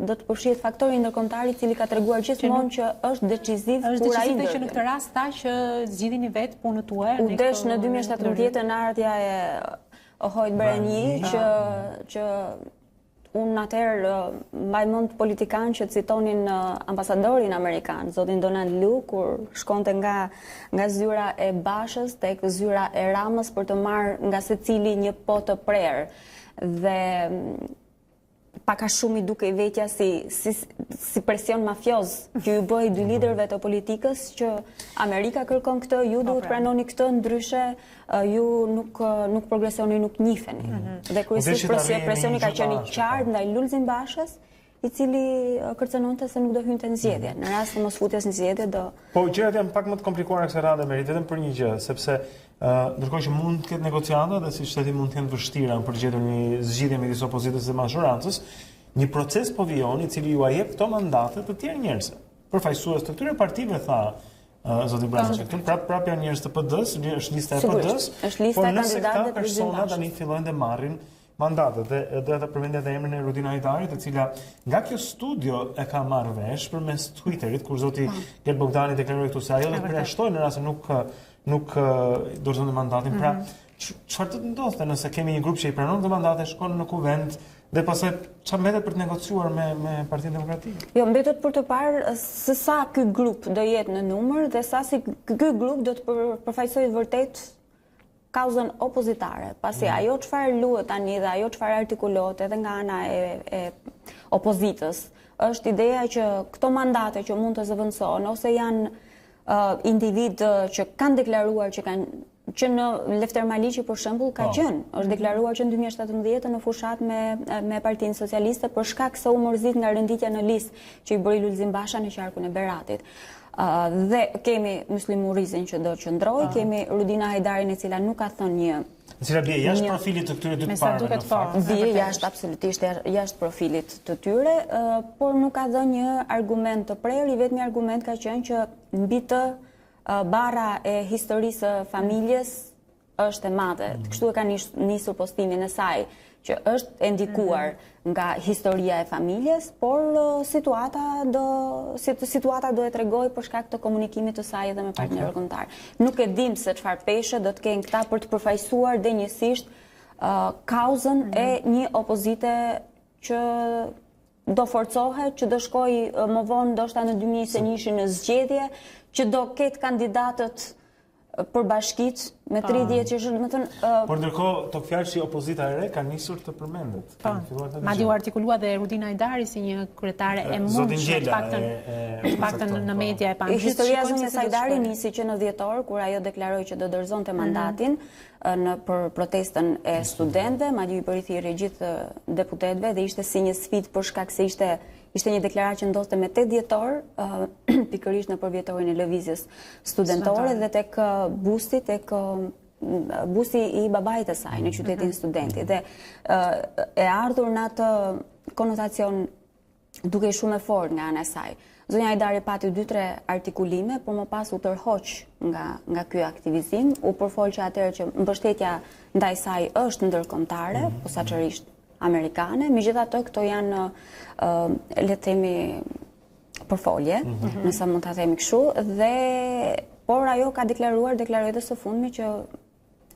do të përfshihet faktori ndërkombëtar i cili ka treguar gjithmonë që është deciziv kur ai ndërtet. Që në këtë rast tha që zgjidhini vetë punën tuaj. U desh në 2017 në ardhja e Ohojt Berenji që unë atëherë mbaj mend politikan që citonin ambasadorin amerikan, zotin Donald Lu, kur shkonte nga zyra e Bashës tek zyra e Ramës për të marrë nga secili një pot të prerë. Dhe paka shumë i duke i vetja si presion mafioz që ju bëj dy liderëve të politikës që Amerika kërkon këtë, ju duhet pranoni këtë, ndryshe ju nuk progresoni, nuk njiheni. Dhe kryesisht presioni ka qenë i qartë ndaj Lulzim Bashës, i cili kërcënonte se nuk do hynte në zgjedhje. Në rast të mos futjes në zgjedhje do. Po gjërat janë pak më të komplikuara kësaj radhe merit vetëm për një gjë, sepse ndërkohë që mund të ketë negociata dhe si shteti mund të jenë vështira për të gjetur një zgjidhje midis opozitës dhe majorancës, një proces po vijon i cili ju a jep këto mandate të tjerë njerëzve. Përfaqësues të këtyre partive tha zoti Braçi, këtu prap janë njerëz të PD-s, është lista e PD-s, por nëse këta persona tani fillojnë të marrin mandatet dhe doja ta përmendja edhe emrin e Rudina Hajdarit, e cila nga kjo studio e ka marrë vesh përmes Twitterit kur zoti Gel Bogdani deklaroi këtu se ajo do të përjashtojë në rast se nuk dorëzon mandatin. Pra, çfarë të ndodhte nëse kemi një grup që i pranon të mandate, shkon në kuvent dhe pastaj çfarë mbetet për të negociuar me Partinë Demokratike? Jo, mbetet për të parë se sa ky grup do jetë në numër dhe sa si ky grup do të përfaqësojë vërtet kauzën opozitare, pasi ajo çfarë luhet tani dhe ajo çfarë artikulohet edhe nga ana e opozitës, është ideja që këto mandate që mund të zëvendësohen ose janë individ që kanë deklaruar që në Lefter Maliqi për shembull ka qenë, është deklaruar që në 2017 në fushat me Partinë Socialiste për shkak se u mërzit nga renditja në listë që i bëri Lulzim Basha në qarkun e Beratit. Dhe kemi Muslim Urizin që do qëndroj, kemi Rudina Hajdarin e cila nuk ka thënë një. E cila bie jashtë profilit të këtyre dy parëve në fakt. Bie jashtë absolutisht jashtë profilit të tyre, por nuk ka dhënë një argument të prerë, i vetmi argument ka qenë që mbi të bara e historisë së familjes është e madhe. Kështu e ka nisur postimin e saj, që është e ndikuar nga historia e familjes, por situata do e tregoj për shkak të komunikimit të saj edhe me partnerët kombëtar. Nuk e dim se çfarë peshe do të kenë këta për të përfaqësuar denjësisht kauzën e një opozite që do forcohet, që do shkoj më vonë ndoshta në 2021 në zgjedhje, që do ketë kandidatët për bashkit me 30 që është, më thënë... Por ndërkohë, të fjalë që opozita e re ka nisur të përmendet. Madje u artikulua dhe Rudina Hajdari si një kryetare e mundshme, të paktën në media e pamëshme. Historia e zonjës Hajdari nisi që në dhjetor, kur ajo deklaroi që do dorëzonte mandatin për protestën e studentëve, madje i përithirri gjithë deputetëve dhe ishte si një sfidë për shkak se ishte një deklaratë që ndodhte me 8 dhjetor, pikërisht në përvjetorin e lëvizjes studentore dhe tek busti, busti i babait të saj në qytetin Studenti. Dhe e ardhur në atë konotacion duke shumë e fortë nga ana e saj. Zonja Hajdari pati 2-3 artikulime, por më pas u tërhoq nga ky aktivizim, u përfolqe atëherë që mbështetja ndaj saj është ndërkombëtare, posaçërisht amerikane, megjithatë këto janë le të themi përfolje, nëse mund ta themi kështu, dhe por ajo ka deklaroi edhe së fundmi që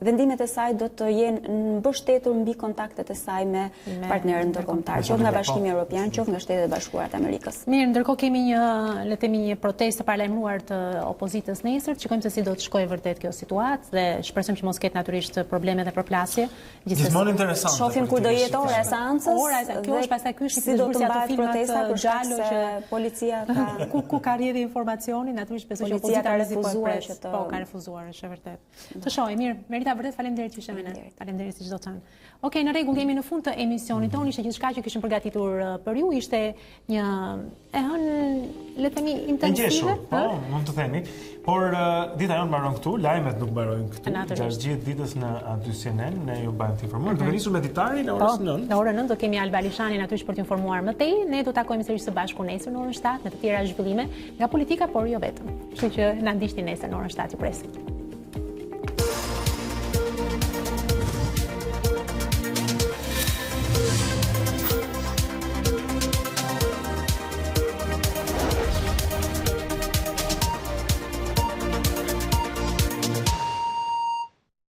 vendimet e saj do të jenë mbështetur mbi kontaktet e saj me partnerët ndërkombëtar, qoftë nga Bashkimi Evropian, qoftë nga Shtetet e Bashkuara të Amerikës. Mirë, ndërkohë kemi le të themi një protestë të paralajmëruar të opozitës nesër, shikojmë se si do të shkojë vërtet kjo situatë dhe shpresojmë që mos ketë natyrisht probleme dhe përplasje. Gjithmonë interesante. Shohim kur do jetë ora e seancës. Kjo është pastaj ky si do të mbahet protesta për shkak se policia ka ku ka rrjedhë informacionin, natyrisht besoj që opozita ka refuzuar që po ka refuzuar, është vërtet. Të shohim, mirë, Merita vërtet faleminderit që ishe me ne. Faleminderit siç do të thënë. Okej, në rregull, jemi në fund të emisionit tonë, ishte gjithçka që kishim përgatitur për ju, ishte një le të themi intensive, po, mund të themi. Por dita jonë mbaron këtu, lajmet nuk mbarojnë këtu. Gjatë gjithë ditës në A2CNN ne ju bëjmë të informuar. Do nisur me ditarin në orën 9. Në orën 9 do kemi Alba Alishanin aty për të informuar më tej. Ne do takojmë sërish së bashku nesër në orën 7 me të tjera zhvillime nga politika, por jo vetëm. Kështu që na ndiqni nesër në orën 7 ju presim.